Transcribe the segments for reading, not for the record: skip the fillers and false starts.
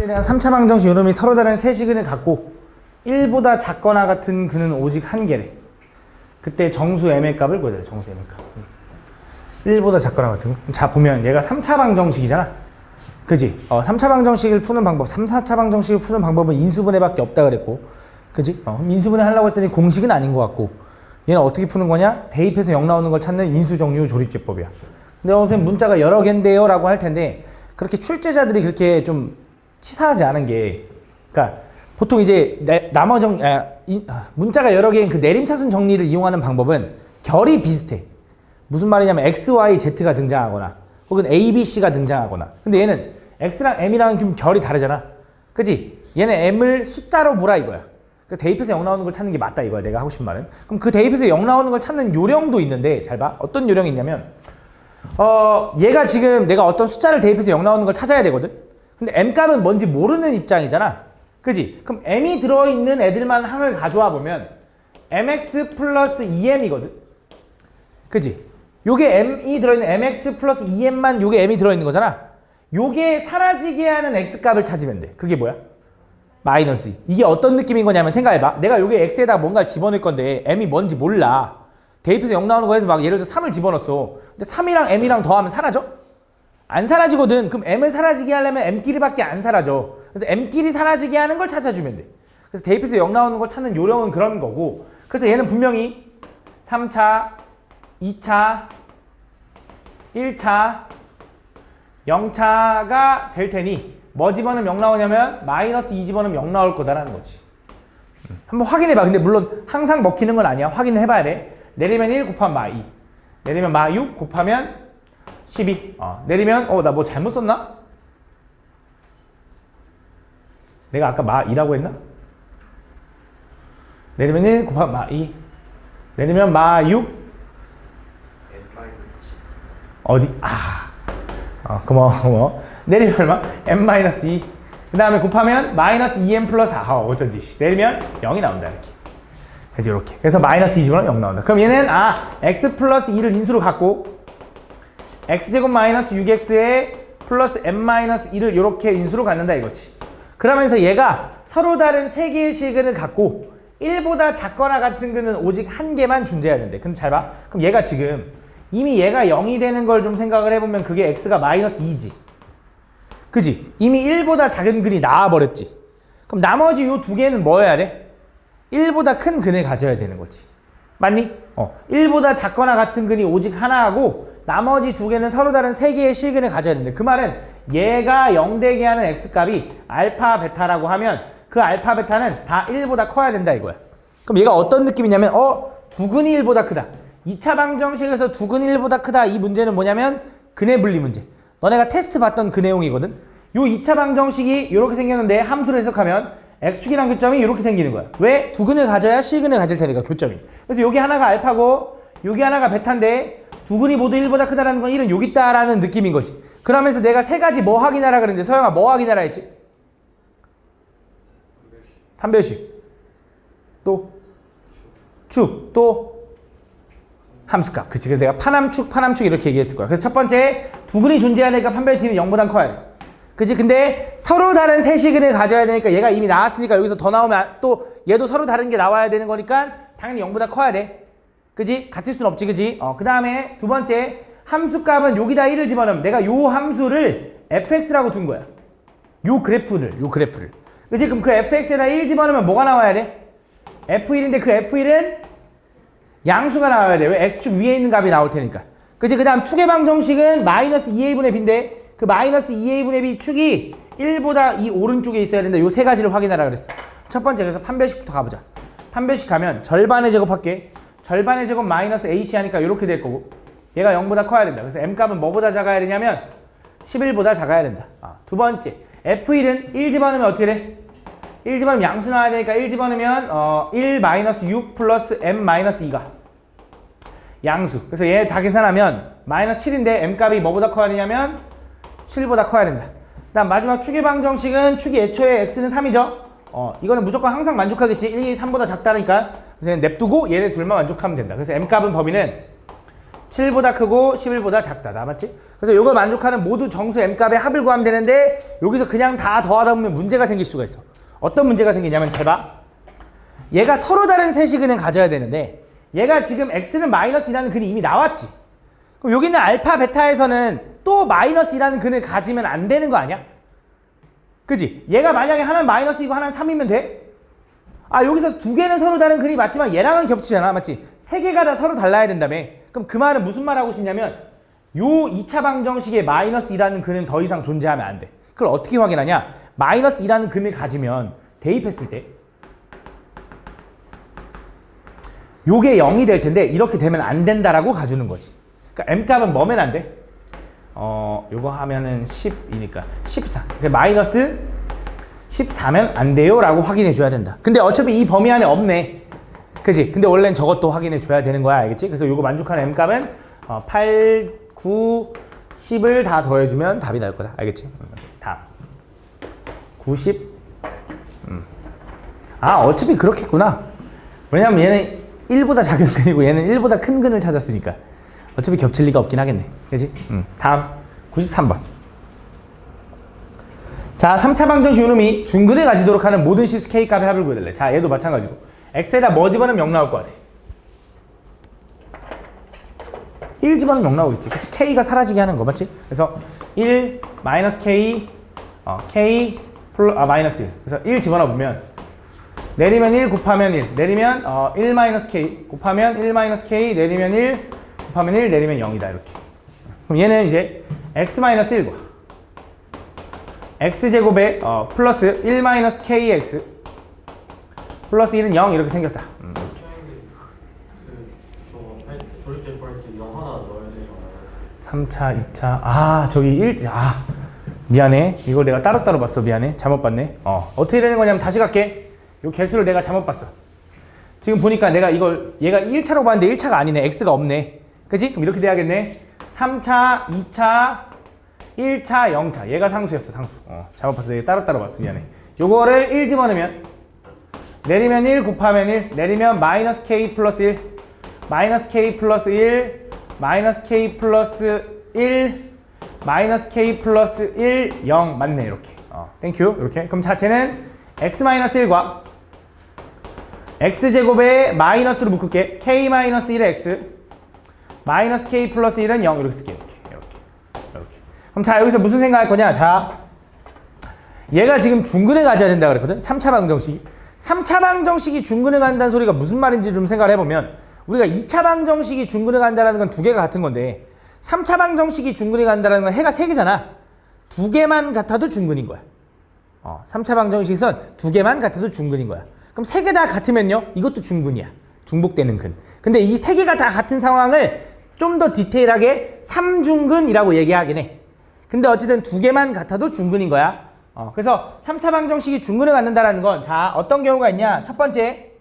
대한 3차 방정식 요놈이 서로 다른 세 시근을 갖고 1보다 작거나 같은 그는 오직 한 개래. 그때 정수 m의 값을 구해야 돼. 정수 m의 값. 1보다 작거나 같은 거. 자 보면 얘가 3차 방정식이잖아. 그지? 3차 방정식을 푸는 방법, 3, 4차 방정식을 푸는 방법은 인수분해밖에 없다 그랬고, 그지? 인수분해 하려고 했더니 공식은 아닌 것 같고, 얘는 어떻게 푸는 거냐? 대입해서 0 나오는 걸 찾는 인수정류 조립기법이야. 근데 선생님 문자가 여러 개인데요 라고 할 텐데, 그렇게 출제자들이 그렇게 좀 치사하지 않은 게, 그러니까 보통 이제 문자가 여러 개인 그 내림차순 정리를 이용하는 방법은 결이 비슷해. 무슨 말이냐면 x, y, z가 등장하거나 혹은 a, b, c가 등장하거나. 근데 얘는 x랑 m이랑 좀 결이 다르잖아. 그치? 얘는 m을 숫자로 보라 이거야. 그러니까 대입해서 0 나오는 걸 찾는 게 맞다 이거야. 내가 하고 싶은 말은. 그럼 그 대입해서 0 나오는 걸 찾는 요령도 있는데 잘 봐. 어떤 요령이 있냐면 얘가 지금 내가 어떤 숫자를 대입해서 0 나오는 걸 찾아야 되거든. 근데 m 값은 뭔지 모르는 입장이잖아. 그지? 그럼 m이 들어있는 애들만 항을 가져와 보면 mx 플러스 2m이거든. 그지? 요게 m이 들어있는 mx 플러스 2m만 요게 m이 들어있는 거잖아. 요게 사라지게 하는 x값을 찾으면 돼. 그게 뭐야? 마이너스 2. 이게 어떤 느낌인 거냐면 생각해봐. 내가 요게 x에다가 뭔가를 집어넣을 건데 m이 뭔지 몰라. 대입해서 0 나오는 거에서 막 예를 들어 3을 집어넣었어. 근데 3이랑 m이랑 더하면 사라져? 안 사라지거든. 그럼 m을 사라지게 하려면 m끼리밖에 안 사라져. 그래서 m끼리 사라지게 하는 걸 찾아주면 돼. 그래서 대입해서 0 나오는 걸 찾는 요령은 그런 거고. 그래서 얘는 분명히 3차, 2차, 1차, 0차가 될 테니 뭐 집어넣으면 0 나오냐면 마이너스 2 집어넣으면 0 나올 거다라는 거지. 한번 확인해봐. 근데 물론 항상 먹히는 건 아니야. 확인을 해봐야 돼. 내리면 1 곱하면 마 2. 내리면 마 6 곱하면 12. 내리면 나 뭐 잘못 썼나? 내가 아까 마 2라고 했나? 내리면 1 곱하면 마 2. 내리면 마 6. 어디? 고마워. 내리면 얼마? m-2. 그 다음에 곱하면 마이너스 2m 플러스 4. 어쩐지. 내리면 0이 나온다. 이렇게. 그래서 이렇게. 그래서 마이너스 2 집어넣으면 0 나온다. 그럼 얘는 x 플러스 2를 인수로 갖고 x제곱 마이너스 6x에 플러스 m-1을 이렇게 인수로 갖는다 이거지. 그러면서 얘가 서로 다른 세 개의 실근을 갖고 1보다 작거나 같은 근은 오직 한 개만 존재하는데. 근데 잘 봐. 그럼 얘가 지금 이미 얘가 0이 되는 걸 좀 생각을 해보면 그게 x가 마이너스 2지. 그지? 이미 1보다 작은 근이 나와버렸지. 그럼 나머지 요 두 개는 뭐여야 돼? 1보다 큰 근을 가져야 되는 거지. 맞니? 1보다 작거나 같은 근이 오직 하나하고 나머지 두 개는 서로 다른 세 개의 실근을 가져야 되는데 그 말은 얘가 0 되게 하는 x값이 알파, 베타라고 하면 그 알파, 베타는 다 1보다 커야 된다 이거야. 그럼 얘가 어떤 느낌이냐면 두 근이 1보다 크다. 2차 방정식에서 두 근이 1보다 크다. 이 문제는 뭐냐면 근의 분리 문제. 너네가 테스트 봤던 그 내용이거든. 요 2차 방정식이 이렇게 생겼는데 함수를 해석하면 x축이랑 교점이 이렇게 생기는 거야. 왜? 두 근을 가져야 실근을 가질 테니까 교점이. 그래서 여기 하나가 알파고 여기 하나가 베타인데 두 근이 모두 1보다 크다라는 건 1은 여기 있다라는 느낌인 거지. 그러면서 내가 세 가지 뭐 확인하라 그랬는데 서영아 뭐 확인하라 했지? 판별식. 또 축. 또 함수값. 그치. 그래서 내가 파남축 이렇게 얘기했을 거야. 그래서 첫 번째, 두 근이 존재하니까 판별 t는 0보단 커야 돼. 그치. 근데 서로 다른 세 시근을 가져야 되니까 얘가 이미 나왔으니까 여기서 더 나오면 또 얘도 서로 다른 게 나와야 되는 거니까 당연히 0보다 커야 돼. 그치? 같을 순 없지. 그치? 그 다음에 두 번째, 함수값은 여기다 1을 집어넣으면 내가 요 함수를 fx라고 둔 거야. 요 그래프를. 그치? 그럼 그 fx에다 1 집어넣으면 뭐가 나와야 돼? f1인데 그 f1은 양수가 나와야 돼. 왜? x축 위에 있는 값이 나올 테니까. 그치? 그 다음 축의 방정식은 마이너스 2a분의 b인데 그 마이너스 2a분의 b 축이 1보다 이 오른쪽에 있어야 된다. 요 세 가지를 확인하라 그랬어. 첫 번째, 그래서 판별식부터 가보자. 판별식 가면 절반의 제곱할게. 절반의 제곱 마이너스 ac 하니까 이렇게 될 거고 얘가 0보다 커야 된다. 그래서 m값은 뭐보다 작아야 되냐면 11보다 작아야 된다. 두 번째, f1은 1 집어넣으면 어떻게 돼? 1 집어넣으면 양수 나와야 되니까 1 집어넣으면 1 마이너스 6 플러스 m 마이너스 2가 양수. 그래서 얘 다 계산하면 마이너스 7인데 m값이 뭐보다 커야 되냐면 7보다 커야 된다. 그 다음 마지막 축의 방정식은 축이 애초에 x는 3이죠. 이거는 무조건 항상 만족하겠지. 1, 2, 3보다 작다니까. 그래서 냅두고 얘네 둘만 만족하면 된다. 그래서 m값은 범위는 7보다 크고 11보다 작다다. 맞지? 그래서 이걸 만족하는 모두 정수 m값의 합을 구하면 되는데 여기서 그냥 다 더하다 보면 문제가 생길 수가 있어. 어떤 문제가 생기냐면 잘 봐. 얘가 서로 다른 세시근을 가져야 되는데 얘가 지금 x는 마이너스 2라는 근이 이미 나왔지. 그럼 여기 있는 알파 베타에서는 또 마이너스 2라는 근을 가지면 안 되는 거 아니야? 그지? 얘가 만약에 하나는 마이너스 2고 하나는 3이면 돼? 아 여기서 두 개는 서로 다른 근이 맞지만 얘랑은 겹치잖아. 맞지? 세 개가 다 서로 달라야 된다며. 그럼 그 말은 무슨 말 하고 싶냐면 요 2차 방정식에 마이너스 2라는 근은 더 이상 존재하면 안 돼. 그걸 어떻게 확인하냐? 마이너스 2라는 근을 가지면 대입했을 때 요게 0이 될 텐데 이렇게 되면 안 된다라고 가주는 거지. 그러니까 m값은 뭐면 안 돼? 요거 하면은 10이니까 14. 그러니까 마이너스 14면 안 돼요 라고 확인해 줘야 된다. 근데 어차피 이 범위 안에 없네. 그지? 근데 원래는 저것도 확인해 줘야 되는 거야. 알겠지? 그래서 요거 만족하는 m값은 8, 9, 10을 다 더해주면 답이 나올 거다. 알겠지? 다음 90. 아 어차피 그렇겠구나. 왜냐면 얘는 1보다 작은 근이고 얘는 1보다 큰 근을 찾았으니까 어차피 겹칠 리가 없긴 하겠네. 그지? 다음 93번. 자, 3차 방정식 요놈이 중근을 가지도록 하는 모든 실수 k 값의 합을 구해달래. 자, 얘도 마찬가지고 x에다 뭐 집어넣으면 0 나올 것 같아. 1 집어넣으면 0 나오겠지. 그치? k가 사라지게 하는 거 맞지? 그래서 1 마이너스 k k 마이너스 1. 그래서 1 집어넣으면 내리면 1 곱하면 1 내리면 1 마이너스 k 곱하면 1 마이너스 k 내리면 1 곱하면 1 내리면 0이다. 이렇게. 그럼 얘는 이제 x 마이너스 1과 x제곱에 플러스 1 마이너스 kx 플러스 1은 0 이렇게 생겼다. 조립될 뻔할 때 0 하나 넣어야 되잖아요. 3차, 2차. 아, 저기 1. 아, 미안해. 이걸 내가 따로따로 봤어. 미안해. 잘못 봤네. 어떻게 되는 거냐면 다시 갈게. 요 개수를 내가 잘못 봤어. 지금 보니까 내가 이걸 얘가 1차라고 봤는데 1차가 아니네. x가 없네. 그치? 그럼 이렇게 돼야겠네. 3차, 2차, 1차, 0차. 얘가 상수였어. 상수. 잘못 봤어. 내가 따로따로 봤어. 미안해. 요거를 1 집어넣으면 내리면 1 곱하면 1 내리면 마이너스 k 플러스 1 마이너스 k 플러스 1 마이너스 k 플러스 1 마이너스 k 플러스 1 0 맞네. 이렇게 땡큐. 이렇게. 그럼 자체는 x 마이너스 1과 x제곱에 마이너스로 묶을게. k 마이너스 1의 x 마이너스 k 플러스 1은 0 이렇게 쓸게. 이렇게. 그럼 자 여기서 무슨 생각할 거냐. 자 얘가 지금 중근을 가져야 된다 그랬거든. 3차 방정식. 3차 방정식이 중근을 간다는 소리가 무슨 말인지 좀 생각을 해보면 우리가 2차 방정식이 중근을 간다는 건 두 개가 같은 건데 3차 방정식이 중근을 간다는 건 해가 3개잖아. 두 개만 같아도 중근인 거야. 3차 방정식에선 두 개만 같아도 중근인 거야. 그럼 3개 다 같으면요 이것도 중근이야. 중복되는 근. 근데 이 3개가 다 같은 상황을 좀 더 디테일하게 3중근이라고 얘기하긴 해. 근데 어쨌든 두 개만 같아도 중근인 거야. 그래서 3차 방정식이 중근을 갖는다라는 건 자 어떤 경우가 있냐. 첫 번째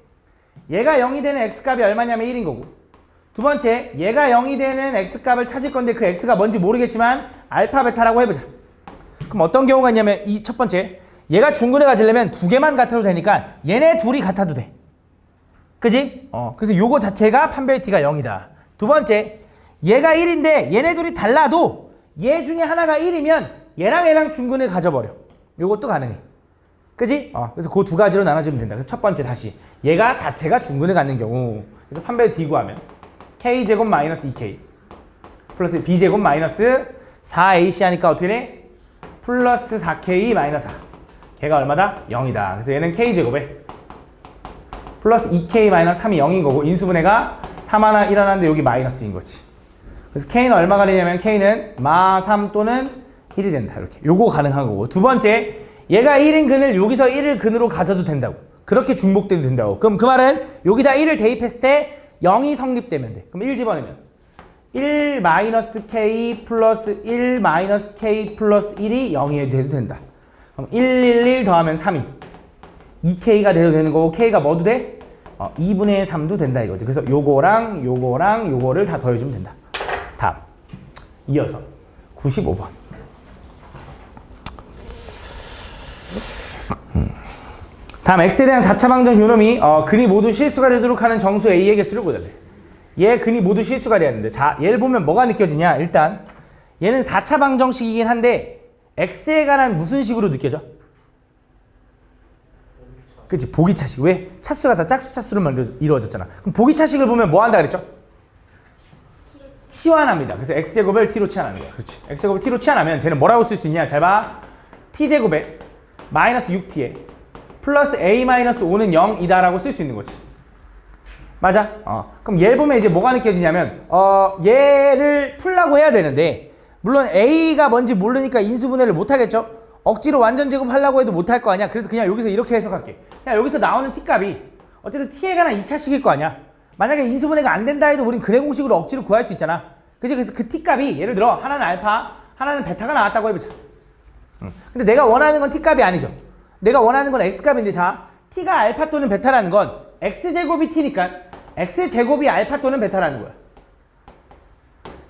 얘가 0이 되는 x값이 얼마냐면 1인 거고 두 번째 얘가 0이 되는 x값을 찾을 건데 그 x가 뭔지 모르겠지만 알파 베타라고 해보자. 그럼 어떤 경우가 있냐면 이 첫 번째 얘가 중근을 가지려면 두 개만 같아도 되니까 얘네 둘이 같아도 돼. 그지? 그래서 요거 자체가 판별티가 0이다. 두 번째 얘가 1인데 얘네 둘이 달라도 얘 중에 하나가 1이면 얘랑 얘랑 중근을 가져버려. 요것도 가능해. 그지? 그래서 그 두 가지로 나눠주면 된다. 그래서 첫 번째 다시 얘가 자체가 중근을 갖는 경우 그래서 판별 D 구하면 k제곱 마이너스 2k 플러스 b제곱 마이너스 4ac 하니까 어떻게 돼? 플러스 4k 마이너스 4 걔가 얼마다? 0이다. 그래서 얘는 k제곱에 플러스 2k 마이너스 3이 0인 거고 인수분해가 3 하나 1 하나인데 여기 마이너스인 거지. 그래서 k는 얼마가 되냐면 k는 마 3 또는 1이 된다. 이렇게. 요거 가능한 거고. 두 번째, 얘가 1인 근을 여기서 1을 근으로 가져도 된다고. 그렇게 중복돼도 된다고. 그럼 그 말은 여기다 1을 대입했을 때 0이 성립되면 돼. 그럼 1 집어넣으면 1 마이너스 k 플러스 1 마이너스 k 플러스 1이 0이 돼도 된다. 그럼 1, 1, 1 더하면 3이 2k가 돼도 되는 거고 k가 뭐도 돼? 2분의 3도 된다 이거지. 그래서 요거랑 요거랑 요거를 다 더해주면 된다. 다음 이어서 95번 다음 x에 대한 4차 방정식 요놈이 근이 모두 실수가 되도록 하는 정수 a의 개수를 구해달래. 얘 근이 모두 실수가 돼야 되는데 자 얘를 보면 뭐가 느껴지냐 일단 얘는 4차 방정식이긴 한데 x에 관한 무슨 식으로 느껴져? 그치 보기차식 왜? 차수가 다 짝수 차수로 이루어졌잖아 그럼 보기차식을 보면 뭐 한다 그랬죠? 치환합니다 그래서 x제곱을 t로 치환하는 거야 그렇지 x제곱을 t로 치환하면 쟤는 뭐라고 쓸 수 있냐 잘봐 t제곱에 마이너스 6t에 플러스 a-5는 0이다 라고 쓸 수 있는 거지 맞아? 그럼 얘를 보면 이제 뭐가 느껴지냐면 얘를 풀라고 해야 되는데 물론 a가 뭔지 모르니까 인수분해를 못 하겠죠? 억지로 완전 제곱하려고 해도 못 할 거 아니야 그래서 그냥 여기서 이렇게 해석할게 그냥 여기서 나오는 t값이 어쨌든 t에 관한 2차식일 거 아니야 만약에 인수분해가 안 된다 해도 우린 근해 공식으로 억지로 구할 수 있잖아 그치? 그래서 그 t값이 예를 들어 하나는 알파 하나는 베타가 나왔다고 해보자 근데 내가 원하는 건 t값이 아니죠 내가 원하는 건 x값인데 자 t가 알파 또는 베타라는 건 x제곱이 t니까 x제곱이 알파 또는 베타라는 거야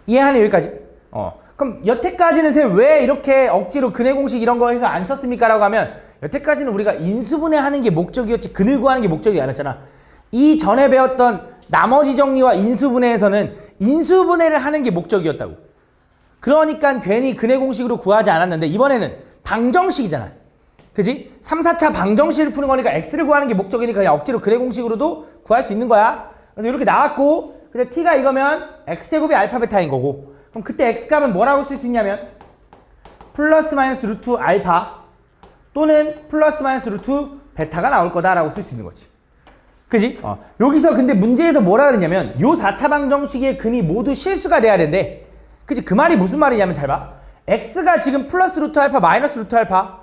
이해하니 여기까지? 그럼 여태까지는 쌤 왜 이렇게 억지로 근해 공식 이런 거 해서 안 썼습니까? 라고 하면 여태까지는 우리가 인수분해 하는 게 목적이었지 근을 구하는 게 목적이 아니었잖아 이 전에 배웠던 나머지 정리와 인수분해에서는 인수분해를 하는 게 목적이었다고 그러니까 괜히 근해 공식으로 구하지 않았는데 이번에는 방정식이잖아 그지? 3, 4차 방정식을 푸는 거니까 x를 구하는 게 목적이니까 그냥 억지로 근해 공식으로도 구할 수 있는 거야 그래서 이렇게 나왔고 근데 t가 이거면 x제곱이 알파 베타인 거고 그럼 그때 x값은 뭐라고 쓸 수 있냐면 플러스 마이너스 루트 알파 또는 플러스 마이너스 루트 베타가 나올 거다라고 쓸 수 있는 거지 그지? 여기서 근데 문제에서 뭐라 그랬냐면 요 4차 방정식의 근이 모두 실수가 돼야 되는데 그치? 그 말이 무슨 말이냐면 잘 봐 x가 지금 플러스 루트 알파 마이너스 루트 알파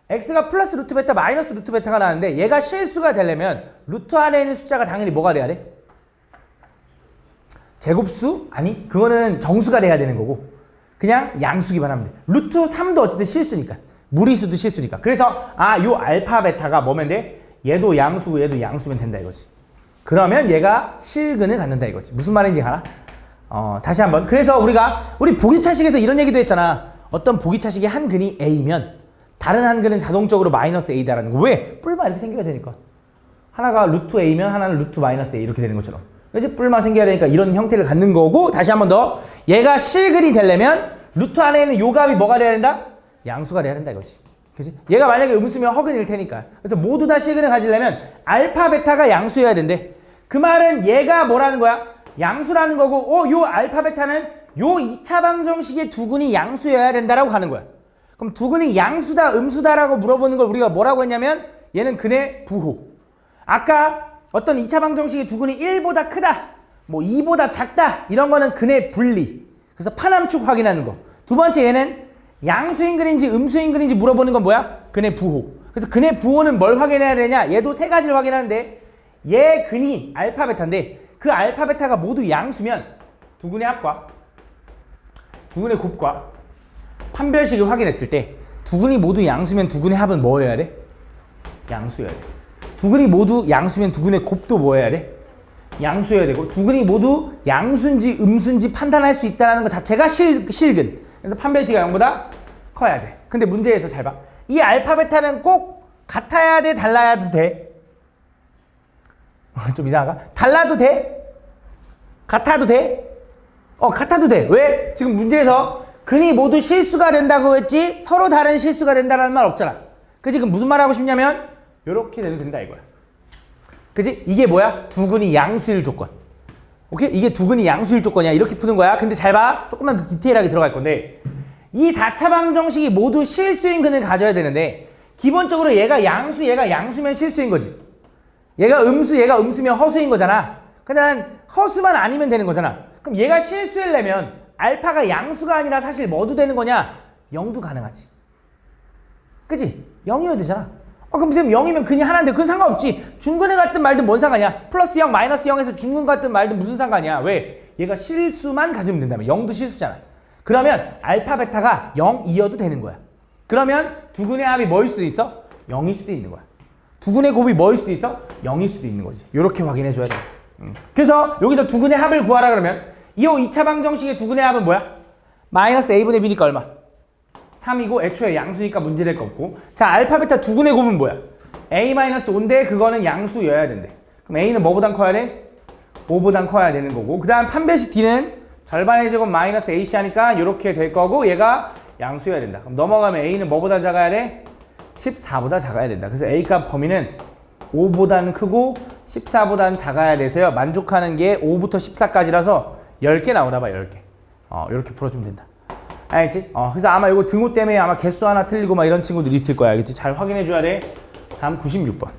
x가 플러스 루트 베타 마이너스 루트 베타가 나왔는데 얘가 실수가 되려면 루트 안에 있는 숫자가 당연히 뭐가 돼야 돼? 제곱수? 아니 그거는 정수가 돼야 되는 거고 그냥 양수기만 하면 돼 루트 3도 어쨌든 실수니까 무리수도 실수니까 그래서 요 알파 베타가 뭐면 돼? 얘도 양수고 얘도 양수면 된다 이거지 그러면 얘가 실근을 갖는다 이거지 무슨 말인지 알아? 다시 한번 그래서 우리 보기차식에서 이런 얘기도 했잖아 어떤 보기차식의 한 근이 a면 다른 한 근은 자동적으로 마이너스 a다라는 거 왜? 뿔만 이렇게 생겨야 되니까 하나가 루트 a면 하나는 루트 마이너스 a 이렇게 되는 것처럼 그치? 뿔만 생겨야 되니까 이런 형태를 갖는 거고 다시 한 번 더 얘가 실근이 되려면 루트 안에 있는 요 값이 뭐가 돼야 된다? 양수가 돼야 된다 이거지 그치? 얘가 만약에 음수면 허근일 테니까 그래서 모두 다 실근을 가지려면 알파 베타가 양수여야 된대 그 말은 얘가 뭐라는 거야? 양수라는 거고 요 알파 베타는 요 2차 방정식의 두 근이 양수여야 된다라고 하는 거야 그럼 두 근이 양수다 음수다라고 물어보는 걸 우리가 뭐라고 했냐면 얘는 근의 부호 아까 어떤 2차 방정식의 두 근이 1보다 크다 뭐 2보다 작다 이런 거는 근의 분리 그래서 파남축 확인하는 거 두 번째 얘는 양수인 근인지 음수인 근인지 물어보는 건 뭐야? 근의 부호 그래서 근의 부호는 뭘 확인해야 되냐 얘도 세 가지를 확인하는데 얘 근이 알파 베타인데 그 알파 베타가 모두 양수면 두 근의 합과 두 근의 곱과 판별식을 확인했을 때 두 근이 모두 양수면 두 근의 합은 뭐여야 돼? 양수여야 돼 두 근이 모두 양수면 두 근의 곱도 뭐여야 돼? 양수여야 되고 두 근이 모두 양수인지 음수인지 판단할 수 있다는 것 자체가 실근 그래서 판별 t가 0보다 커야 돼 근데 문제에서 잘 봐 이 알파 베타는 꼭 같아야 돼 달라야도 돼? 좀 이상한가? 달라도 돼? 같아도 돼? 같아도 돼 왜? 지금 문제에서 근이 모두 실수가 된다고 했지 서로 다른 실수가 된다는 말 없잖아 그치? 그럼 무슨 말 하고 싶냐면 요렇게 돼도 된다 이거야 그치? 이게 뭐야? 두 근이 양수일 조건 오케이? 이게 두 근이 양수일 조건이야 이렇게 푸는 거야 근데 잘 봐 조금만 더 디테일하게 들어갈 건데 이 4차 방정식이 모두 실수인 근을 가져야 되는데 기본적으로 얘가 양수면 실수인 거지 얘가 음수면 허수인 거잖아 근데 난 허수만 아니면 되는 거잖아 그럼 얘가 실수이려면 알파가 양수가 아니라 사실 뭐도 되는 거냐? 0도 가능하지 그치? 0이어야 되잖아 그럼 쌤 0이면 근이 하나인데 그건 상관없지 중근에 갔든 말든 뭔 상관이야 플러스 0 마이너스 0에서 중근 갔든 말든 무슨 상관이야 왜? 얘가 실수만 가지면 된다면 0도 실수잖아 그러면 알파 베타가 0이어도 되는 거야 그러면 두 근의 합이 뭐일 수도 있어? 0일 수도 있는 거야 두 근의 곱이 뭐일 수도 있어? 0일 수도 있는 거지 이렇게 확인해 줘야 돼 그래서 여기서 두 근의 합을 구하라 그러면 이 2차 방정식의 두 근의 합은 뭐야? 마이너스 a분의 b니까 얼마? 3이고 애초에 양수니까 문제될 거 없고 자 알파 베타 두 근의 곱은 뭐야? a-5인데 그거는 양수여야 된대 그럼 a는 뭐보단 커야 돼? 5보단 커야 되는 거고, 그 다음 판별식 D는 절반의 제곱 마이너스 AC 하니까 이렇게 될 거고, 얘가 양수여야 된다. 그럼 넘어가면 A는 뭐보다 작아야 돼? 14보다 작아야 된다. 그래서 A값 범위는 5보다는 크고 14보다는 작아야 돼서요. 만족하는 게 5부터 14까지라서 10개 나오나 봐, 10개. 이렇게 풀어주면 된다. 알겠지? 그래서 아마 이거 등호 때문에 아마 개수 하나 틀리고 막 이런 친구들이 있을 거야. 알겠지? 잘 확인해 줘야 돼. 다음 96번.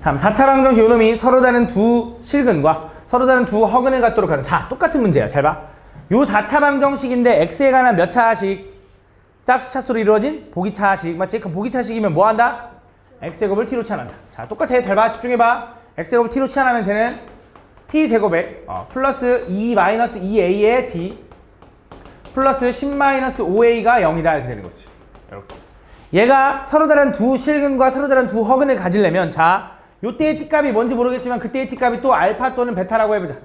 다음 4차 방정식 요놈이 서로 다른 두 실근과 서로 다른 두 허근을 갖도록 하는. 자, 똑같은 문제야. 잘 봐. 요 4차 방정식인데 x에 관한 몇 차식? 짝수차수로 이루어진 보기차식. 맞지? 그럼 보기차식이면 뭐 한다? x제곱을 t로 치환한다. 자, 똑같아. 잘 봐. 집중해봐. x제곱을 t로 치환하면 쟤는 t제곱에 플러스 2-2a의 t 플러스 10-5a가 0이다 이렇게 되는 거지. 이렇게. 얘가 서로 다른 두 실근과 서로 다른 두 허근을 가지려면, 자, 요때의 t값이 뭔지 모르겠지만 그때의 t값이 또 알파 또는 베타라고 해보자.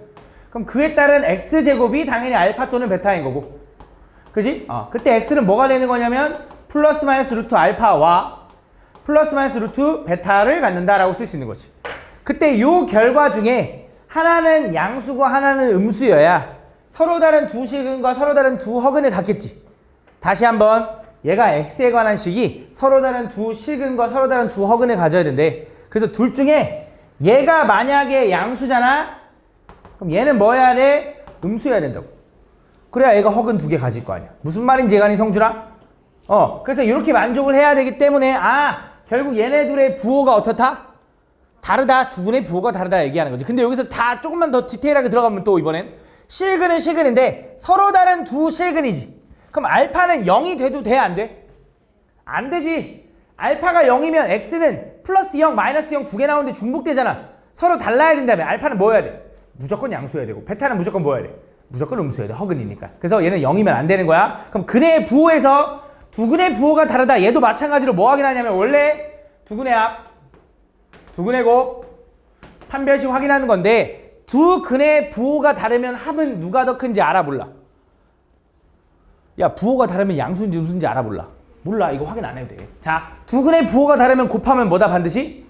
그럼 그에 따른 x제곱이 당연히 알파 또는 베타인 거고, 그지? 그때 x는 뭐가 되는 거냐면 플러스 마이너스 루트 알파와 플러스 마이너스 루트 베타를 갖는다라고 쓸 수 있는 거지. 그때 요 결과 중에 하나는 양수고 하나는 음수여야 서로 다른 두 실근과 서로 다른 두 허근을 갖겠지. 다시 한번, 얘가 x에 관한 식이 서로 다른 두 실근과 서로 다른 두 허근을 가져야 된대. 그래서 둘 중에 얘가 만약에 양수잖아? 그럼 얘는 뭐 해야 돼? 음수여야 된다고. 그래야 얘가 허근 두 개 가질 거 아니야. 무슨 말인지 이해가니, 성준아? 그래서 이렇게 만족을 해야 되기 때문에, 결국 얘네 둘의 부호가 어떻다? 다르다. 두 군의 부호가 다르다 얘기하는 거지. 근데 여기서 다 조금만 더 디테일하게 들어가면 또 이번엔 실근은 실근인데 서로 다른 두 실근이지. 그럼 알파는 0이 돼도 돼, 안 돼? 안 되지. 알파가 0이면 x는 플러스 0, 마이너스 0 두 개 나오는데 중복되잖아. 서로 달라야 된다면 알파는 뭐 해야 돼? 무조건 양수여야 되고, 베타는 무조건 뭐 해야 돼? 무조건 음수여야 돼. 허근이니까. 그래서 얘는 0이면 안 되는 거야. 그럼 근의 부호에서 두 근의 부호가 다르다. 얘도 마찬가지로 뭐 확인하냐면, 원래 두 근의 합, 두 근의 곱, 판별식 확인하는 건데, 두 근의 부호가 다르면 합은 누가 더 큰지 알아, 몰라? 야, 부호가 다르면 양수인지 음수인지 알아, 몰라? 몰라. 이거 확인 안 해도 돼. 자, 두 근의 부호가 다르면 곱하면 뭐다? 반드시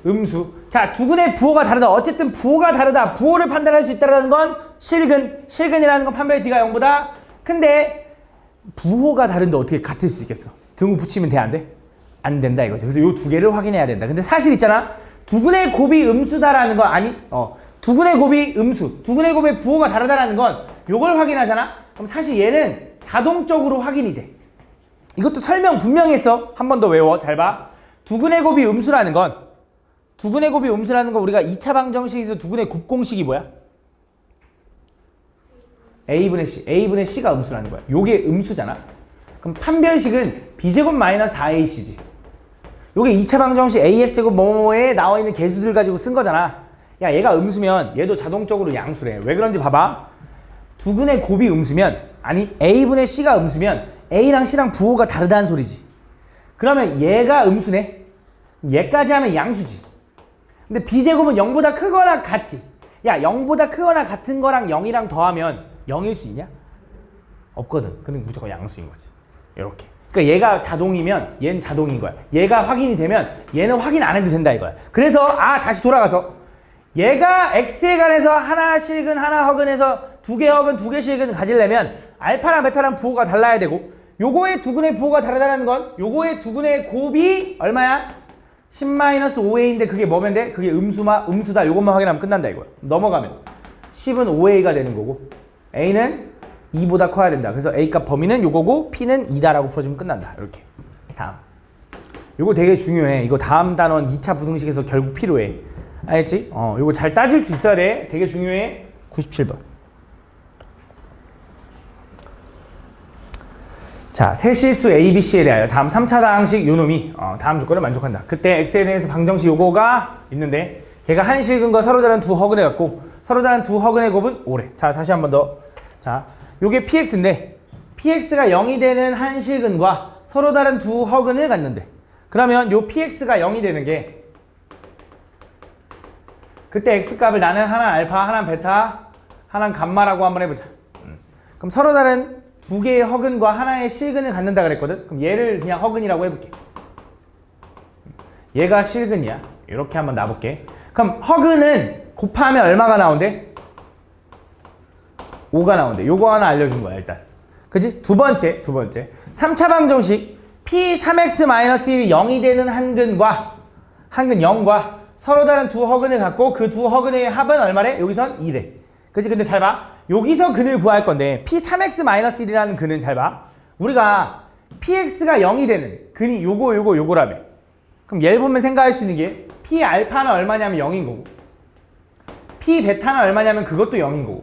음수. 자, 두 근의 부호가 다르다. 어쨌든 부호가 다르다. 부호를 판단할 수 있다는 건 실근. 실근이라는 건 판별 D가 0보다 큰데, 부호가 다른데 어떻게 같을 수 있겠어? 등호 붙이면 돼, 안 돼? 안 된다 이거죠. 그래서 요 두 개를 확인해야 된다. 근데 사실 있잖아. 두 근의 곱이 음수다라는 거 아니? 두 근의 곱이 음수. 두 근의 곱의 부호가 다르다라는 건 요걸 확인하잖아. 그럼 사실 얘는 자동적으로 확인이 돼. 이것도 설명 분명히 했어. 한 번 더 외워. 잘 봐. 두 근의 곱이 음수라는 건, 두 근의 곱이 음수라는 건 우리가 2차 방정식에서 두 근의 곱 공식이 뭐야? a분의 c. a분의 c가 음수라는 거야. 요게 음수잖아. 그럼 판별식은 b제곱 마이너스 4ac지. 요게 2차 방정식 ax제곱 뭐뭐에 나와 있는 개수들 가지고 쓴 거잖아. 야, 얘가 음수면 얘도 자동적으로 양수래. 왜 그런지 봐봐. 두 근의 곱이 음수면, 아니 a분의 c가 음수면 a랑 c랑 부호가 다르다는 소리지. 그러면 얘가 음수네. 얘까지 하면 양수지. 근데 b제곱은 0보다 크거나 같지. 야, 0보다 크거나 같은 거랑 0이랑 더하면 0일 수 있냐? 없거든. 그럼 무조건 양수인 거지. 이렇게. 그러니까 얘가 자동이면 얘는 자동인 거야. 얘가 확인이 되면 얘는 확인 안 해도 된다 이거야. 그래서 다시 돌아가서 얘가 x에 관해서 하나 실근 하나 허근해서 두 개 허근 두 개 실근 가지려면 알파랑 베타랑 부호가 달라야 되고, 요거의 두 근의 부호가 다르다는 건 요거의 두 근의 곱이 얼마야? 10-5a인데 그게 뭐면 돼? 그게 음수다. 요것만 확인하면 끝난다 이거야. 넘어가면 10은 5a가 되는 거고, a는 2보다 커야 된다. 그래서 a값 범위는 요거고 p는 2다라고 풀어주면 끝난다. 이렇게. 다음. 요거 되게 중요해. 이거 다음 단원 2차 부등식에서 결국 필요해. 알겠지? 요거 잘 따질 수 있어야 돼. 되게 중요해. 97번. 자, 세실수 ABC에 대하여 다음 3차 다항식 요놈이 다음 조건을 만족한다. 그때 x에 대해서 방정식 요거가 있는데, 걔가 한 실근과 서로 다른 두 허근을 갖고 서로 다른 두 허근의 곱은 5래. 자, 다시 한 번 더. 자, 요게 px인데 px가 0이 되는 한 실근과 서로 다른 두 허근을 갖는데, 그러면 요 px가 0이 되는 게, 그때 x값을 나는 하나 알파, 하나 베타, 하나 감마라고 한번 해보자. 그럼 서로 다른 두 개의 허근과 하나의 실근을 갖는다 그랬거든? 그럼 얘를 그냥 허근이라고 해볼게. 얘가 실근이야. 이렇게 한번 놔볼게. 그럼 허근은 곱하면 얼마가 나온대? 5가 나온대. 요거 하나 알려준 거야 일단. 그치? 두 번째 3차 방정식 P3x-1이 0이 되는 한근 0과 서로 다른 두 허근을 갖고 그 두 허근의 합은 얼마래? 여기선 2래. 그치? 근데 잘 봐. 여기서 근을 구할 건데 P3x-1이라는 근은 잘 봐. 우리가 Px가 0이 되는 근이 요거라며. 그럼 얘를 보면 생각할 수 있는 게 P 알파는 얼마냐면 0인 거고 P 베타는 얼마냐면 그것도 0인 거고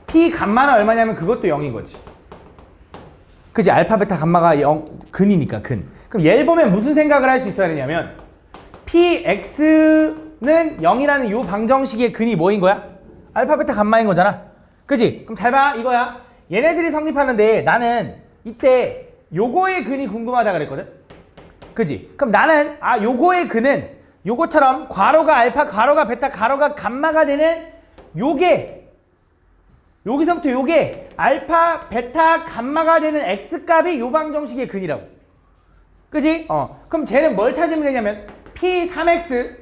P 감마는 얼마냐면 그것도 0인 거지. 그지? 알파 베타 감마가 0 근이니까 근. 그럼 얘를 보면 무슨 생각을 할 수 있어야 되냐면 Px는 0이라는 요 방정식의 근이 뭐인 거야? 알파 베타 감마인 거잖아. 그지? 그럼 잘 봐. 이거야. 얘네들이 성립하면 돼. 나는 이때 요거의 근이 궁금하다 그랬거든. 그지? 그럼 나는 요거의 근은 요거처럼 괄호가 알파, 괄호가 베타, 괄호가 감마가 되는 요게 여기서부터 요게 알파, 베타, 감마가 되는 x값이 요 방정식의 근이라고. 그지? 그럼 쟤는 뭘 찾으면 되냐면 P3x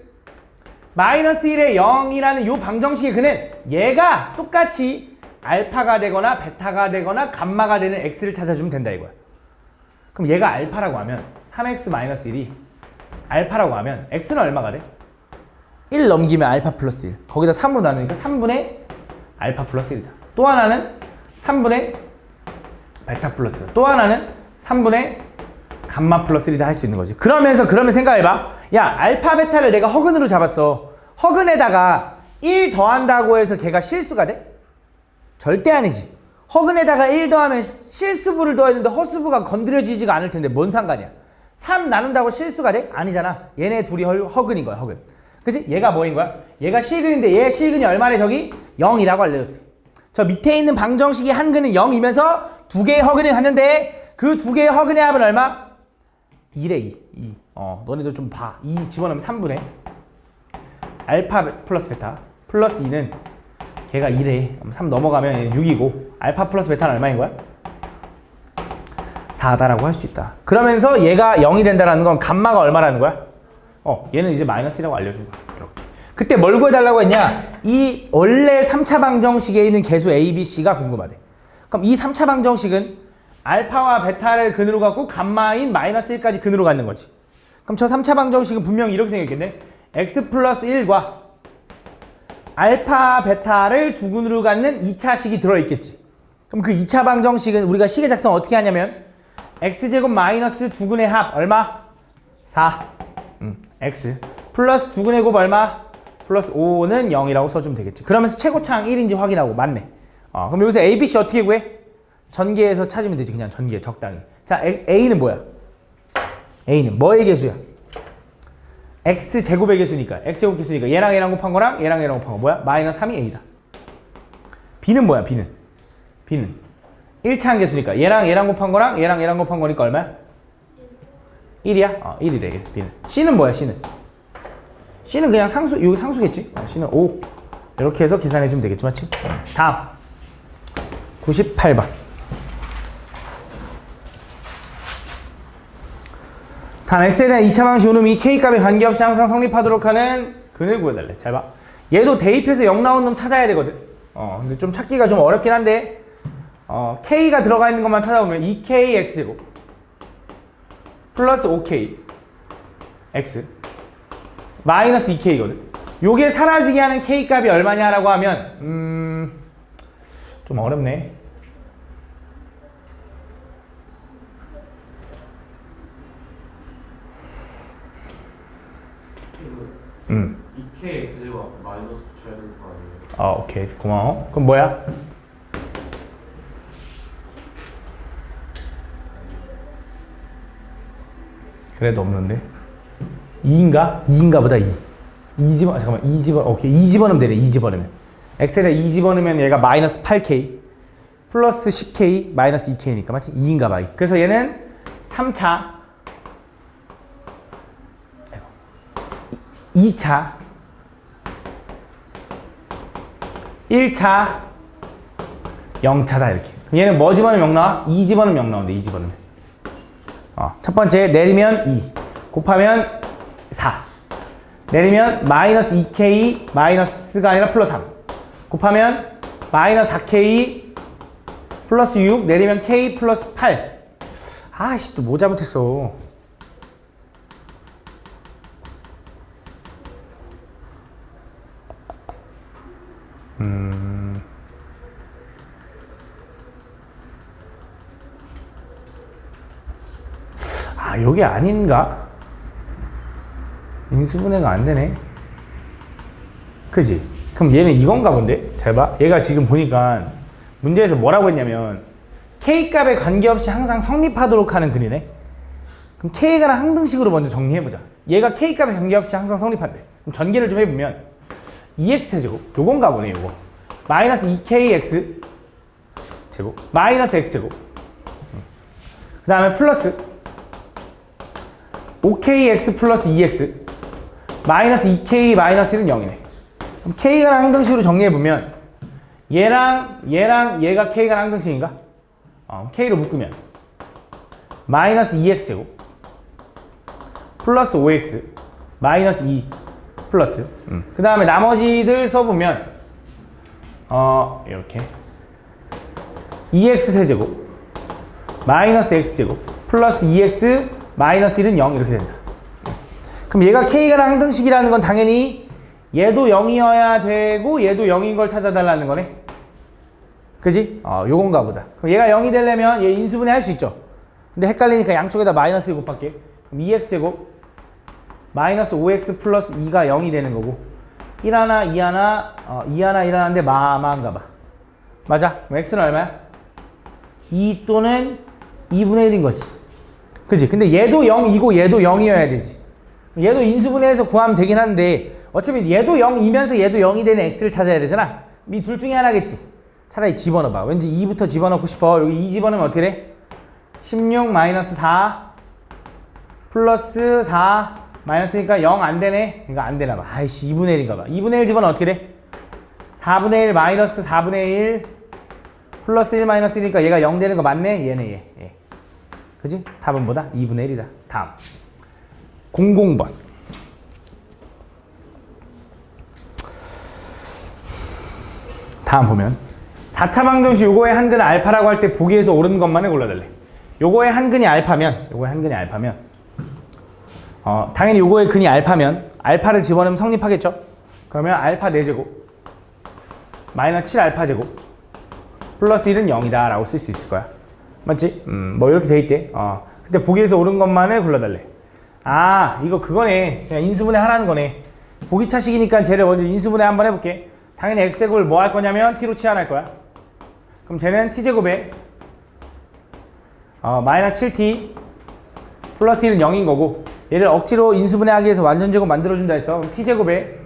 마이너스 1의 0이라는 요 방정식의 근은 얘가 똑같이 알파가 되거나 베타가 되거나 감마가 되는 x를 찾아주면 된다 이거야. 그럼 얘가 알파라고 하면 3x-1이 알파라고 하면 x는 얼마가 돼? 1 넘기면 알파 플러스 1. 거기다 3으로 나누니까 3분의 알파 플러스 1이다. 또 하나는 3분의 베타 플러스 1. 또 하나는 3분의 감마 플러스 1이다 할 수 있는 거지. 그러면 생각해봐. 야, 알파 베타를 내가 허근으로 잡았어. 허근에다가 1 더한다고 해서 걔가 실수가 돼? 절대 아니지. 허근에다가 1 더하면 실수부를 더했는데 허수부가 건드려지지가 않을 텐데 뭔 상관이야. 3 나눈다고 실수가 돼? 아니잖아. 얘네 둘이 허근인 거야, 허근. 그치? 얘가 뭐인 거야? 얘가 실근인데 얘 실근이 얼마래 저기? 0이라고 알려줬어. 저 밑에 있는 방정식의 한 근은 0이면서 두 개의 허근을 갖는데 그 두 개의 허근의 합은 얼마? 2래 2. 너네들 좀 봐. 2 집어넣으면 3분의 알파 플러스 베타 플러스 2는 걔가 2래. 3 넘어가면 6이고 알파 플러스 베타는 얼마인 거야? 4다라고 할 수 있다. 그러면서 얘가 0이 된다는 건 감마가 얼마라는 거야? 얘는 이제 마이너스라고 알려준 거야. 이렇게. 그때 뭘 구해달라고 했냐? 이 원래 3차 방정식에 있는 개수 A, B, C가 궁금하대. 그럼 이 3차 방정식은 알파와 베타를 근으로 갖고 감마인 마이너스 1까지 근으로 갖는 거지. 그럼 저 3차 방정식은 분명히 이렇게 생겼겠네. x 플러스 1과 알파, 베타를 두 근으로 갖는 2차식이 들어있겠지. 그럼 그 2차 방정식은 우리가 식의 작성 어떻게 하냐면 x제곱 마이너스 두 근의 합 얼마? 4 x 플러스 두 근의 곱 얼마? 플러스 5는 0이라고 써주면 되겠지. 그러면서 최고차항 1인지 확인하고 맞네. 그럼 여기서 a, b, c 어떻게 구해? 전개해서 찾으면 되지. 그냥 전개 적당히. 자, a는 뭐야? a는 뭐의 개수야? x제곱의 개수니까 x제곱 개수니까 얘랑 얘랑 곱한 거랑 얘랑 얘랑 곱한 거 뭐야? 마이너스 3이 a다. b는 뭐야? b는 1차 함계수니까 얘랑 얘랑 곱한 거랑 얘랑 얘랑 곱한 거니까 얼마야? 1이야? 1이래 b는. c는 뭐야? c는 그냥 상수, 여기 상수겠지? c는 5 이렇게 해서 계산해주면 되겠지, 맞지? 다음 98번. 다음 x에 대한 2차 방식 요놈이 k값에 관계없이 항상 성립하도록 하는 근을 구해달래. 잘 봐. 얘도 대입해서 0 나온 놈 찾아야 되거든. 근데 좀 찾기가 좀 어렵긴 한데 k가 들어가 있는 것만 찾아보면 2k x제곱 플러스 5k x 마이너스 2k거든. 요게 사라지게 하는 k 값이 얼마냐라고 하면 좀 어렵네. 그 2k x제곱 마이너스 붙여야 되는 거 아니에요? 오케이. 고마워. 그럼 뭐야? 그래도 없는데 2인가? 2인가 보다 2 집어, 잠깐만 2 집어, 오케이 2 집어넣으면 되래. 2 집어넣으면 x에다 2 집어넣으면 얘가 마이너스 8k 플러스 10k 마이너스 2k니까 맞지? 2인가 봐. 그래서 얘는 3차 2차 1차 0차다 이렇게. 얘는 뭐 집어넣으면 0 나와? 2 집어넣으면 0 나온대. 2 집어넣으면 첫 번째 내리면 2 곱하면 4 내리면 마이너스 2k 마이너스가 아니라 플러스 3 곱하면 마이너스 4k 플러스 6 내리면 k 플러스 8. 아씨 또 뭐 잘못했어. 아 요게 아닌가? 인수분해가 안 되네. 그지? 그럼 얘는 이건가 본데? 잘 봐. 얘가 지금 보니까 문제에서 뭐라고 했냐면 K값에 관계없이 항상 성립하도록 하는 글이네. 그럼 K가 항등식으로 먼저 정리해보자. 얘가 K값에 관계없이 항상 성립한대. 그럼 전개를 좀 해보면 2x제곱 요건가 보네. 요거 마이너스 2kx 제곱 마이너스 x제곱 그 다음에 플러스 5kx 플러스 2x 마이너스 2k 마이너스 1은 0이네. 그럼 K가 항등식으로 정리해보면 얘랑 얘가 K가 항등식인가? K로 묶으면 마이너스 2x제곱 플러스 5x 마이너스 2 플러스 그 다음에 나머지들 써보면 이렇게 2x 세제곱 마이너스 x제곱 플러스 2x 마이너스 1은 0 이렇게 된다. 그럼 얘가 K가 항등식이라는 건 당연히 얘도 0이어야 되고 얘도 0인 걸 찾아달라는 거네. 그지? 요건가 보다. 그럼 얘가 0이 되려면 얘 인수분해 할 수 있죠. 근데 헷갈리니까 양쪽에다 마이너스 곱할게. 그럼 2x제곱 마이너스 5x 플러스 2가 0이 되는 거고 1 하나 2 하나 2 하나 1 하나인데 마인가 봐. 맞아? 그럼 x는 얼마야? 2 또는 2분의 1인 거지. 그지? 근데 얘도 0이고 얘도 0이어야 되지. 얘도 인수분해해서 구하면 되긴 하는데 어차피 얘도 0이면서 얘도 0이 되는 x를 찾아야 되잖아. 이 둘 중에 하나겠지. 차라리 집어넣어봐. 왠지 2부터 집어넣고 싶어. 여기 2 집어넣으면 어떻게 돼? 16 마이너스 4 플러스 4 마이너스니까 0 안 되네. 그러니까 안 되나 봐. 아이씨 2분의 1인가 봐. 2분의 1 집어넣으면 어떻게 돼? 4분의 1 마이너스 4분의 1 플러스 1 마이너스 1이니까 얘가 0 되는 거 맞네? 얘네 얘. 그지? 답은 뭐다? 2분의 1이다. 다음 00번. 다음 보면 4차 방정식 요거의 한근을 알파라고 할 때 보기에서 옳은 것만을 골라달래. 요거의 한근이 알파면 당연히 요거의 근이 알파면 알파를 집어넣으면 성립하겠죠? 그러면 알파 4제곱 마이너스 7 알파 제곱 플러스 1은 0이다 라고 쓸 수 있을 거야. 맞지? 뭐 이렇게 돼 있대. 근데 보기에서 옳은 것만을 골라달래. 아 이거 그거네. 그냥 인수분해 하라는 거네. 보기차식이니까 쟤를 먼저 인수분해 한번 해볼게. 당연히 x제곱을 뭐 할 거냐면 t로 치환할 거야. 그럼 쟤는 t제곱에 마이너스 7t 플러스 1은 0인 거고 얘를 억지로 인수분해하기 위해서 완전제곱 만들어준다 했어. 그럼 t제곱에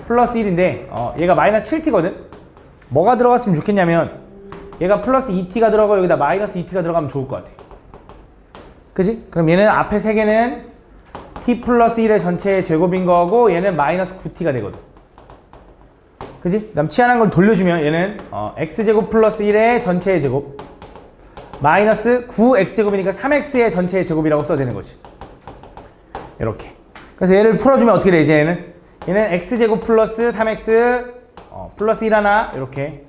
플러스 1인데 얘가 마이너스 7t거든. 뭐가 들어갔으면 좋겠냐면 얘가 플러스 2t가 들어가고 여기다 마이너스 2t가 들어가면 좋을 것 같아. 그지? 그럼 얘는 앞에 3개는 t 플러스 1의 전체의 제곱인 거고 얘는 마이너스 9t가 되거든. 그지? 그 다음 치환한 걸 돌려주면 얘는 x제곱 플러스 1의 전체의 제곱 마이너스 9x제곱이니까 3x의 전체의 제곱이라고 써야 되는 거지. 이렇게. 그래서 얘를 풀어주면 어떻게 되지? 얘는 x제곱 플러스 3x 플러스 1 하나 이렇게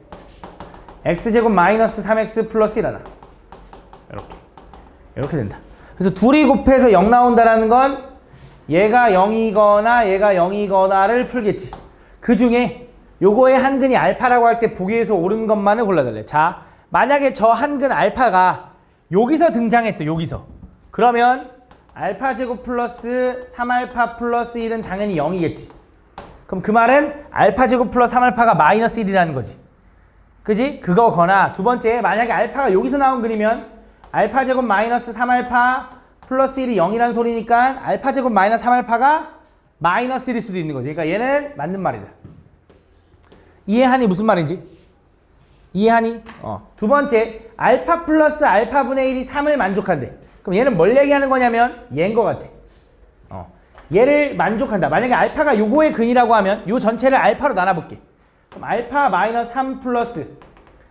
x제곱 마이너스 3x 플러스 1 하나 이렇게 된다. 그래서 둘이 곱해서 0 나온다라는 건 얘가 0이거나 얘가 0이거나를 풀겠지. 그 중에 요거의 한근이 알파라고 할 때 보기에서 옳은 것만을 골라달래. 자, 만약에 저 한근 알파가 여기서 등장했어. 여기서. 그러면 알파 제곱 플러스 3알파 플러스 1은 당연히 0이겠지. 그럼 그 말은 알파 제곱 플러스 3알파가 마이너스 1이라는 거지. 그지? 그거거나 두 번째 만약에 알파가 여기서 나온 근이면 알파 제곱 마이너스 3알파 플러스 1이 0이라는 소리니까 알파 제곱 마이너스 3알파가 마이너스 1일 수도 있는 거지. 그러니까 얘는 맞는 말이다. 이해하니? 무슨 말인지? 이해하니? 두 번째 알파 플러스 알파분의 1이 3을 만족한대. 그럼 얘는 뭘 얘기하는 거냐면 얘인 것 같아. 얘를 만족한다. 만약에 알파가 요거의 근이라고 하면 요 전체를 알파로 나눠볼게. 그럼 알파 마이너스 3 플러스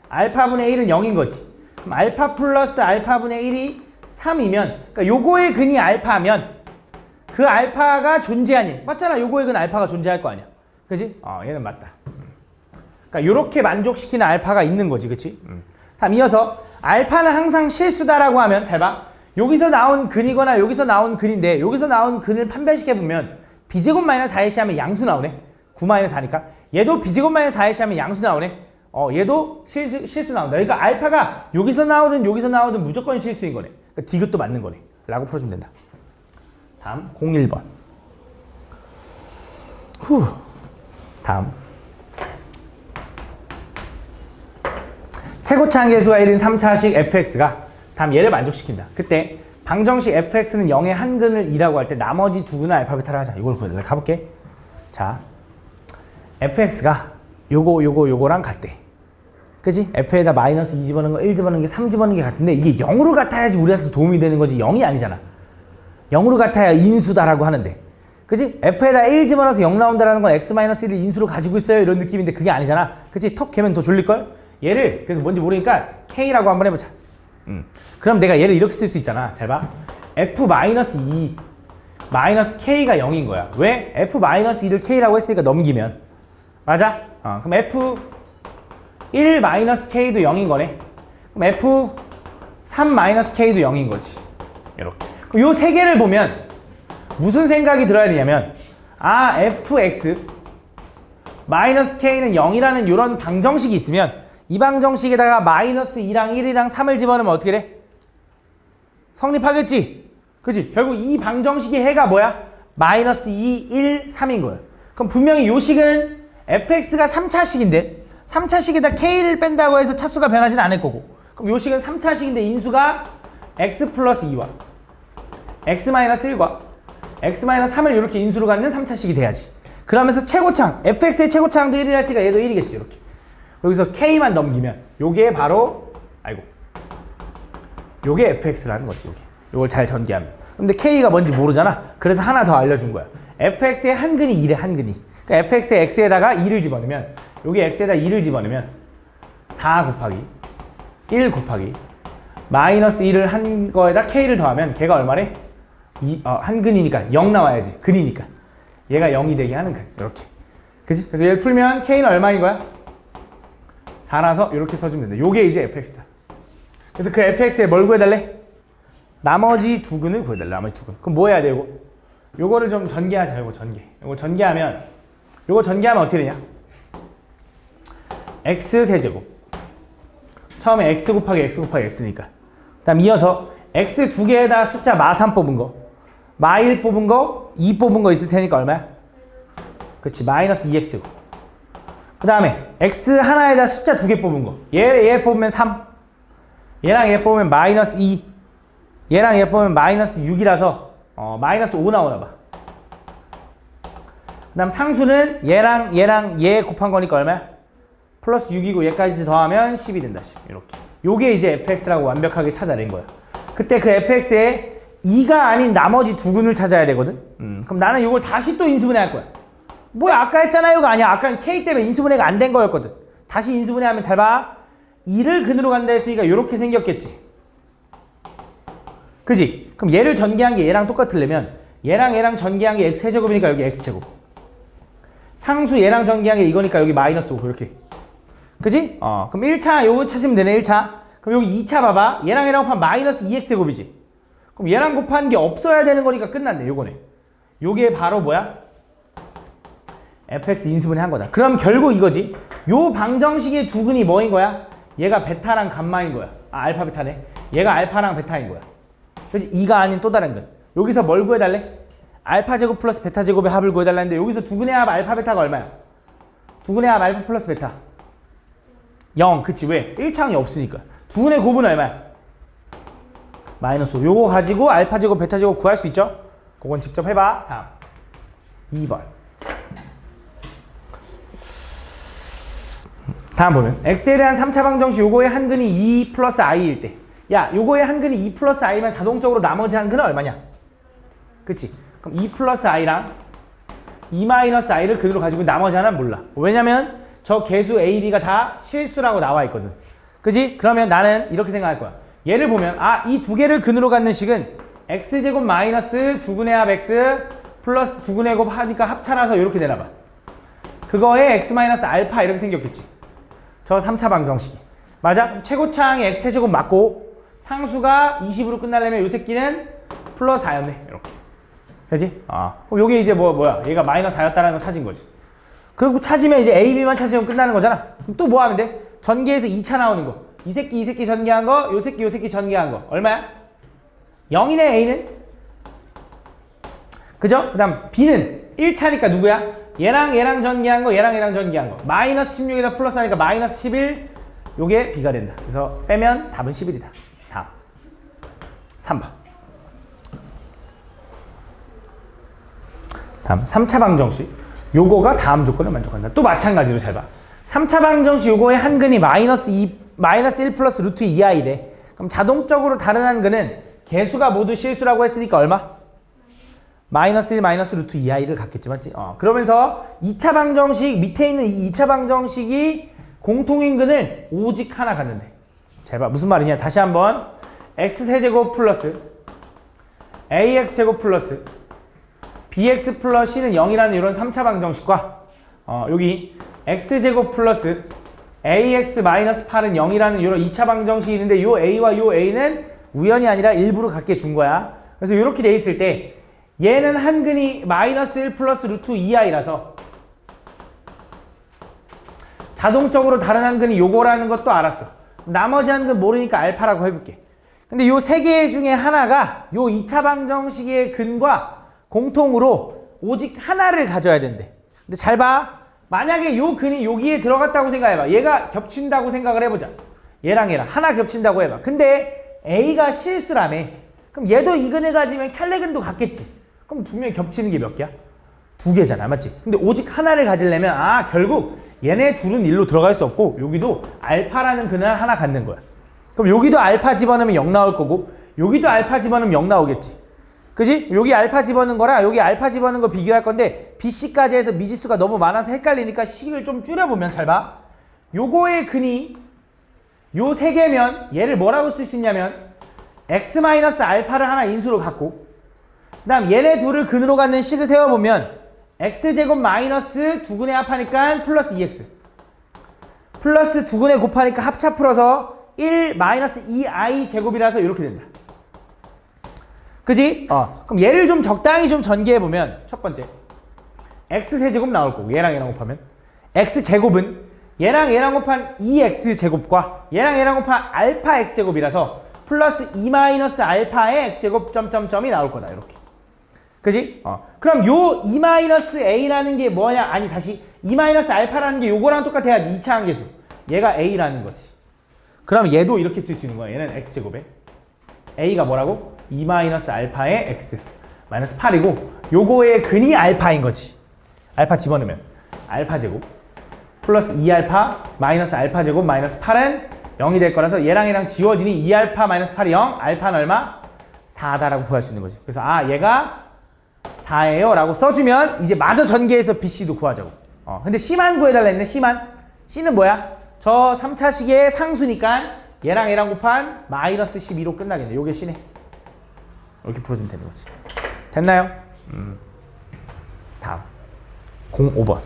알파분의 1은 0인 거지. 그럼 알파 플러스 알파분의 1이 3이면 그러니까 요거의 근이 알파면 그 그 알파가 존재하니 맞잖아. 요거의 근 알파가 존재할 거 아니야. 그지? 얘는 맞다. 그러니까 요렇게 만족시키는 알파가 있는 거지. 그치? 다음 이어서 알파는 항상 실수다라고 하면 잘 봐. 여기서 나온 근이거나 여기서 나온 근인데 여기서 나온 근을 판별시켜보면 b제곱 마이너스 4ac 하면 양수 나오네. 9 마이너스 4니까 얘도 b제곱 마이너스 4ac 하면 양수 나오네. 얘도 실수 나온다. 그러니까 알파가 여기서 나오든 무조건 실수인 거네. 그러니까 디귿도 맞는 거네. 라고 풀어주면 된다. 다음 01번. 다음 최고차항 계수가 1인 3차식 fx가 다음 얘를 만족시킨다. 그때 방정식 fx는 0의 한 근을 2라고 할 때 나머지 두 근을 알파 베타를 하자. 이걸 보여달라. 가볼게. 자, fx가 요거랑 같대. 그치? f에다 마이너스 2 집어넣은 거, 1 집어넣은 게 3 집어넣은 게 같은데 이게 0으로 같아야지 우리한테 도움이 되는 거지 0이 아니잖아. 0으로 같아야 인수다라고 하는데. 그치? f에다 1 집어넣어서 0 나온다라는 건 x-1을 인수로 가지고 있어요. 이런 느낌인데 그게 아니잖아. 그치? 턱 개면 더 졸릴걸? 얘를 그래서 뭔지 모르니까 k라고 한번 해보자. 그럼 내가 얘를 이렇게 쓸 수 있잖아. 잘 봐. f-2 마이너스 k가 0인 거야. 왜? f-2를 k라고 했으니까 넘기면 맞아? 그럼 f1 마이너스 k도 0인 거네. 그럼 f3 마이너스 k도 0인 거지. 이렇게. 요 세 개를 보면 무슨 생각이 들어야 되냐면 fx 마이너스 k는 0이라는 이런 방정식이 있으면 이 방정식에다가 마이너스 2랑 1이랑 3을 집어넣으면 어떻게 돼? 성립하겠지? 그치? 결국 이 방정식의 해가 뭐야? 마이너스 2, 1, 3인 거야. 그럼 분명히 요 식은 fx가 3차식인데 3차식에다 k를 뺀다고 해서 차수가 변하진 않을 거고 그럼 요 식은 3차식인데 인수가 x 플러스 2와 x 마이너스 1과 x 마이너스 3을 이렇게 인수로 갖는 3차식이 돼야지. 그러면서 최고차항 fx의 최고차항도 1이라 했으니까 얘도 1이겠지. 이렇게 여기서 k만 넘기면 요게 바로 요게 fx라는 거지. 요걸 잘 전개하면. 근데 k가 뭔지 모르잖아. 그래서 하나 더 알려준 거야. fx의 한 근이 2래. 한 근이. 그러니까 fx의 x에다가 2를 집어넣으면 여기 x에다 2를 집어넣으면 4 곱하기 1 곱하기 마이너스 1을 한 거에다 k를 더하면 걔가 얼마래? 한 근이니까 0 나와야지. 근이니까. 얘가 0이 되게 하는 근. 이렇게. 그치? 그래서 얘를 풀면 k는 얼마인 거야? 4라서 이렇게 써주면 된다. 요게 이제 fx다. 그래서 그 fx에 뭘 구해달래? 나머지 두 근을 구해달래. 나머지 두 근. 그럼 뭐 해야 돼, 이거? 요거를 좀 전개하자. 요거 전개. 요거 전개하면 어떻게 되냐? x 세제곱. 처음에 x 곱하기 x니까. 그 다음 이어서 x 두 개에다 숫자 마3 뽑은 거, 마1 뽑은 거, 2 뽑은 거 있을 테니까 얼마야? 그치, 마이너스 2x고. 그 다음에 x 하나에다 숫자 두 개 뽑은 거, 얘 뽑으면 3, 얘랑 얘 뽑으면 마이너스 2, 얘랑 얘 뽑으면 마이너스 6이라서 마이너스 5 나오나 봐. 그 다음 상수는 얘랑 얘 곱한 거니까 얼마야? 플러스 6이고 얘까지 더하면 10이 된다. 10. 이렇게. 요게 이제 fx라고 완벽하게 찾아낸 거야. 그때 그 fx에 2가 아닌 나머지 두 근을 찾아야 되거든. 그럼 나는 이걸 다시 또 인수분해 할 거야. 뭐야, 아까 했잖아요가 아니야. 아까는 k 때문에 인수분해가 안 된 거였거든. 다시 인수분해하면 잘 봐. 2를 근으로 간다 했으니까 이렇게 생겼겠지. 그지? 그럼 얘를 전개한 게 얘랑 똑같으려면 얘랑 전개한 게 x제곱이니까 여기 x제곱. 상수 얘랑 전개한 게 이거니까 여기 마이너스 5 그렇게. 그지? 그럼 1차 요거 찾으면 되네. 1차. 그럼 여기 2차 봐봐. 얘랑 곱하면 마이너스 2x제곱이지. 그럼 얘랑 곱한 게 없어야 되는 거니까 끝났네. 요거네. 요게 바로 뭐야? fx 인수분해 한 거다. 그럼 결국 이거지. 요 방정식의 두 근이 뭐인 거야? 얘가 베타랑 감마인 거야. 알파 베타네. 얘가 알파랑 베타인 거야. 그치? 2가 아닌 또 다른 근. 여기서 뭘 구해달래? 알파 제곱 플러스 베타 제곱의 합을 구해달라는데 여기서 두 근의 합 알파 베타가 얼마야? 두 근의 합 알파 플러스 베타 0. 그치? 왜? 1차항이 없으니까. 두 근의 곱은 얼마야? 마이너스 5. 요거 가지고 알파 제곱 베타 제곱 구할 수 있죠? 그건 직접 해봐. 다음 2번. 다음 보면 x에 대한 3차 방정식 요거의 한 근이 2 플러스 i일 때, 야 요거의 한 근이 2 플러스 i면 자동적으로 나머지 한 근은 얼마냐? 그치? 그럼 2 플러스 i랑 2 마이너스 i를 근으로 가지고 나머지 하나는 몰라. 왜냐면 저 개수 a, b가 다 실수라고 나와 있거든. 그치? 그러면 나는 이렇게 생각할 거야. 얘를 보면 이 두 개를 근으로 갖는 식은 x제곱 마이너스 두근의 합 x 플러스 두근의 곱 하니까 합차라서 이렇게 되나봐. 그거에 x 마이너스 알파 이렇게 생겼겠지. 저 3차 방정식이. 맞아? 최고차항이 x 세제곱 맞고 상수가 20으로 끝나려면 요 새끼는 플러스 4였네. 이렇게. 그지? 그럼 요게 이제 뭐야? 얘가 마이너스 4였다라는 거 찾은 거지. 그리고 찾으면 이제 A, B만 찾으면 끝나는 거잖아. 그럼 또 뭐 하면 돼? 전개해서 2차 나오는 거. 이 새끼 전개한 거, 요 새끼 전개한 거. 얼마야? 0이네, A는. 그죠? 그 다음 B는 1차니까 누구야? 얘랑 전개한 거, 얘랑 전개한 거. 마이너스 16에다 플러스 하니까 마이너스 11. 요게 B가 된다. 그래서 빼면 답은 11이다. 다음. 3번. 다음 3차 방정식. 요거가 다음 조건을 만족한다. 또 마찬가지로 잘 봐. 3차 방정식 요거의 한근이 마이너스 1 플러스 루트 2i래. 그럼 자동적으로 다른 한근은 개수가 모두 실수라고 했으니까 얼마? 마이너스 1 마이너스 루트 2i를 갖겠지, 맞지? 그러면서 2차 방정식 밑에 있는 이 2차 방정식이 공통인근을 오직 하나 갖는데. 잘 봐. 무슨 말이냐? 다시 한번 x세제곱 플러스 ax제곱 플러스 bx 플러스 c는 0이라는 이런 3차 방정식과 여기 x제곱 플러스 ax 마이너스 8은 0이라는 이런 2차 방정식이 있는데 요 a와 요 a는 우연이 아니라 일부러 갖게 준 거야. 그래서 이렇게 돼 있을 때 얘는 한근이 마이너스 1 플러스 루트 2i라서 자동적으로 다른 한근이 요거라는 것도 알았어. 나머지 한근 모르니까 알파라고 해볼게. 근데 요 세 개 중에 하나가 요 2차 방정식의 근과 공통으로 오직 하나를 가져야 된대. 근데 잘 봐. 만약에 요 근이 여기에 들어갔다고 생각해봐. 얘가 겹친다고 생각을 해보자. 얘랑 하나 겹친다고 해봐. 근데 A가 실수라며. 그럼 얘도 이 근을 가지면 켤레근도 같겠지. 그럼 분명히 겹치는 게 몇 개야? 2개잖아. 맞지? 근데 오직 하나를 가지려면 결국 얘네 둘은 일로 들어갈 수 없고 여기도 알파라는 근을 하나 갖는 거야. 그럼 여기도 알파 집어넣으면 0 나올 거고 여기도 알파 집어넣으면 0 나오겠지. 그지? 여기 알파 집어넣은 거랑 여기 알파 집어넣은 거 비교할 건데 BC까지 해서 미지수가 너무 많아서 헷갈리니까 식을 좀 줄여보면 잘 봐. 요거의 근이 요 세 개면 얘를 뭐라고 쓸 수 있냐면 x-알파를 하나 인수로 갖고 그 다음 얘네 둘을 근으로 갖는 식을 세워보면 x제곱 마이너스 두근의 합하니까 플러스 2x 플러스 두근의 곱하니까 합차 풀어서 1 마이너스 2i 제곱이라서 이렇게 된다. 그지? 그럼 얘를 좀 적당히 좀 전개해보면 첫 번째 x세제곱 나올 거고 얘랑 곱하면 x제곱은 얘랑 곱한 2x제곱과 얘랑 곱한 알파 x제곱이라서 플러스 2 마이너스 알파의 x제곱 점점점이 나올 거다. 이렇게. 그지? 그럼 요 2 마이너스 a라는 게 뭐냐? 아니 다시 2 마이너스 알파라는 게 요거랑 똑같아야지. 2차 함계수. 얘가 a라는 거지. 그럼 얘도 이렇게 쓸 수 있는 거야. 얘는 x제곱에 a가 뭐라고? 2 마이너스 알파의 x 마이너스 8이고 요거의 근이 알파인 거지. 알파 집어넣으면 알파 제곱 플러스 2알파 마이너스 알파 제곱 마이너스 8은 0이 될 거라서 얘랑 지워지니 2알파 마이너스 8이 0 알파는 얼마? 4다라고 구할 수 있는 거지. 그래서 얘가 4예요 라고 써주면 이제 마저 전개해서 BC도 구하자고. 근데 C만 구해달라 했네. C는 뭐야? 저 3차식의 상수니까 얘랑 곱한 마이너스 12로 끝나겠네. 요게 C네. 이렇게 풀어주면 되는 거지. 됐나요? 다음 05번.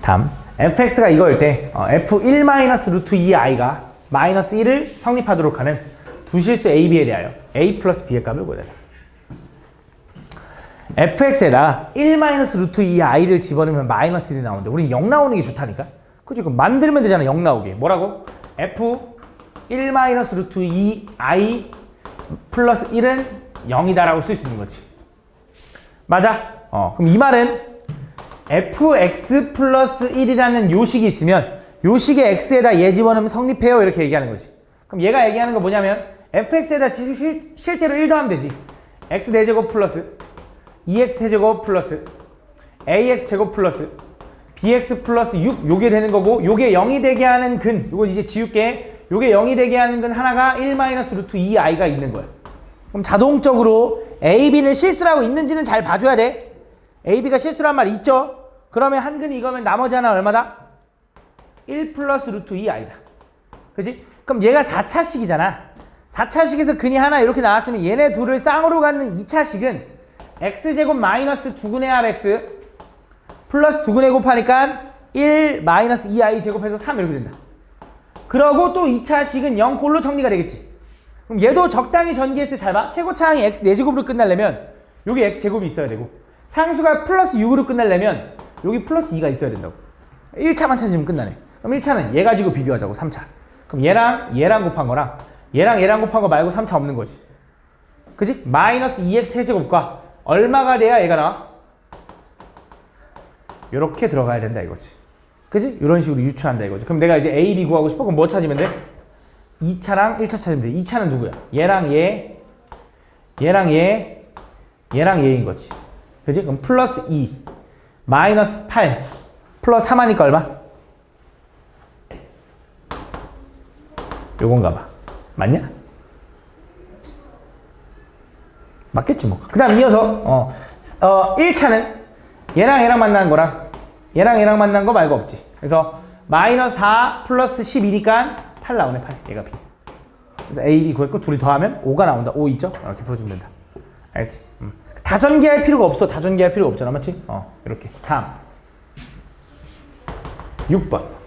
다음 fx가 이거일 때 f1 마이너스 루트 2i가 마이너스 1을 성립하도록 하는 두 실수 a,b에 대하여 a 플러스 b의 값을 구해달라. fx에다 1 마이너스 루트 2i를 집어넣으면 마이너스 1이 나오는데 우린 0 나오는 게 좋다니까? 그치? 그럼 만들면 되잖아. 0 나오게. 뭐라고? f1 마이너스 루트 2i 플러스 1은 0이다 라고 쓸 수 있는 거지. 맞아? 그럼 이 말은 fx 플러스 1이라는 요식이 있으면 요식에 x에다 얘 집어넣으면 성립해요. 이렇게 얘기하는 거지. 그럼 얘가 얘기하는 거 뭐냐면 fx에다 실제로 1 더하면 되지. x 4제곱 플러스 2x 세제곱 플러스 ax 제곱 플러스 bx 플러스 6 요게 되는 거고 요게 0이 되게 하는 근 요거 이제 지울게. 요게 0이 되게 하는 근 하나가 1 마이너스 루트 2i가 있는 거야. 그럼 자동적으로 a, b는 실수라고 있는지는 잘 봐줘야 돼. a, b가 실수란 말 있죠? 그러면 한 근이 이거면 나머지 하나 얼마다? 1 플러스 루트 2i다. 그지? 그럼 얘가 4차식이잖아. 4차식에서 근이 하나 이렇게 나왔으면 얘네 둘을 쌍으로 갖는 2차식은 x제곱 마이너스 2분의 합 x 플러스 2분의 곱하니까 1 마이너스 2i 제곱해서 3 이렇게 된다. 그러고 또 2차식은 0꼴로 정리가 되겠지. 그럼 얘도 적당히 전개했을 때 잘 봐. 최고차항이 x 4제곱으로 끝나려면 여기 x제곱이 있어야 되고 상수가 플러스 6으로 끝나려면 여기 플러스 2가 있어야 된다고. 1차만 찾으면 끝나네. 그럼 1차는 얘 가지고 비교하자고. 3차. 그럼 얘랑 곱한 거랑 얘랑 곱한 거 말고 3차 없는 거지. 그지? 마이너스 2x 세제곱과 얼마가 돼야 얘가 나와? 요렇게 들어가야 된다 이거지. 그지? 이런 식으로 유추한다 이거지. 그럼 내가 이제 A, B 구하고 싶어? 그럼 뭐 찾으면 돼? 2차랑 1차 찾으면 돼. 2차는 누구야? 얘랑 얘, 얘랑 얘, 얘랑 얘인 거지. 그지? 그럼 플러스 2, 마이너스 8, 플러스 3 하니까 얼마? 요건가 봐. 맞냐? 맞겠지 뭐. 그 다음 이어서 1차는 얘랑 만난 거랑 얘랑 만난 거 말고 없지. 그래서 마이너스 4 플러스 11이니까 8 나오네. 8. 얘가 B. 그래서 A, B 구했고 둘이 더하면 5가 나온다. 5 있죠? 이렇게 풀어주면 된다. 알겠지? 다 전개할 필요가 없어. 다 전개할 필요가 없잖아. 맞지? 이렇게. 다음 6번.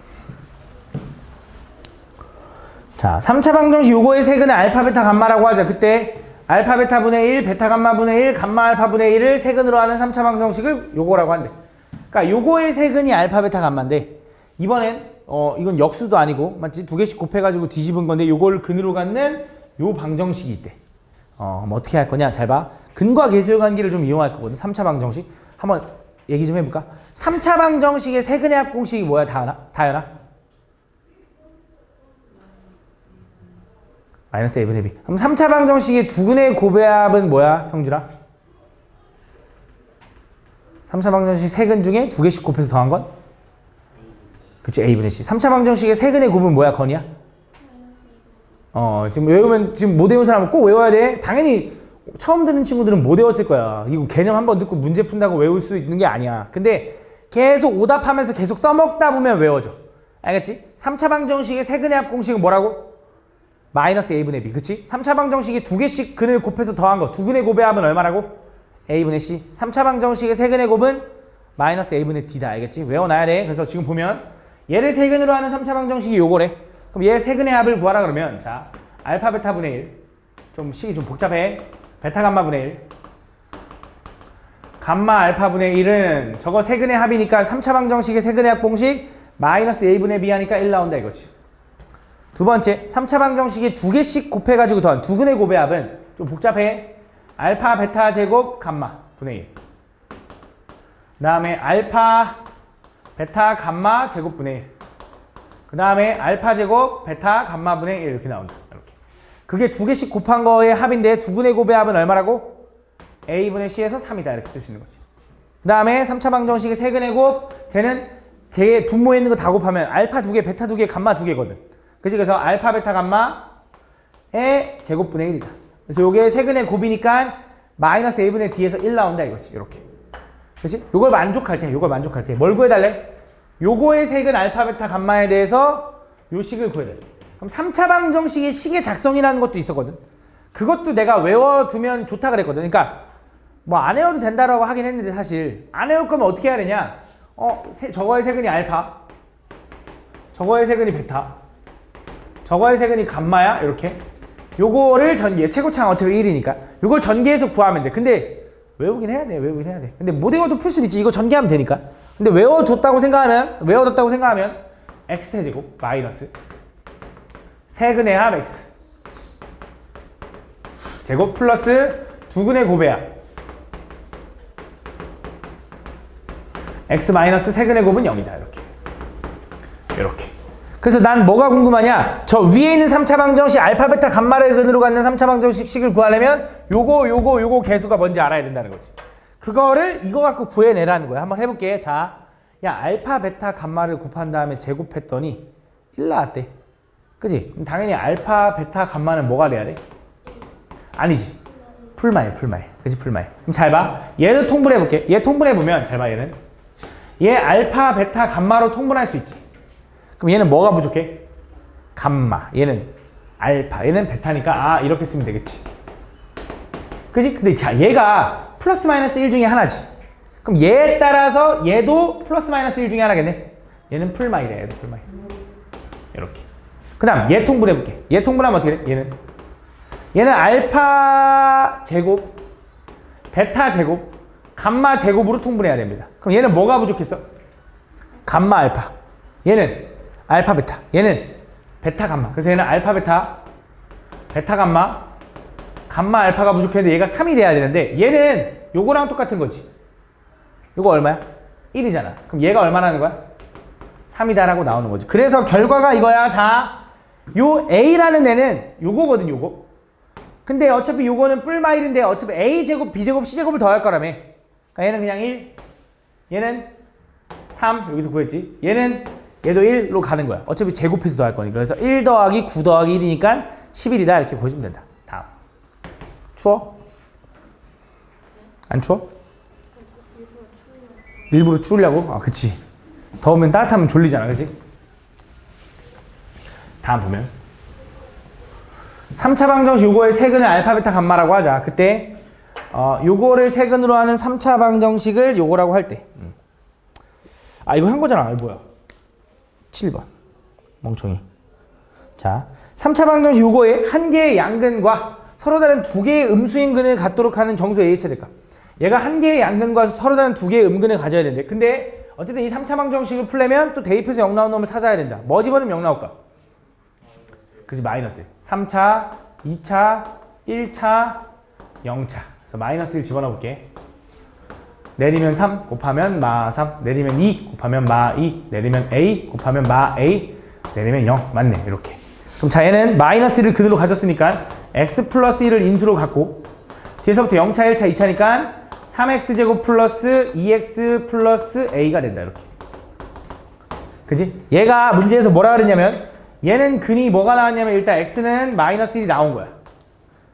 자, 3차 방정식 요거의 세근을 알파, 베타, 감마라고 하자. 그때 알파, 베타 분의 1, 베타, 감마 분의 1, 감마, 알파 분의 1을 세근으로 하는 3차 방정식을 요거라고 한대. 그러니까 요거의 세근이 알파, 베타, 감마인데 이번엔 이건 역수도 아니고 맞지? 두 개씩 곱해가지고 뒤집은 건데 요걸 근으로 갖는 요 방정식이 있대. 뭐 어떻게 할 거냐? 잘 봐. 근과 계수의 관계를 좀 이용할 거거든. 3차 방정식. 한번 얘기 좀 해볼까? 3차 방정식의 세근의 합 공식이 뭐야? 다현아? 마이너스 A분의 B. 그럼 3차 방정식의 두근의 고배합은 뭐야, 형준아? 3차 방정식 세근 중에 두 개씩 곱해서 더한 건? 그치, A분의 C. 3차 방정식의 세근의 곱은 뭐야, 건이야? 지금 외우면, 지금 못 외운 사람은 꼭 외워야 돼. 당연히 처음 듣는 친구들은 못 외웠을 거야. 이거 개념 한번 듣고 문제 푼다고 외울 수 있는 게 아니야. 근데 계속 오답하면서 계속 써먹다 보면 외워져. 알겠지? 3차 방정식의 세근의 합 공식은 뭐라고? 마이너스 A분의 B. 그치? 3차 방정식이 두 개씩 근을 곱해서 더한 거. 두 근의 곱의 합은 얼마라고? A분의 C. 3차 방정식의 세근의 곱은 마이너스 A분의 D다. 알겠지? 외워놔야 돼. 그래서 지금 보면 얘를 세근으로 하는 3차 방정식이 요거래. 그럼 얘 세근의 합을 구하라 그러면 자, 알파, 베타 분의 1. 좀 식이 좀 복잡해. 베타, 감마 분의 1. 감마, 알파 분의 1은 저거 세근의 합이니까 3차 방정식의 세근의 합 공식 마이너스 A분의 B 하니까 1 나온다 이거지. 두 번째, 3차 방정식이 두 개씩 곱해가지고 더한 두 근의 곱의 합은 좀 복잡해. 알파, 베타 제곱, 감마 분의 1. 그 다음에 알파, 베타, 감마 제곱 분의 1. 그 다음에 알파 제곱, 베타, 감마 분의 1 이렇게 나온다. 이렇게. 그게 두 개씩 곱한 거의 합인데 두 근의 곱의 합은 얼마라고? A분의 C에서 3이다. 이렇게 쓸 수 있는 거지. 그 다음에 3차 방정식의 세 근의 곱, 쟤는 제 분모에 있는 거 다 곱하면 알파 두 개, 베타 두 개, 감마 두 개거든. 그치? 그래서 알파, 베타, 감마의 제곱분의 1이다. 그래서 요게 세근의 곱이니까 마이너스 A분의 D에서 1 나온다 이거지. 이렇게. 그치? 요걸 만족할 때 뭘 구해달래? 요거의 세근 알파, 베타, 감마에 대해서 요 식을 구해달래. 그럼 3차 방정식의 식의 작성이라는 것도 있었거든. 그것도 내가 외워두면 좋다 그랬거든. 그러니까 뭐 안 외워도 된다라고 하긴 했는데 사실 안 외울 거면 어떻게 해야 되냐? 저거의 세근이 알파, 저거의 세근이 베타, 저거의 세근이 감마야. 이렇게 요거를 전개, 최고차항 어차피 1이니까 요걸 전개해서 구하면 돼. 근데 외우긴 해야 돼. 근데 못 외워도 풀 수는 있지. 이거 전개하면 되니까. 근데 외워뒀다고 생각하면 x제곱 마이너스 세근의 합 x 제곱 플러스 두 근의 곱의 합 x 마이너스 세근의 곱은 0이다. 이렇게. 그래서 난 뭐가 궁금하냐? 저 위에 있는 3차 방정식 알파, 베타, 감마를 근으로 갖는 3차 방정식 식을 구하려면 요거 개수가 뭔지 알아야 된다는 거지. 그거를 이거 갖고 구해내라는 거야. 한번 해볼게. 자, 야, 알파, 베타, 감마를 곱한 다음에 제곱했더니 1 나왔대. 그지? 그럼 당연히 알파, 베타, 감마는 뭐가 돼야 돼? 아니지. 풀마일. 그지? 풀마일. 그럼 잘 봐. 얘를 통분해볼게. 얘 통분해보면 잘 봐. 얘 알파, 베타, 감마로 통분할 수 있지. 그럼 얘는 뭐가 부족해? 감마. 얘는 알파, 얘는 베타니까 아 이렇게 쓰면 되겠지. 그지? 근데 자 얘가 플러스 마이너스 1 중에 하나지. 그럼 얘에 따라서 얘도 플러스 마이너스 1 중에 하나겠네. 얘는 풀마이래. 얘도 풀마이. 이렇게. 그 다음 얘 통분해볼게. 얘 통분하면 어떻게 돼? 얘는 알파 제곱, 베타 제곱, 감마 제곱으로 통분해야 됩니다. 그럼 얘는 뭐가 부족했어? 감마 알파. 얘는 알파 베타. 얘는 베타 감마. 그래서 얘는 알파 베타, 베타 감마, 감마 알파가 부족했는데 얘가 3이 돼야 되는데 얘는 요거랑 똑같은 거지. 요거 얼마야? 1이잖아. 그럼 얘가 얼마나 하는 거야? 3이다라고 나오는 거지. 그래서 결과가 이거야. 자, 요 A라는 애는 요거거든, 요거. 근데 어차피 요거는 뿔마일인데 어차피 A제곱, B제곱, C제곱을 더할 거라며. 그러니까 얘는 그냥 1, 얘는 3, 여기서 구했지. 얘는 얘도 1로 가는 거야. 어차피 제곱해서 더할 거니까. 그래서 1 더하기 9 더하기 1이니까 11이다. 이렇게 구해주면 된다. 다음. 추워? 안 추워? 일부러 추우려고? 아, 그치. 더우면 따뜻하면 졸리잖아, 그치? 다음 보면 3차 방정식 요거의 세근을 알파, 베타, 감마라고 하자. 그때 요거를 세근으로 하는 3차 방정식을 요거라고 할 때 아, 이거 한 거잖아. 이거 뭐야? 7번. 멍청이. 자, 3차 방정식 요거의 한 개의 양근과 서로 다른 두 개의 음수인 근을 갖도록 하는 정수 A의 최대값. 얘가 한 개의 양근과 서로 다른 두 개의 음근을 가져야 되는데, 근데 어쨌든 이 3차 방정식을 풀려면 또 대입해서 0 나온 놈을 찾아야 된다. 뭐 집어넣으면 0 나올까? 그치, 마이너스. 3차, 2차, 1차, 0차. 그래서 마이너스 1 집어넣어 볼게. 내리면 3 곱하면 마 3, 내리면 2 곱하면 마 2, 내리면 A 곱하면 마 A, 내리면 0. 맞네, 이렇게. 그럼 자, 얘는 마이너스 1을 그대로 가졌으니까 x 플러스 1을 인수로 갖고 뒤에서부터 0차, 1차, 2차니까 3x제곱 플러스 2x 플러스 a가 된다. 이렇게. 그지? 얘가 문제에서 뭐라 그랬냐면 얘는 근이 뭐가 나왔냐면 일단 x는 마이너스 1이 나온 거야.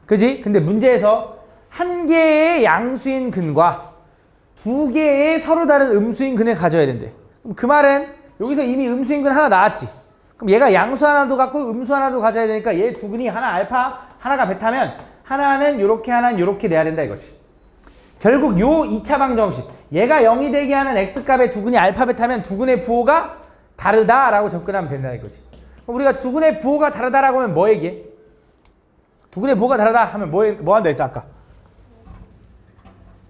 그지? 근데 문제에서 한 개의 양수인 근과 두 개의 서로 다른 음수인 근을 가져야 된대. 그럼 그 말은 여기서 이미 음수인 근 하나 나왔지. 그럼 얘가 양수 하나도 갖고 음수 하나도 가져야 되니까 얘 두 근이 하나 알파, 하나가 베타면 하나는 요렇게 하나는 요렇게 내야 된다 이거지. 결국 요 2차 방정식, 얘가 0이 되게 하는 x값의 두 근이 알파, 베타면 두 근의 부호가 다르다라고 접근하면 된다 이거지. 그럼 우리가 두 근의 부호가 다르다라고 하면 뭐 얘기해? 두 근의 부호가 다르다 하면 뭐 한다 했어 아까?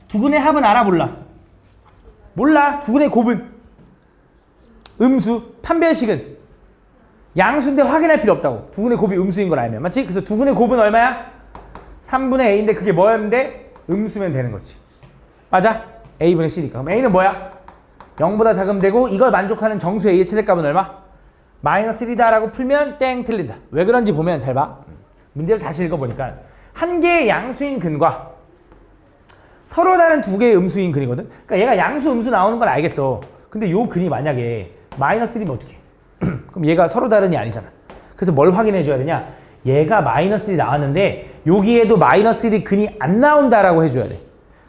두 근의 합은 알아 몰라? 몰라. 두 근의 곱은 음수, 판별식은 양수인데 확인할 필요 없다고. 두 근의 곱이 음수인 걸 알면. 맞지? 그래서 두 근의 곱은 얼마야? 3분의 a인데 그게 뭐였는데? 음수면 되는 거지. 맞아? a분의 c니까. 그럼 a는 뭐야? 0보다 작으면 되고 이걸 만족하는 정수 a의 최대값은 얼마? 마이너스 1이다 라고 풀면 땡 틀린다. 왜 그런지 보면 잘 봐. 문제를 다시 읽어보니까 한 개의 양수인 근과 서로 다른 두 개의 음수인 근이거든. 그러니까 얘가 양수, 음수 나오는 건 알겠어. 근데 요 근이 만약에 마이너스 1이면 어떡해? 그럼 얘가 서로 다른이 아니잖아. 그래서 뭘 확인해 줘야 되냐? 얘가 마이너스 1이 나왔는데 여기에도 마이너스 1이 근이 안 나온다라고 해줘야 돼.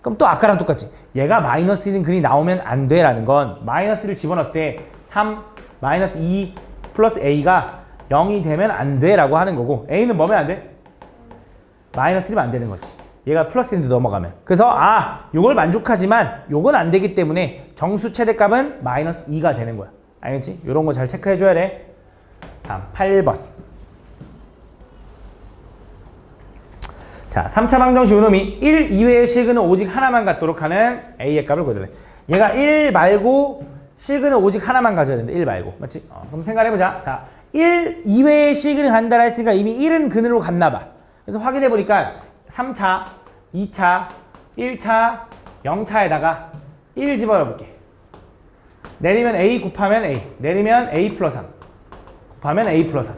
그럼 또 아까랑 똑같지. 얘가 마이너스 1인 근이 나오면 안 돼라는 건 마이너스 1을 집어넣었을 때 3, 마이너스 2 플러스 a가 0이 되면 안 돼라고 하는 거고 a는 뭐면 안 돼? 마이너스 1이면 안 되는 거지. 얘가 플러스 1인데 넘어가면. 그래서 요걸 만족하지만 요건 안 되기 때문에 정수 최대값은 마이너스 2가 되는 거야. 알겠지? 요런 거 잘 체크해 줘야 돼. 다음 8번. 자, 3차 방정식 요놈이 1 이외의 실근은 오직 하나만 갖도록 하는 a의 값을 구해달래. 얘가 1 말고 실근은 오직 하나만 가져야 된다. 1 말고. 맞지? 그럼 생각해보자. 자, 1 이외의 실근을 간다라 했으니까 이미 1은 근으로 갔나 봐. 그래서 확인해보니까 3차, 2차, 1차, 0차에다가 1 집어넣어 볼게. 내리면 a 곱하면 a, 내리면 a 플러스 3 곱하면 a 플러스 3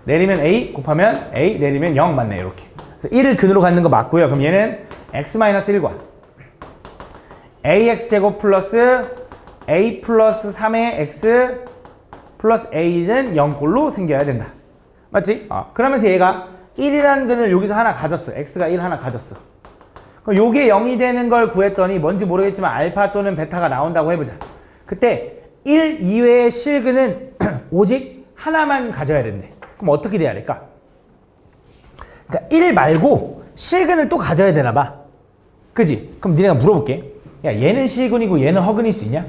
내리면 a 곱하면 a, 내리면 0 맞네. 이렇게. 그래서 1을 근으로 갖는 거 맞고요. 그럼 얘는 x-1과 ax제곱 플러스 a 플러스 3의 x 플러스 a는 0꼴로 생겨야 된다. 맞지? 그러면서 얘가 1이라는 근을 여기서 하나 가졌어. x가 1 하나 가졌어. 그럼 요게 0이 되는 걸 구했더니 뭔지 모르겠지만 알파 또는 베타가 나온다고 해보자. 그때 1 이외의 실근은 오직 하나만 가져야 된대. 그럼 어떻게 돼야 될까? 그러니까 1 말고 실근을 또 가져야 되나 봐. 그지? 그럼 니네가 물어볼게. 야, 얘는 실근이고 얘는 허근일 수 있냐?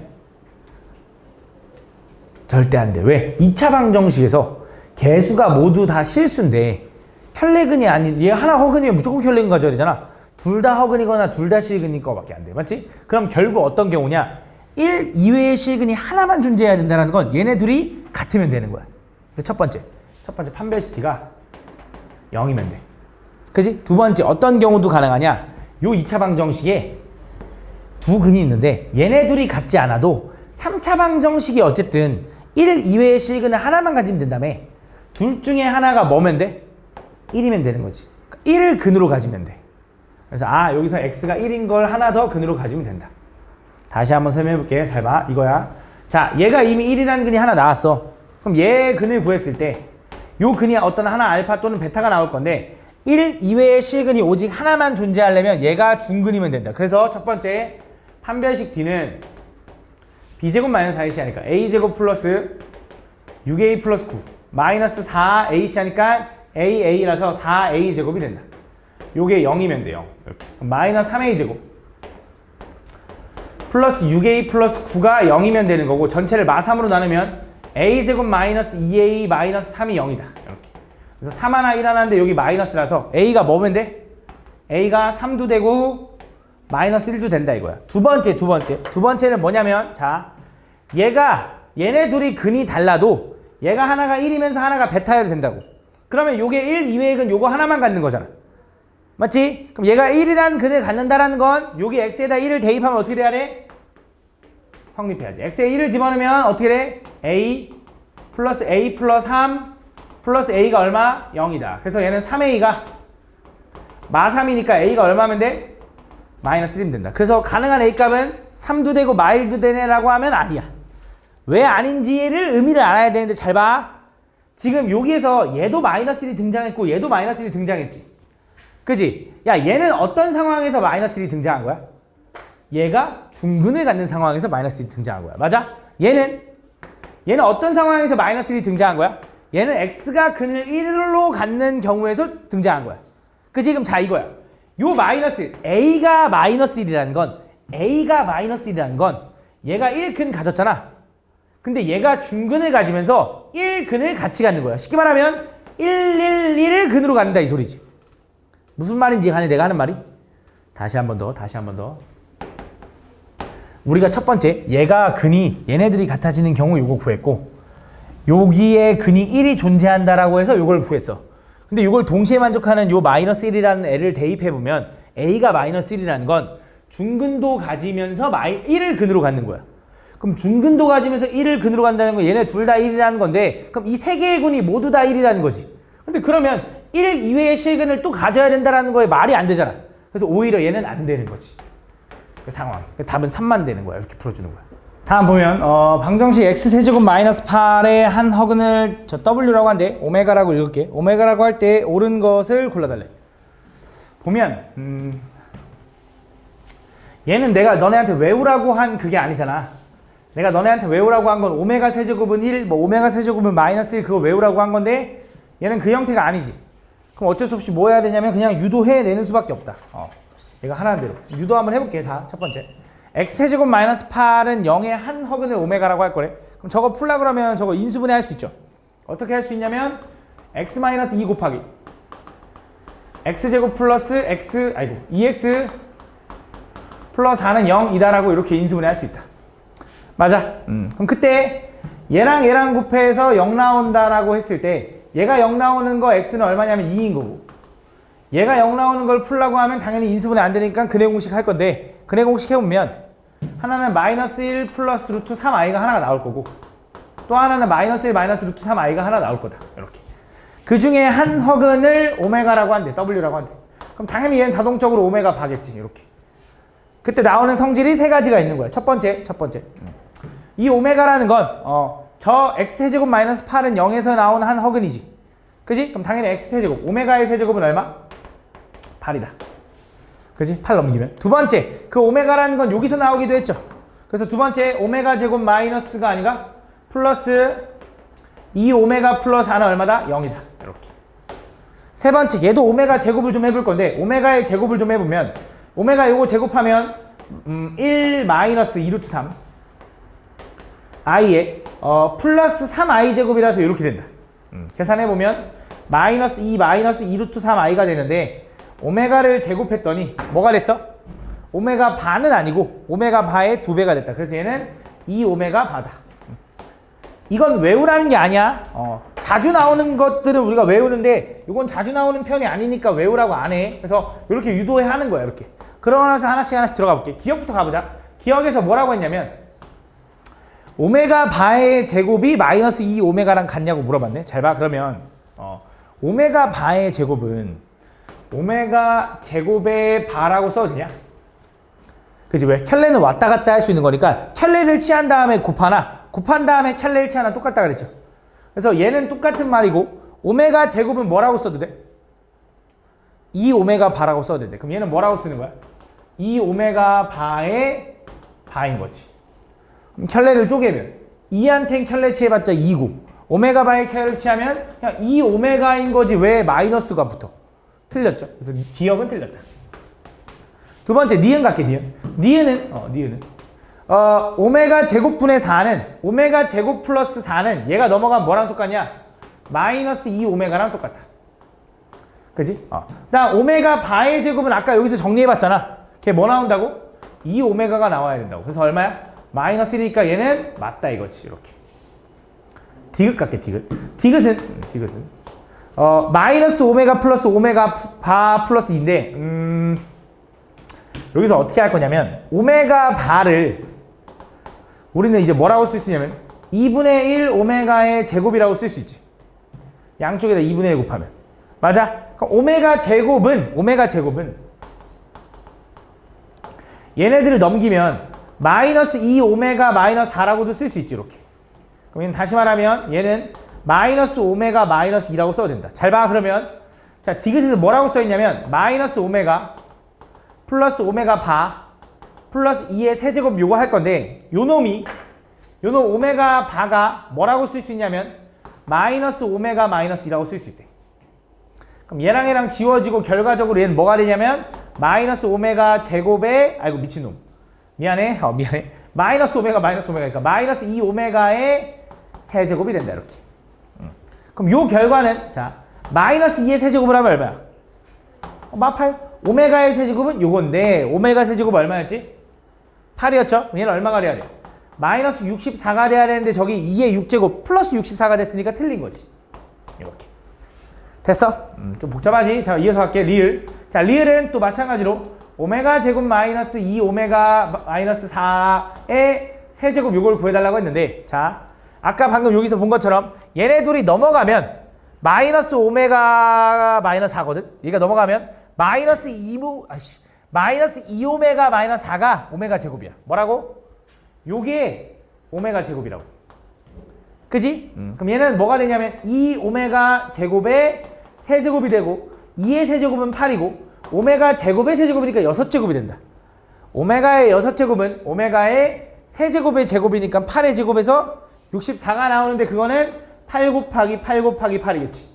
절대 안 돼. 왜? 2차 방정식에서 개수가 모두 다 실수인데 혈내근이 아닌 얘 하나 허근이면 무조건 혈내근 가져야 되잖아. 둘 다 허근이거나 둘 다 실근일 거밖에 안 돼. 맞지? 그럼 결국 어떤 경우냐? 1 이외의 실근이 하나만 존재해야 된다는 건 얘네 둘이 같으면 되는 거야. 첫 번째 판별시티가 0이면 돼. 그지? 두 번째 어떤 경우도 가능하냐? 요 2차 방정식에 두 근이 있는데 얘네 둘이 같지 않아도 3차 방정식이 어쨌든 1 이외의 실근을 하나만 가지면 된다며. 둘 중에 하나가 뭐면 돼? 1이면 되는 거지. 1을 근으로 가지면 돼. 그래서 여기서 x가 1인 걸 하나 더 근으로 가지면 된다. 다시 한번 설명해 볼게. 잘 봐. 이거야. 자, 얘가 이미 1이라는 근이 하나 나왔어. 그럼 얘 근을 구했을 때 요 근이 어떤 하나 알파 또는 베타가 나올 건데 1 이외의 실근이 오직 하나만 존재하려면 얘가 중근이면 된다. 그래서 첫 번째 판별식 D는 b제곱 마이너스 4ac 하니까 a제곱 플러스 6a 플러스 9 마이너스 4ac 하니까 a라서 4a 제곱이 된다. 요게 0이면 돼요. 이렇게. 마이너스 3a 제곱 플러스 6a 플러스 9가 0이면 되는 거고 전체를 마3으로 나누면 a 제곱 마이너스 2a 마이너스 3이 0이다. 이렇게. 그래서 3 하나 1 하나인데 여기 마이너스라서 a가 뭐면 돼? a가 3도 되고 마이너스 1도 된다 이거야. 두 번째는 뭐냐면 자 얘네 둘이 근이 달라도 얘가 하나가 1이면서 하나가 베타여도 된다고. 그러면 요게 1 이외의 근 요거 하나만 갖는 거잖아. 맞지? 그럼 얘가 1이라는 근을 갖는다라는 건 여기 x에다 1을 대입하면 어떻게 돼야 돼? 성립해야지. x에 1을 집어넣으면 어떻게 돼? a 플러스 3 플러스 a가 얼마? 0이다. 그래서 얘는 3a가 마3이니까 a가 얼마면 돼? 마이너스 1이면 된다. 그래서 가능한 a 값은 3도 되고 마일도 되네라고 하면 아니야. 왜 아닌지를 의미를 알아야 되는데 잘 봐. 지금 여기에서 얘도 마이너스 1이 등장했고 얘도 마이너스 1이 등장했지. 그지? 야, 얘는 어떤 상황에서 마이너스 1이 등장한 거야? 얘가 중근을 갖는 상황에서 마이너스 1이 등장한 거야. 맞아? 얘는 어떤 상황에서 마이너스 1이 등장한 거야? 얘는 x가 근을 1로 갖는 경우에서 등장한 거야. 그지? 그럼 자 이거야. 요 마이너스 a가 마이너스 1이라는 건 얘가 1근 가졌잖아. 근데 얘가 중근을 가지면서 1근을 같이 갖는 거야. 쉽게 말하면 111을 근으로 갖는다 이 소리지. 무슨 말인지 가네 내가 하는 말이? 다시 한 번 더. 우리가 첫 번째 얘가 근이 얘네들이 같아지는 경우 요거 구했고 여기에 근이 1이 존재한다라고 해서 요걸 구했어. 근데 이걸 동시에 만족하는 요 마이너스 1이라는 애를 대입해보면 a가 마이너스 1이라는 건 중근도 가지면서 1을 근으로 갖는 거야. 그럼 중근도 가지면서 1을 근으로 간다는 건 얘네 둘 다 1이라는 건데 그럼 이 세 개의 근이 모두 다 1이라는 거지. 근데 그러면 1 이외의 실근을 또 가져야 된다는 거에 말이 안 되잖아. 그래서 오히려 얘는 안 되는 거지. 그 상황. 답은 3만 되는 거야. 이렇게 풀어주는 거야. 다음 보면 방정식 x세제곱 마이너스 8의 한 허근을 저 w라고 한데 오메가라고 읽을게. 오메가라고 할 때 옳은 것을 골라달래. 보면 얘는 내가 너네한테 외우라고 한 그게 아니잖아. 내가 너네한테 외우라고 한 건 오메가 세제곱은 1, 뭐 오메가 세제곱은 마이너스 1 그거 외우라고 한 건데 얘는 그 형태가 아니지. 그럼 어쩔 수 없이 뭐 해야 되냐면 그냥 유도해내는 수밖에 없다. 얘가 하라는 대로. 유도 한번 해볼게. 자, 첫 번째. x세제곱 마이너스 8은 0의 한 허근을 오메가라고 할 거래. 그럼 저거 풀라 그러면 저거 인수분해 할 수 있죠. 어떻게 할 수 있냐면 x 마이너스 2 곱하기 x제곱 플러스 2x 플러스 4는 0이다라고 이렇게 인수분해 할 수 있다. 맞아. 그럼 그때 얘랑 곱해서 0 나온다라고 했을 때 얘가 0 나오는 거 x는 얼마냐면 2인 거고 얘가 0 나오는 걸 풀라고 하면 당연히 인수분해 안 되니까 근해 공식 할 건데 근해 공식 해보면 하나는 마이너스 1 플러스 루트 3i가 하나가 나올 거고 또 하나는 마이너스 1 마이너스 루트 3i가 하나 나올 거다. 이렇게. 그 중에 한 허근을 오메가라고 한대. w라고 한대. 그럼 당연히 얘는 자동적으로 오메가 바겠지. 이렇게. 그때 나오는 성질이 세 가지가 있는 거야. 첫 번째. 이 오메가라는 건 저 x세제곱 마이너스 8은 0에서 나온 한 허근이지. 그지? 그럼 당연히 x세제곱. 오메가의 세제곱은 얼마? 8이다. 그지? 8 넘기면. 두 번째, 그 오메가라는 건 여기서 나오기도 했죠. 그래서 두 번째, 오메가 제곱 마이너스가 아닌가? 플러스 2 오메가 플러스 4는 얼마다? 0이다. 이렇게. 세 번째, 얘도 오메가 제곱을 좀 해볼 건데, 오메가의 제곱을 좀 해보면, 오메가 요거 제곱하면, 1 마이너스 2 루트 3. i에, 플러스 3i 제곱이라서 이렇게 된다. 계산해보면, 마이너스 2 마이너스 2 루트 3i가 되는데, 오메가를 제곱했더니, 뭐가 됐어? 오메가 반은 아니고, 오메가 바의 2배가 됐다. 그래서 얘는 2 오메가 바다. 이건 외우라는 게 아니야. 자주 나오는 것들은 우리가 외우는데 이건 자주 나오는 편이 아니니까 외우라고 안 해. 그래서 이렇게 유도해 하는 거야. 이렇게. 그러고 나서 하나씩 들어가 볼게. 기억부터 가보자. 기억에서 뭐라고 했냐면 오메가 바의 제곱이 마이너스 2 오메가랑 같냐고 물어봤네. 잘 봐. 그러면 오메가 바의 제곱은 오메가 제곱의 바라고 써도 되냐? 그치? 왜? 켤레는 왔다 갔다 할 수 있는 거니까 켤레를 취한 다음에 곱한 다음에 켤레를 취하나 똑같다 그랬죠. 그래서 얘는 똑같은 말이고 오메가 제곱은 뭐라고 써도 돼? 2 오메가 바라고 써도 돼. 그럼 얘는 뭐라고 쓰는 거야? 2 오메가 바의 바인 거지. 그럼 켤레를 쪼개면 2한텐 켤레 취해봤자 2고 오메가 바의 켤레를 취하면 그냥 2 오메가인 거지 왜 마이너스가 붙어? 틀렸죠. 그래서 기억은 틀렸다. 두 번째 니은 갈게. 니은은 오메가 제곱분의 4는 오메가 제곱 플러스 4는 얘가 넘어가면 뭐랑 똑같냐? 마이너스 2 오메가랑 똑같다. 그지? 그다음 오메가 바의 제곱은 아까 여기서 정리해봤잖아. 걔 뭐 나온다고? 2 오메가가 나와야 된다고. 그래서 얼마야? 마이너스 1이니까 얘는 맞다 이거지. 이렇게. 디귿 갈게. 디귿은 마이너스 오메가 플러스 오메가 바 플러스 2인데 여기서 어떻게 할 거냐면 오메가 바를 우리는 이제 뭐라고 쓸 수 있냐면 2분의 1 오메가의 제곱이라고 쓸 수 있지. 양쪽에다 2분의 1 곱하면. 맞아? 그럼 오메가 제곱은 얘네들을 넘기면 마이너스 2 오메가 마이너스 4라고도 쓸 수 있지. 이렇게. 그럼 다시 말하면 얘는 마이너스 오메가 마이너스 2라고 써도 된다. 잘 봐. 그러면 자 디귿에서 뭐라고 써있냐면 마이너스 오메가 플러스 오메가 바 플러스 2의 세제곱 요거 할 건데 요놈 오메가 바가 뭐라고 쓸 수 있냐면 마이너스 오메가 마이너스 2라고 쓸 수 있대. 그럼 얘랑 지워지고 결과적으로 얘는 뭐가 되냐면 마이너스 오메가 제곱의 아이고 미친놈 미안해 마이너스 오메가니까 마이너스 2 오메가의 세제곱이 된다. 이렇게. 그럼 요 결과는 자 마이너스 2의 세제곱을 하면 얼마야? 마팔 오메가의 세제곱은 요건데 오메가 세제곱 얼마였지? 8이었죠? 얘는 얼마가 돼야 돼? 마이너스 64가 돼야 되는데 저기 2의 6제곱 플러스 64가 됐으니까 틀린 거지. 이렇게. 됐어? 좀 복잡하지? 자, 이어서 할게. 리을. 자, 리을은 또 마찬가지로 오메가 제곱 마이너스 2 오메가 마이너스 4의 세제곱 요걸 구해달라고 했는데 자, 아까 방금 여기서 본 것처럼 얘네 둘이 넘어가면 마이너스 오메가 마이너스 4거든? 얘가 넘어가면 마이너스 2 오메가 마이너스 4가 오메가 제곱이야. 뭐라고? 요게 오메가 제곱이라고. 그지? 그럼 얘는 뭐가 되냐면 2 오메가 제곱의 세제곱이 되고 2의 세제곱은 8이고 오메가 제곱의 세제곱이니까 6제곱이 된다. 오메가의 6제곱은 오메가의 세제곱의 제곱이니까 8의 제곱에서 64가 나오는데 그거는 8 곱하기 8 곱하기 8이겠지.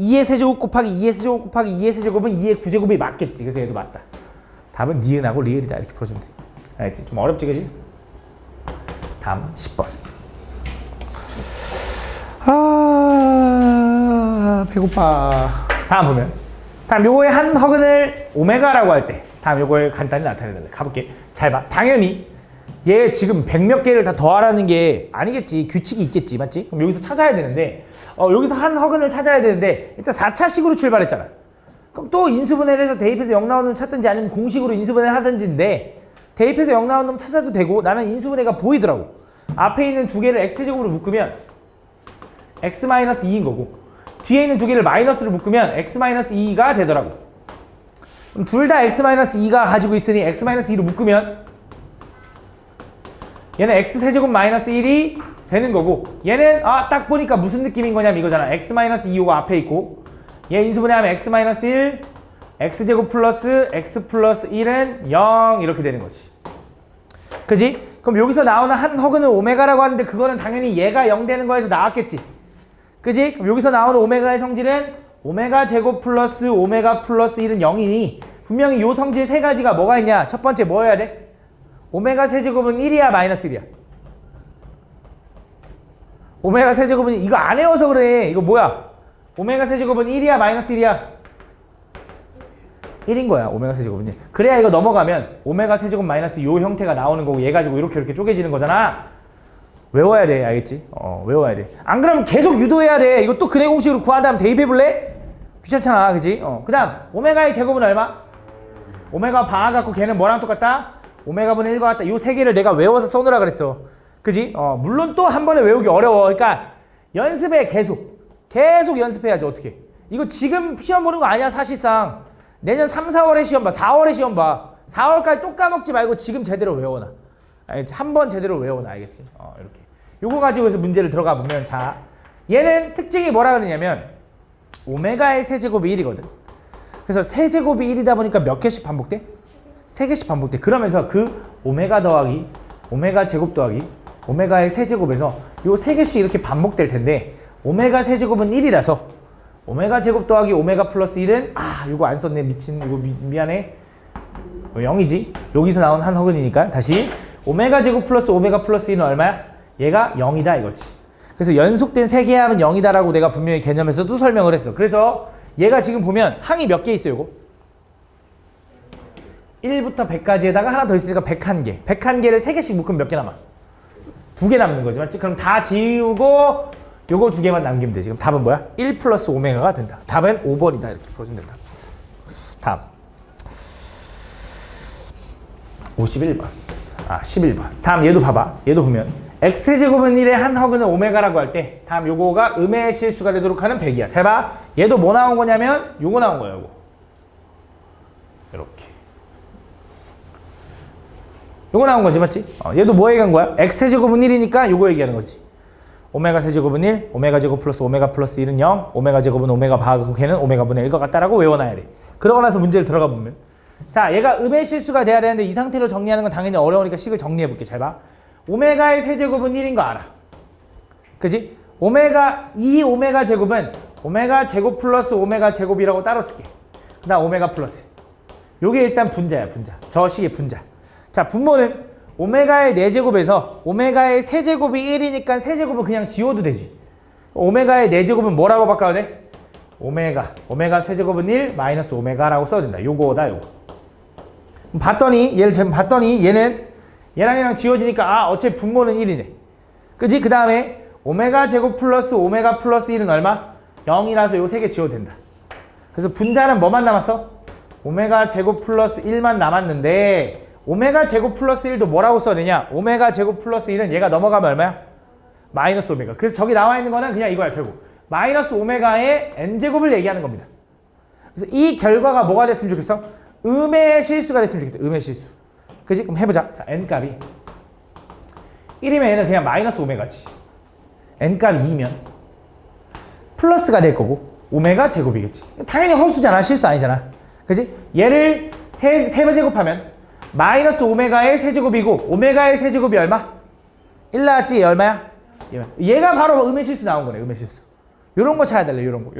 2의 세제곱 곱하기 2의 세제곱 곱하기 2의 세제곱은 2의 9제곱이 맞겠지. 그래서 얘도 맞다. 답은 니은하고 리을이다. 이렇게 풀어주면 돼. 알겠지? 좀 어렵지, 그지? 다음 10번. 배고파. 다음 요거의 한 허근을 오메가라고 할 때 다음 요걸 간단히 나타내는데 가볼게. 잘 봐. 당연히 얘 지금 100몇 개를 다 더하라는 게 아니겠지. 규칙이 있겠지. 맞지? 그럼 여기서 찾아야 되는데 여기서 한 허근을 찾아야 되는데 일단 4차식으로 출발했잖아. 그럼 또 인수분해를 해서 대입해서 0 나오는 놈 찾든지 아니면 공식으로 인수분해를 하든지인데 대입해서 0 나오는 놈 찾아도 되고 나는 인수분해가 보이더라고. 앞에 있는 두 개를 x제곱으로 묶으면 x-2인 거고 뒤에 있는 두 개를 마이너스로 묶으면 x-2가 되더라고. 그럼 둘 다 x-2가 가지고 있으니 x-2로 묶으면 얘는 x세제곱 마이너스 1이 되는 거고 얘는 딱 보니까 무슨 느낌인 거냐면 이거잖아. x-2가 앞에 있고 얘 인수분해하면 x-1 x제곱 플러스 x 플러스 1은 0 이렇게 되는 거지. 그지? 그럼 여기서 나오는 한 허근은 오메가라고 하는데 그거는 당연히 얘가 0 되는 거에서 나왔겠지. 그지? 그럼 여기서 나오는 오메가의 성질은 오메가 제곱 플러스 오메가 플러스 1은 0이니 분명히 요 성질 세 가지가 뭐가 있냐? 첫 번째 뭐 해야 돼? 오메가 세제곱은 1이야 마이너스 1이야? 오메가 세제곱은 이거 안 외워서 그래. 이거 뭐야? 오메가 세제곱은 1이야 마이너스 1이야? 1인 거야 오메가 세제곱은 1. 그래야 이거 넘어가면 오메가 세제곱 마이너스 요 형태가 나오는 거고 얘 가지고 이렇게 쪼개지는 거잖아. 외워야 돼. 알겠지? 외워야 돼. 안 그러면 계속 유도해야 돼. 이거 또 근해 공식으로 구한 다음 대입해 볼래? 귀찮잖아. 그지? 그 다음 오메가의 제곱은 얼마? 오메가 방아갖고 걔는 뭐랑 똑같다? 오메가 분의 1과 같다. 요 세 개를 내가 외워서 써놓으라 그랬어. 그지? 물론 또 한 번에 외우기 어려워. 그러니까 연습해. 계속 연습해야지. 어떻게? 이거 지금 시험 보는 거 아니야 사실상. 내년 3, 4월에 시험 봐. 4월에 시험 봐. 4월까지 또 까먹지 말고 지금 제대로 외워놔. 알겠지? 한 번 제대로 외워놔. 알겠지? 이렇게. 요거 가지고 해서 문제를 들어가 보면 자, 얘는 특징이 뭐라 그러냐면 오메가의 세제곱이 1이거든. 그래서 세제곱이 1이다 보니까 몇 개씩 반복돼? 3개씩 반복돼. 그러면서 그 오메가 더하기 오메가 제곱 더하기 오메가의 세제곱에서 요 3개씩 이렇게 반복될 텐데 오메가 세제곱은 1이라서 오메가 제곱 더하기 오메가 플러스 1은 요거 안 썼네. 미친. 이거 미안해. 0이지. 여기서 나온 한 허근이니까 다시 오메가 제곱 플러스 오메가 플러스 1은 얼마야? 얘가 0이다 이거지. 그래서 연속된 3개 하면 0이다 라고 내가 분명히 개념에서도 설명을 했어. 그래서 얘가 지금 보면 항이 몇 개 있어요 이거? 1부터 100까지에다가 하나 더 있으니까 101개. 101개를 3개씩 묶으면 몇 개 남아? 2개 남는 거지 맞지? 그럼 다 지우고 요거 2개만 남기면 돼. 지금 답은 뭐야? 1 플러스 오메가가 된다. 답은 5번이다. 이렇게 풀어주면 된다. 다음 51번 11번. 다음 얘도 봐봐. 얘도 보면 x제곱은 1의 한 허근은 오메가라고 할 때 다음 요거가 음의 실수가 되도록 하는 100이야. 잘 봐. 얘도 뭐 나온 거냐면 요거 나온 거야. 요거 이렇게 요거 나온 거지 맞지? 얘도 뭐 얘기한 거야? x제곱은 1이니까 요거 얘기하는 거지. 오메가 세제곱은 1, 오메가 제곱 플러스 오메가 플러스 1은 0, 오메가 제곱은 오메가 바하고 걔는 오메가 분의 1과 같다라고 외워놔야 돼. 그러고 나서 문제를 들어가 보면 자, 얘가 음의 실수가 돼야 되는데 이 상태로 정리하는 건 당연히 어려우니까 식을 정리해 볼게. 잘 봐. 오메가의 세제곱은 1인 거 알아. 그지? 이 오메가 제곱은 오메가 제곱 플러스 오메가 제곱이라고 따로 쓸게. 그 다음 오메가 플러스. 요게 일단 분자야, 분자. 저 식의 분자. 자, 분모는 오메가의 4제곱에서 오메가의 세제곱이 1이니까 세제곱은 그냥 지워도 되지. 오메가의 4제곱은 뭐라고 바꿔야 돼? 오메가 세제곱은 1 마이너스 오메가라고 써야 된다. 요거다, 요거. 봤더니 얘를 지금 봤더니 얘는 얘랑 지워지니까 어차피 분모는 1이네. 그지? 그 다음에 오메가 제곱 플러스 오메가 플러스 1은 얼마? 0이라서 요 3개 지워도 된다. 그래서 분자는 뭐만 남았어? 오메가 제곱 플러스 1만 남았는데 오메가 제곱 플러스 1도 뭐라고 써야 되냐? 오메가 제곱 플러스 1은 얘가 넘어가면 얼마야? 마이너스 오메가. 그래서 저기 나와 있는 거는 그냥 이거야 결국. 마이너스 오메가의 n제곱을 얘기하는 겁니다. 그래서 이 결과가 뭐가 됐으면 좋겠어? 음의 실수가 됐으면 좋겠다. 음의 실수. 그지? 그럼 해보자. 자, n값이 1이면 얘는 그냥 마이너스 오메가지. n값이 2면 플러스가 될 거고 오메가 제곱이겠지. 당연히 허수잖아. 실수 아니잖아. 그지? 얘를 세 번 제곱하면 마이너스 오메가의 세제곱이고 오메가의 세제곱이 얼마? 1 나왔지? 얘 얼마야? 얘가 바로 음의 실수 나온 거네. 음의 실수. 요런 거 찾아야 될래. 요런 거.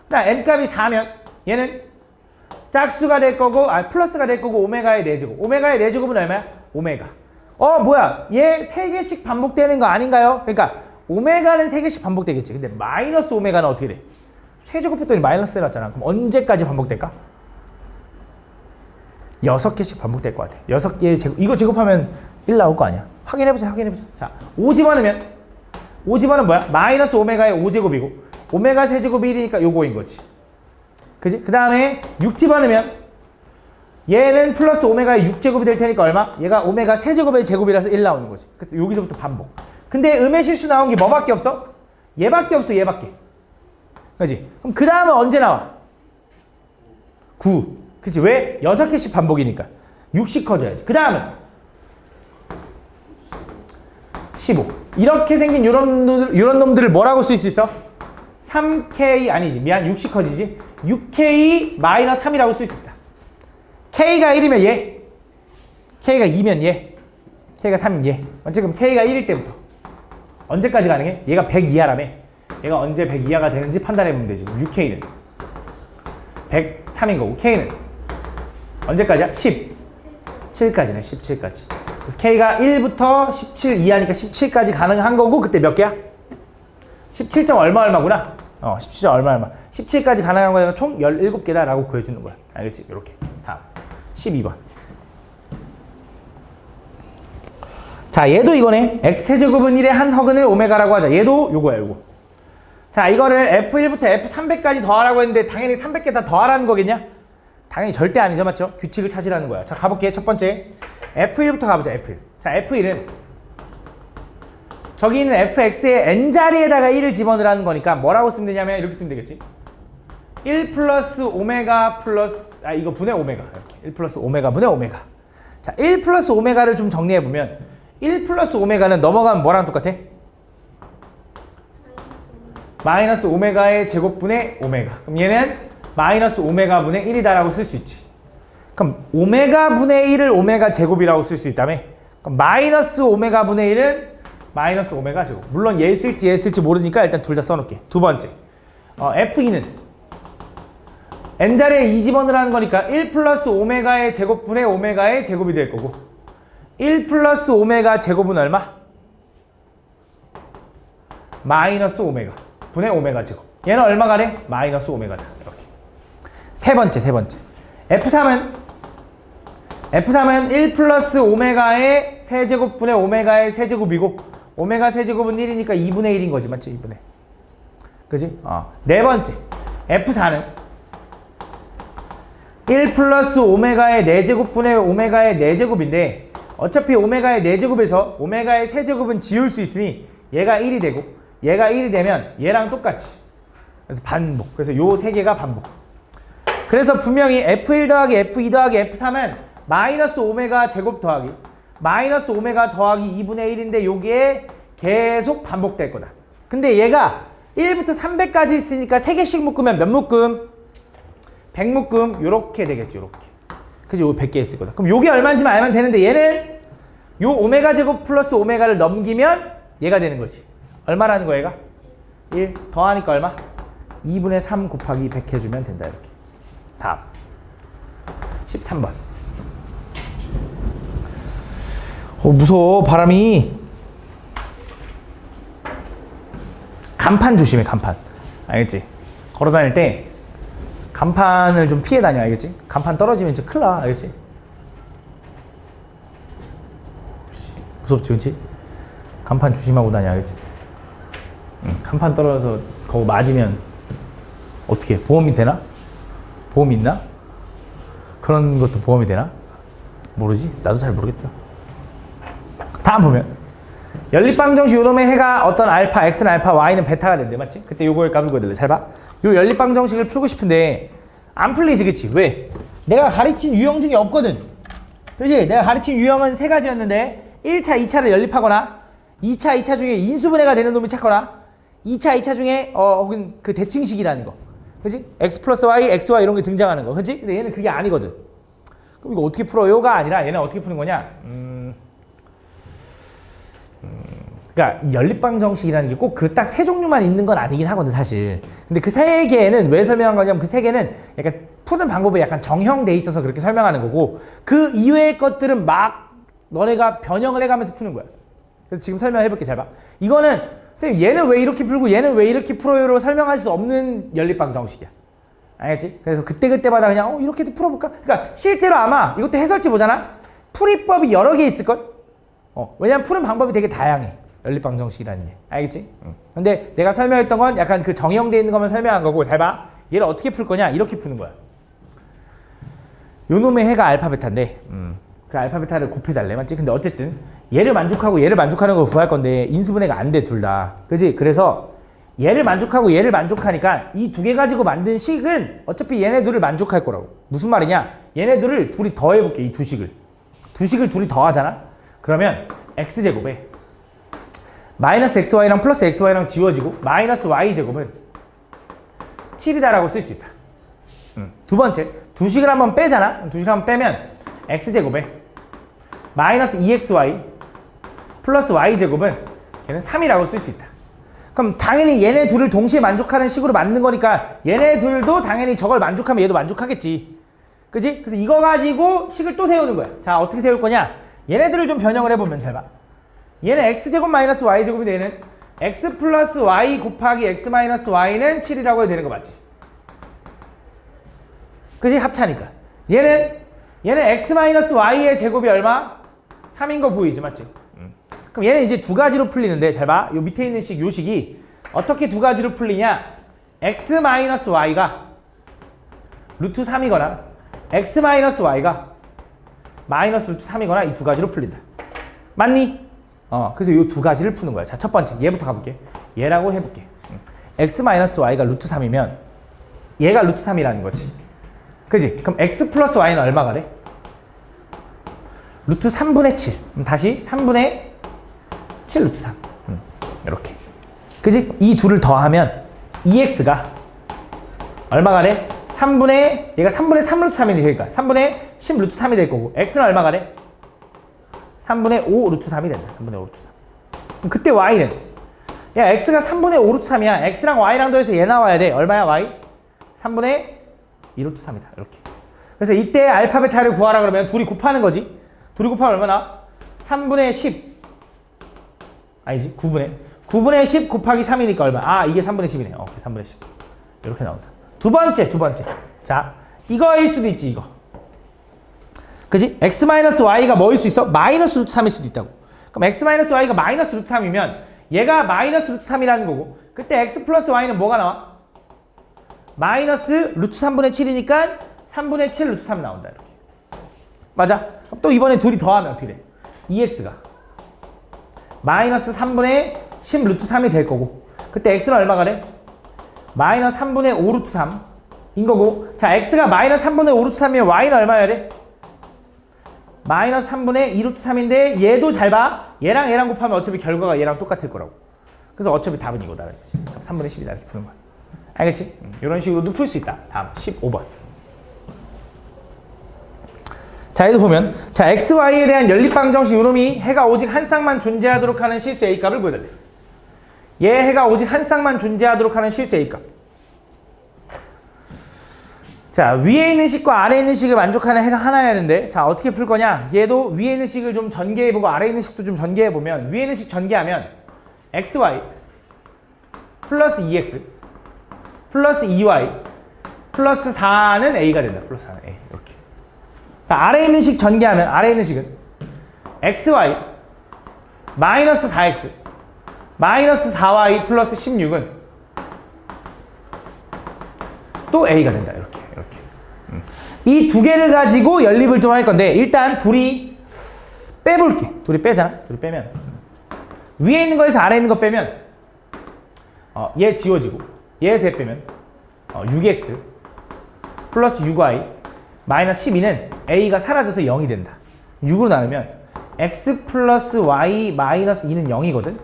그다음 n값이 4면 얘는 짝수가 될 거고 플러스가 될 거고 오메가의 4제곱. 오메가의 4제곱은 얼마야? 오메가. 뭐야? 얘 3개씩 반복되는 거 아닌가요? 그러니까 오메가는 3개씩 반복되겠지. 근데 마이너스 오메가는 어떻게 돼? 세제곱했더니 마이너스 해놨잖아. 그럼 언제까지 반복될까? 6개씩 반복될 것 같아. 6개의 제곱. 이거 제곱하면 1 나올 거 아니야. 확인해보자. 자, 5 집어넣으면 5 집어넣으면 뭐야? 마이너스 오메가의 5제곱이고 오메가 세제곱이 1이니까 요거인 거지. 그지? 그 다음에 6 집어넣으면 얘는 플러스 오메가의 6제곱이 될 테니까 얼마? 얘가 오메가 세제곱의 제곱이라서 1 나오는 거지. 그래서 여기서부터 반복. 근데 음의 실수 나온 게 뭐밖에 없어? 얘밖에 없어. 얘밖에. 그지? 그럼 그 다음은 언제 나와? 9. 그치? 왜? 6개씩 반복이니까 6씩 커져야지. 그 다음은 15. 이렇게 생긴 요런 놈들을 뭐라고 쓸 수 있어? 3K 아니지. 미안. 6씩 커지지. 6K 마이너스 3이라고 쓸 수 있다. K가 1이면 얘, K가 2면 얘, K가 3이면 얘. 지금 K가 1일 때부터 언제까지 가능해? 얘가 100 이하라며. 얘가 언제 100 이하가 되는지 판단해보면 되지. 6K는 103인 거고 K는 언제까지야? 17까지네. 17까지. 그래서 K가 1부터 17 이하니까 17까지 가능한 거고 그때 몇 개야? 17점 얼마구나. 17점 얼마. 17까지 가능한 거니까 총 17개다 라고 구해주는 거야. 알겠지? 이렇게. 다음 12번. 자, 얘도 이거네. x제곱은 1의 한 허근을 오메가라고 하자. 얘도 요거야, 요거. 자, 이거를 F1부터 F300까지 더하라고 했는데 당연히 300개 다 더하라는 거겠냐? 당연히 절대 아니죠, 맞죠? 규칙을 찾으라는 거야. 자, 가볼게. 첫 번째. F1부터 가보자, F1. 자, F1은 저기 있는 fx의 n자리에다가 1을 집어넣으라는 거니까 뭐라고 쓰면 되냐면 이렇게 쓰면 되겠지. 1 플러스 오메가 플러스 이거 분의 오메가 이렇게 1 플러스 오메가 분의 오메가. 자, 1 플러스 오메가를 좀 정리해보면 1 플러스 오메가는 넘어가면 뭐랑 똑같아? 마이너스 오메가의 제곱분의 오메가. 그럼 얘는 마이너스 오메가 분의 1이다 라고 쓸 수 있지. 그럼 오메가 분의 1을 오메가 제곱이라고 쓸 수 있다며? 그럼 마이너스 오메가 분의 1은 마이너스 오메가 제곱. 물론 얘 쓸지 모르니까 일단 둘 다 써놓을게. 두 번째. F2는 n자리에 2 집어넣으라는 거니까 1 플러스 오메가의 제곱분의 오메가의 제곱이 될 거고 1 플러스 오메가 제곱은 얼마? 마이너스 오메가 분의 오메가 제곱. 얘는 얼마가래? 마이너스 오메가다. 이렇게. 세 번째. F3은 1 플러스 오메가의 세제곱분의 오메가의 세제곱이고 오메가 세제곱은 1이니까 2분의 1인 거지. 맞지? 2분의. 그지? 네 번째. F4는 1 플러스 오메가의 4제곱분의 오메가의 4제곱인데 어차피 오메가의 4제곱에서 오메가의 세제곱은 지울 수 있으니 얘가 1이 되고 얘가 1이 되면 얘랑 똑같이. 그래서 반복. 그래서 요 세 개가 반복. 그래서 분명히 F1 더하기 F2 더하기 F3은 마이너스 오메가 제곱 더하기 마이너스 오메가 더하기 2분의 1인데 요게 계속 반복될 거다. 근데 얘가 1부터 300까지 있으니까 3개씩 묶으면 몇 묶음? 100묶음 요렇게 되겠죠. 요렇게. 그래서 요 100개 있을 거다. 그럼 요게 얼마인지만 알면 되는데 얘는 요 오메가 제곱 플러스 오메가를 넘기면 얘가 되는 거지. 얼마라는 거야 얘가? 1 더하니까 얼마? 2분의 3 곱하기 100 해주면 된다. 이렇게. 다음 13번. 무서워. 바람이. 간판 조심해. 간판. 알겠지? 걸어다닐 때 간판을 좀 피해 다녀. 알겠지? 간판 떨어지면 진짜 큰일 나. 알겠지? 무섭지, 그치? 간판 조심하고 다녀. 알겠지? 간판 떨어져서 거기 맞으면 어떻게? 보험이 되나? 보험이 있나? 그런 것도 보험이 되나? 모르지? 나도 잘 모르겠다. 다음 보면 연립방정식 요놈의 해가 어떤 알파, x는 알파, y는 베타가 된대. 맞지? 그때 요거의 값을 구해달래. 잘 봐. 요 연립방정식을 풀고 싶은데 안 풀리지. 그치? 왜? 내가 가르친 유형 중에 없거든. 그치? 내가 가르친 유형은 3가지였는데 1차, 2차를 연립하거나 2차, 2차 중에 인수분해가 되는 놈을 찾거나 2차, 2차 중에 혹은 그 대칭식이라는 거. 그치? x 플러스 y, xy 이런 게 등장하는 거. 그치? 근데 얘는 그게 아니거든. 그럼 이거 어떻게 풀어요가 아니라 얘는 어떻게 푸는 거냐? 그러니까 이 연립방정식이라는 게 꼭 그 딱 세 종류만 있는 건 아니긴 하거든 사실. 근데 그 세 개는 왜 설명한 거냐면 그 세 개는 약간 푸는 방법이 약간 정형돼 있어서 그렇게 설명하는 거고 그 이외의 것들은 막 너네가 변형을 해가면서 푸는 거야. 그래서 지금 설명해볼게. 잘 봐. 이거는 선생님 얘는 왜 이렇게 풀고 얘는 왜 이렇게 풀어요로 설명할 수 없는 연립방정식이야. 알겠지? 그래서 그때그때마다 그냥 이렇게도 풀어볼까? 그러니까 실제로 아마 이것도 해설지 보잖아? 풀이법이 여러 개 있을걸? 왜냐면 푸는 방법이 되게 다양해. 연립방정식이라는 게. 알겠지? 근데 내가 설명했던 건 약간 그 정형되어 있는 것만 설명한 거고 잘 봐. 얘를 어떻게 풀 거냐? 이렇게 푸는 거야. 요 놈의 해가 알파 베타인데 그 알파 베타를 곱해달래. 맞지? 근데 어쨌든 얘를 만족하고 얘를 만족하는 걸 구할 건데 인수분해가 안 돼. 둘 다. 그지? 그래서 얘를 만족하고 얘를 만족하니까 이 두 개 가지고 만든 식은 어차피 얘네 둘을 만족할 거라고. 무슨 말이냐? 얘네 둘을 둘이 더해볼게. 이 두 식을. 두 식을 둘이 더하잖아? 그러면 x제곱에 마이너스 xy랑 플러스 xy랑 지워지고 마이너스 y제곱은 7이다라고 쓸 수 있다. 두 번째, 두 식을 한번 빼잖아? 두 식을 한번 빼면 x제곱에 마이너스 2xy 플러스 y제곱은 얘는 3이라고 쓸 수 있다. 그럼 당연히 얘네 둘을 동시에 만족하는 식으로 만든 거니까 얘네 둘도 당연히 저걸 만족하면 얘도 만족하겠지. 그지? 그래서 이거 가지고 식을 또 세우는 거야. 자, 어떻게 세울 거냐? 얘네들을 좀 변형을 해보면 잘 봐. 얘는 x제곱 마이너스 y제곱이 되는 x 플러스 y 곱하기 x 마이너스 y는 7이라고 해도 되는 거 맞지? 그지? 합차니까. 얘는 x 마이너스 y의 제곱이 얼마? 3인 거 보이지, 맞지? 그럼 얘는 이제 두 가지로 풀리는데 잘 봐. 요 밑에 있는 식, 요 식이 어떻게 두 가지로 풀리냐? x 마이너스 y가 루트 3이거나 x 마이너스 y가 마이너스 루트 3이거나 이 두 가지로 풀린다. 맞니? 그래서 요 두 가지를 푸는 거야. 자, 첫 번째 얘부터 가볼게. 얘라고 해볼게. x 마이너스 y가 루트 3이면 얘가 루트 3이라는 거지. 그지? 그럼 x 플러스 y는 얼마가 돼? 루트 3분의 7. 그럼 다시 3분의 7 루트 3. 이렇게. 그지? 이 둘을 더하면 2x가 얼마가 돼? 얘가 3분의 3 루트 3이 되니까 3분의 10 루트 3이 될 거고 x는 얼마가 돼? 3분의 5 루트 3이 된다. 3분의 5 루트 3. 그럼 그때 y는 야 x가 3분의 5 루트 3이야. x랑 y랑 더해서 얘 나와야 돼. 얼마야 y? 3분의 2 루트 3이다. 이렇게. 그래서 이때 알파 베타를 구하라 그러면 둘이 곱하는 거지. 둘이 곱하면 얼마나? 3분의 10 아니지 9분의 10 곱하기 3이니까 얼마? 아 이게 3분의 10이네. 오케이 3분의 10 이렇게 나온다. 두 번째 자 이거일 수도 있지 이거. 그지? x-y가 뭐일 수 있어? 마이너스 루트 3일 수도 있다고. 그럼 x-y가 마이너스 루트 3이면 얘가 마이너스 루트 3이라는 거고 그때 x 플러스 y는 뭐가 나와? 마이너스 루트 3분의 7이니까 3분의 7 루트 3 나온다. 이렇게. 맞아? 그럼 또 이번에 둘이 더하면 어떻게 돼? 2x가 마이너스 3분의 10 루트 3이 될 거고 그때 x는 얼마가 돼? 마이너스 3분의 5 루트 3인 거고 자 x가 마이너스 3분의 5 루트 3이면 y는 얼마여야 돼? 마이너스 3분의 2 루트 3인데 얘도 잘 봐. 얘랑 곱하면 어차피 결과가 얘랑 똑같을 거라고. 그래서 어차피 답은 이거다. 3분의 10이다. 이렇게 푸는 거야. 알겠지? 이런 식으로도 풀 수 있다. 다음 15번. 자, 얘도 보면 자 x, y에 대한 연립방정식 요놈이 해가 오직 한 쌍만 존재하도록 하는 실수 A값을 구해달래. 얘 해가 오직 한 쌍만 존재하도록 하는 실수 A값. 자, 위에 있는 식과 아래에 있는 식을 만족하는 해가 하나였는데 자, 어떻게 풀 거냐? 얘도 위에 있는 식을 좀 전개해보고 아래에 있는 식도 좀 전개해보면 위에 있는 식 전개하면 xy 플러스 2x 플러스 2y 플러스 4는 a가 된다. 플러스 4는 a. 이렇게. 자, 아래에 있는 식 전개하면 아래에 있는 식은 xy 마이너스 4x 마이너스 4y 플러스 16은 또 a가 된다. 이렇게. 이 두 개를 가지고 연립을 좀 할 건데 일단 둘이 빼볼게. 둘이 빼잖아. 둘이 빼면 위에 있는 거에서 아래에 있는 거 빼면 얘 지워지고 얘에서 얘 빼면 6x 플러스 6y 마이너스 12는 a가 사라져서 0이 된다. 6으로 나누면 x 플러스 y 마이너스 2는 0이거든.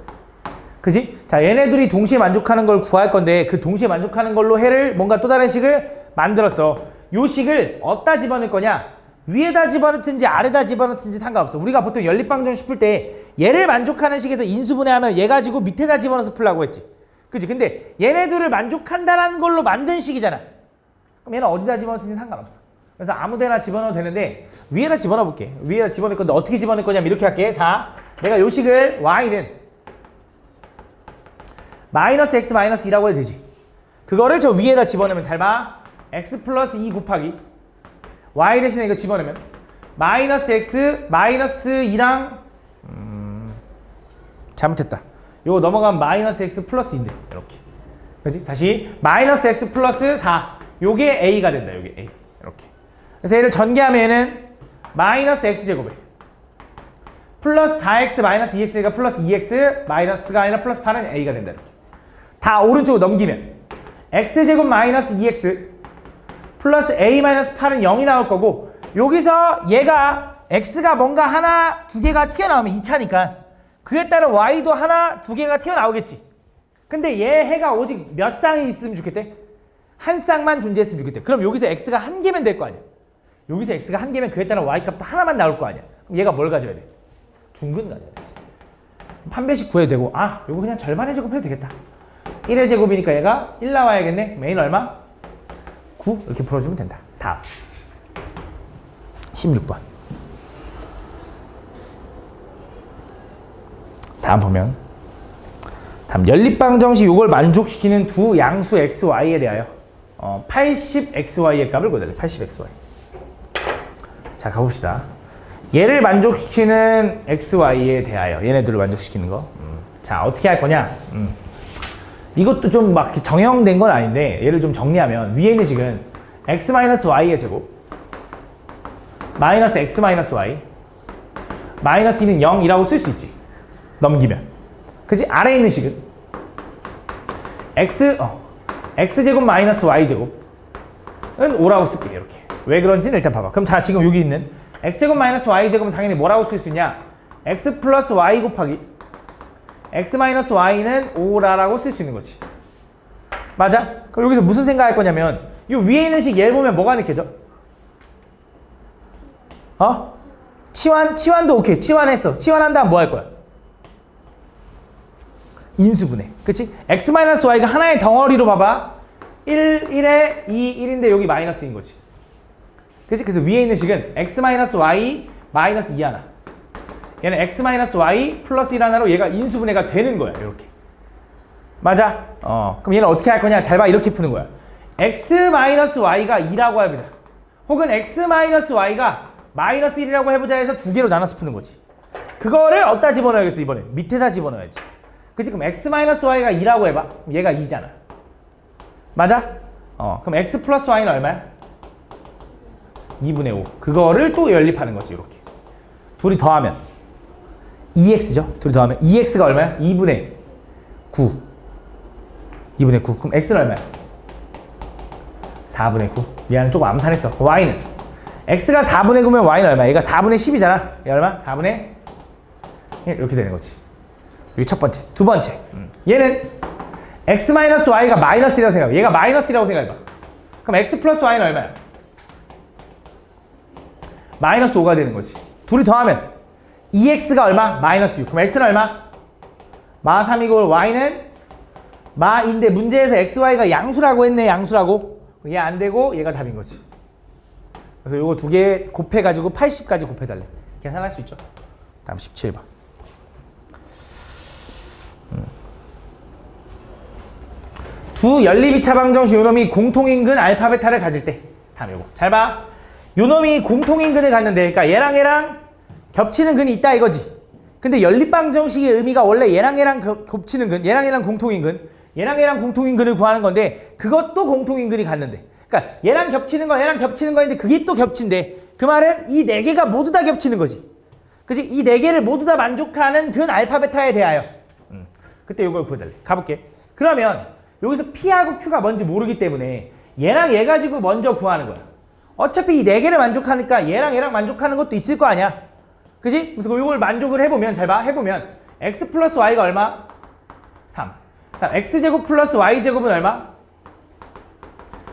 그지? 자, 얘네들이 동시에 만족하는 걸 구할 건데 그 동시에 만족하는 걸로 해를 뭔가 또 다른 식을 만들었어. 요 식을 어디다 집어넣을 거냐? 위에다 집어넣든지 아래다 집어넣든지 상관없어. 우리가 보통 연립방정식 풀 때 얘를 만족하는 식에서 인수분해하면 얘 가지고 밑에다 집어넣어서 풀라고 했지. 그치? 근데 얘네들을 만족한다라는 걸로 만든 식이잖아. 그럼 얘는 어디다 집어넣든지 상관없어. 그래서 아무 데나 집어넣어도 되는데 위에다 집어넣어 볼게. 위에다 집어넣을 건데 어떻게 집어넣을 거냐면 이렇게 할게. 자, 내가 요 식을 y는 마이너스 x 마이너스 2라고 해도 되지. 그거를 저 위에다 집어넣으면 잘 봐. x 플러스 2 곱하기 y 대신에 이거 집어넣으면 마이너스 x 마이너스 2랑 잘못했다. 요거 넘어가면 마이너스 x 플러스 2인데 이렇게. 그렇지? 다시 마이너스 x 플러스 4 요게 a가 된다. 요게 a 이렇게. 그래서 얘를 전개하면 얘는 마이너스 x제곱에 플러스 4x 마이너스 2x가 플러스 2x 마이너스가 아니라 플러스 8은 a가 된다. 이렇게. 다 오른쪽으로 넘기면 x제곱 마이너스 2x 플러스 a 마이너스 8은 0이 나올 거고 여기서 얘가 x가 뭔가 하나 두 개가 튀어나오면 2차니까 그에 따른 y도 하나 두 개가 튀어나오겠지. 근데 얘 해가 오직 몇 쌍이 있으면 좋겠대? 한 쌍만 존재했으면 좋겠대. 그럼 여기서 x가 한 개면 될 거 아니야. 여기서 x가 한 개면 그에 따른 y값도 하나만 나올 거 아니야. 그럼 얘가 뭘 가져야 돼? 중근 가져야 돼. 판별식 구해도 되고 요거 그냥 절반의 제곱 해도 되겠다. 1의 제곱이니까 얘가 1 나와야겠네. 메인 얼마? 9 이렇게 풀어주면 된다. 다음 16번. 다음 보면 다음 연립방정식 요걸 만족시키는 두 양수 x, y에 대하여 80xy의 값을 구해달래. 80xy. 자 가봅시다. 얘를 만족시키는 x, y에 대하여 얘네들을 만족시키는 거. 자 어떻게 할 거냐? 이것도 좀 막 정형된 건 아닌데 얘를 좀 정리하면 위에 있는 식은 x-y의 제곱 마이너스 x-y 마이너스 2는 0이라고 쓸 수 있지. 넘기면. 그치? 아래에 있는 식은 x제곱 마이너스 y제곱은 5라고 쓸게. 이렇게. 왜 그런지는 일단 봐봐. 그럼 자 지금 여기 있는 x제곱 마이너스 y제곱은 당연히 뭐라고 쓸 수 있냐? x 플러스 y 곱하기 x 마이너스 y는 5라고 쓸 수 있는 거지. 맞아? 그럼 여기서 무슨 생각할 거냐면 이 위에 있는 식 얘를 보면 뭐가 느껴져? 치환? 치환도 오케이. 치환했어. 치환한 다음 뭐 할 거야? 인수분해. 그치? x-y가 하나의 덩어리로 봐봐. 1에 2, 1인데 여기 마이너스인 거지. 그치? 그래서 위에 있는 식은 x-y 마이너스 2 하나. 얘는 x-y 플러스 1 하나로 얘가 인수분해가 되는 거야. 이렇게. 맞아? 그럼 얘는 어떻게 할 거냐? 잘 봐. 이렇게 푸는 거야. x-y가 2라고 해보자. 혹은 x-y가 마이너스 1이라고 해보자 해서 두 개로 나눠서 푸는 거지. 그거를 어디다 집어넣어야겠어 이번에? 밑에다 집어넣어야지. 그치? 그럼 x-y가 2라고 해봐. 얘가 2잖아. 맞아? 그럼 x 플러스 y는 얼마야? 2분의 5. 그거를 또 연립하는 거지. 이렇게. 둘이 더하면 2x죠? 둘이 더하면 2x가 얼마야? 2분의 9. 2분의 9. 그럼 x는 얼마야? 4분의 9. 미안해. 조금 암산했어. y는? x가 4분의 9면 y는 얼마야? 얘가 4분의 10이잖아. 얘 얼마? 4분의 1. 이렇게 되는 거지. 여기 첫 번째. 두 번째. 얘는 x-y가 마이너스라고 생각해. 얘가 마이너스라고 생각해봐. 그럼 x 플러스 y는 얼마야? 마이너스 5가 되는 거지. 둘이 더하면 2x가 얼마? 마이너스 6. 그럼 x는 얼마? 마 3이고 y는 마인데 문제에서 xy가 양수라고 했네. 양수라고. 얘 안 되고 얘가 답인 거지. 그래서 요거 두 개 곱해가지고 80까지 곱해달래. 계산할 수 있죠. 다음 17번. 두 연립이차 방정식 요놈이 공통인근 알파 베타를 가질 때. 다음 요거. 잘 봐. 요놈이 공통인근을 갖는데 그러니까 얘랑 겹치는 근이 있다 이거지. 근데 연립방정식의 의미가 원래 얘랑 겹치는 근, 얘랑 공통인근, 얘랑 공통인근을 구하는 건데 그것도 공통인근이 갖는데. 그러니까 얘랑 겹치는 거인데 그게 또 겹친대. 그 말은 이 네 개가 모두 다 겹치는 거지. 그치? 이 네 개를 모두 다 만족하는 근 알파 베타에 대하여. 그때 이걸 구해달래. 가볼게. 그러면 여기서 P하고 Q가 뭔지 모르기 때문에 얘랑 얘 가지고 먼저 구하는 거야. 어차피 이 네 개를 만족하니까 얘랑 만족하는 것도 있을 거 아니야. 그지? 그래서 이걸 만족을 해보면, 잘 봐. 해보면 x 플러스 y가 얼마? 3. 다음 x제곱 플러스 y제곱은 얼마?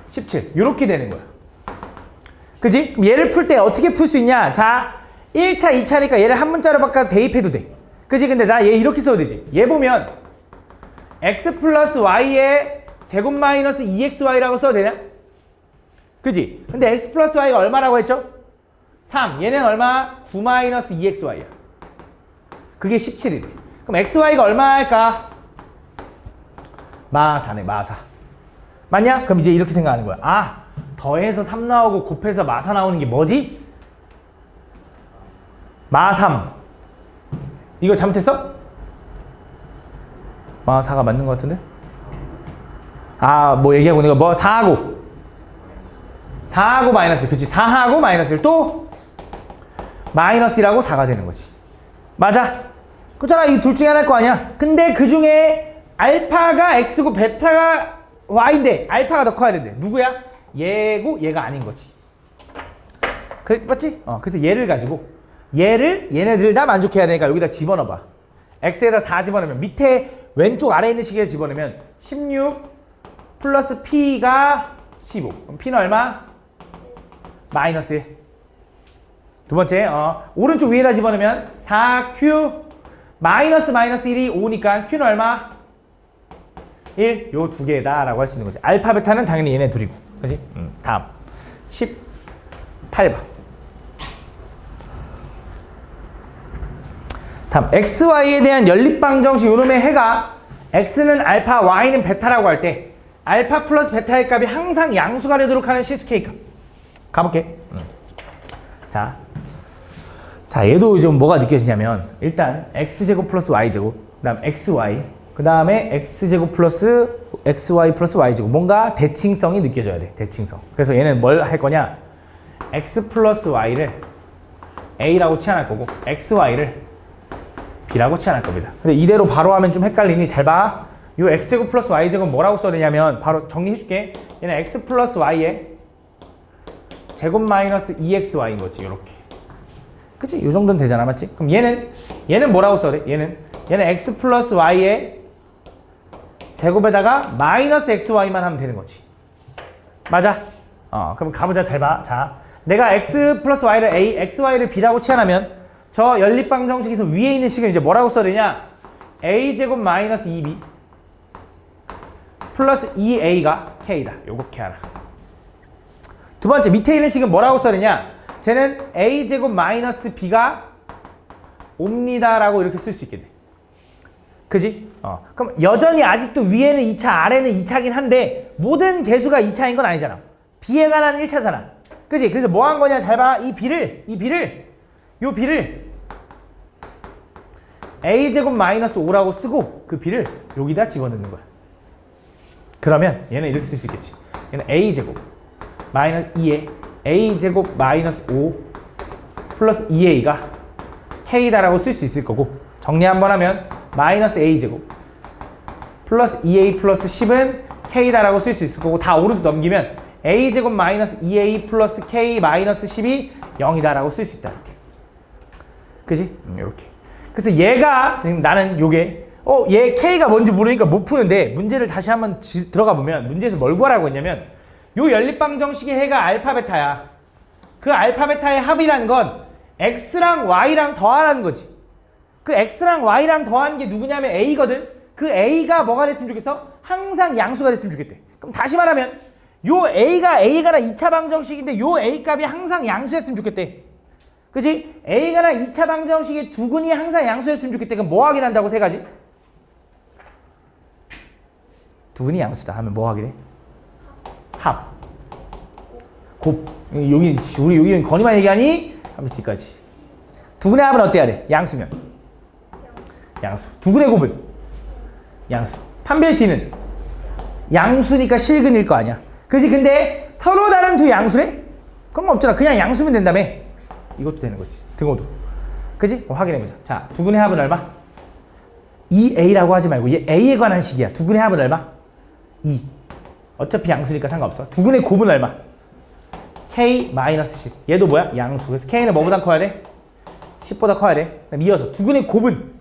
17. 이렇게 되는 거야. 그지? 그럼 얘를 풀 때 어떻게 풀 수 있냐? 자, 1차, 2차니까 얘를 한 문자로 바꿔 대입해도 돼. 그지? 근데 나 얘 이렇게 써도 되지. 얘 보면 x 플러스 y의 제곱 마이너스 2xy라고 써도 되냐? 그지? 근데 x 플러스 y가 얼마라고 했죠? 3. 얘는 얼마? 9 마이너스 2xy야. 그게 17이래. 그럼 xy가 얼마 할까? 마 4네, 마 4. 맞냐? 그럼 이제 이렇게 생각하는 거야. 아, 더해서 3 나오고 곱해서 마 4 나오는 게 뭐지? 마 3. 이거 잘못했어? 마 4가 맞는 것 같은데? 아, 뭐 얘기하고 있는 거 뭐? 4하고 4하고 마이너스. 그치? 4하고 마이너스를 또 마이너스 1하고 4가 되는 거지. 맞아? 그렇잖아. 이 둘 중에 하나일 거 아니야? 근데 그 중에 알파가 x고 베타가 y인데 알파가 더 커야 된대. 누구야? 얘고 얘가 아닌 거지. 그래, 맞지? 그래서 얘를 가지고 얘네들 다 만족해야 되니까 여기다 집어넣어봐. x에다 4 집어넣으면 밑에 왼쪽 아래에 있는 시계를 집어넣으면 16 플러스 p가 15. 그럼 p는 얼마? 마이너스 1. 두 번째, 오른쪽 위에다 집어넣으면 4q 마이너스 1이 5니까 q는 얼마? 1, 요 두 개다라고 할 수 있는 거지. 알파, 베타는 당연히 얘네 둘이고. 그지? 다음. 18번. 다음. x, y에 대한 연립방정식 요놈의 해가 x는 알파, y는 베타라고 할 때 알파 플러스 베타의 값이 항상 양수가 되도록 하는 실수 K값. 가볼게. 자, 얘도 좀 뭐가 느껴지냐면 일단 x제곱 플러스 y제곱, 그 다음 xy, 그 다음에 x제곱 플러스 xy 플러스 y제곱. 뭔가 대칭성이 느껴져야 돼. 대칭성. 그래서 얘는 뭘 할 거냐, x 플러스 y를 a라고 치환할 거고 xy를 b라고 치환할 겁니다. 근데 이대로 바로 하면 좀 헷갈리니 잘 봐. 요 x제곱 플러스 y제곱 뭐라고 써야 되냐면 바로 정리해줄게. 얘는 x 플러스 y의 제곱 마이너스 2xy인 거지. 요렇게. 그치? 요 정도는 되잖아. 맞지? 그럼 얘는 뭐라고 써야 돼? 얘는 x 플러스 y의 제곱에다가 마이너스 xy만 하면 되는 거지. 맞아? 그럼 가보자. 잘 봐. 자, 내가 x 플러스 y를 a, xy를 b라고 치환하면 저 연립방정식에서 위에 있는 식은 이제 뭐라고 써야 되냐? a제곱 마이너스 2b 플러스 2a가 k다. 요렇게 알아. 두 번째, 밑에 있는 식은 뭐라고 써야 되냐? 쟤는 a제곱 마이너스 b가 옵니다라고 이렇게 쓸 수 있겠네. 그지? 그럼 여전히 아직도 위에는 2차, 아래는 2차긴 한데 모든 개수가 2차인 건 아니잖아. b에 관한 1차잖아. 그지? 그래서 뭐 한 거냐? 잘 봐. 요 b를 a제곱 마이너스 5라고 쓰고 그 b를 여기다 집어넣는 거야. 그러면 얘는 이렇게 쓸 수 있겠지. 얘는 a제곱 마이너스 2에 a제곱 마이너스 5 플러스 2a가 k다라고 쓸 수 있을 거고, 정리 한번 하면 마이너스 a제곱 플러스 2a 플러스 10은 k다라고 쓸 수 있을 거고, 다 오른쪽 넘기면 a제곱 마이너스 2a 플러스 k 마이너스 10이 0이다라고 쓸 수 있다. 이렇게. 그지? 이렇게. 그래서 얘가 지금 나는 요게 얘 k가 뭔지 모르니까 못 푸는데 문제를 다시 한번 들어가 보면 문제에서 뭘 구하라고 했냐면 요 연립방정식의 해가 알파 베타야. 그 알파 베타의 합이라는 건 x랑 y랑 더하라는 거지. 그 x랑 y랑 더한 게 누구냐면 a거든. 그 a가 뭐가 됐으면 좋겠어? 항상 양수가 됐으면 좋겠대. 그럼 다시 말하면 요 a가 a가나 2차 방정식인데 요 a 값이 항상 양수였으면 좋겠대. 그치? a가나 2차 방정식의 두근이 항상 양수였으면 좋겠대. 그럼 뭐 확인한다고? 세 가지. 두근이 양수다 하면 뭐 하게 돼? 합. 곱. 우리 여기 건이만 얘기하니? 하면서 뒤까지. 두근의 합은 어때야 돼? 양수면. 양수. 두근의 곱은? 양수. 판별티는? 양수니까 실근일 거 아니야. 그치? 근데 서로 다른 두 양수래? 그런 거 없잖아. 그냥 양수면 된다며. 이것도 되는 거지. 등호도. 그치? 확인해보자. 자, 두근의 합은 얼마? 2a라고 하지 말고 얘 a에 관한 식이야. 두근의 합은 얼마? 2. 어차피 양수니까 상관없어. 두근의 곱은 얼마? k-10. 얘도 뭐야? 양수. 그래서 k는 뭐보다 커야 돼? 10보다 커야 돼. 그럼 이어서 두근의 곱은?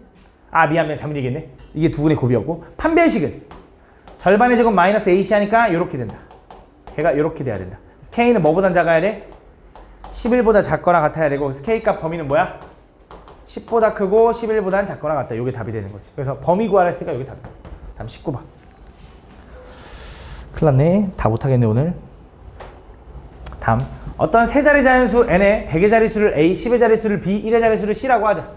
미안 잘못 얘기했네. 이게 두근의 곱이었고, 판별식은 절반의 제곱 마이너스 ac 하니까 요렇게 된다. 걔가 요렇게 돼야 된다. 그래서 k는 뭐보다 작아야 돼? 11보다 작거나 같아야 되고, 그래서 k값 범위는 뭐야? 10보다 크고 11보다는 작거나 같다. 요게 답이 되는 거지. 그래서 범위 구하라 했으니까 요게 답이다. 다음 19번. 큰일 났네. 다 못하겠네 오늘. 다음. 어떤 세 자리 자연수 n의 100의 자릿수를 a, 10의 자릿수를 b, 1의 자릿수를 c라고 하자.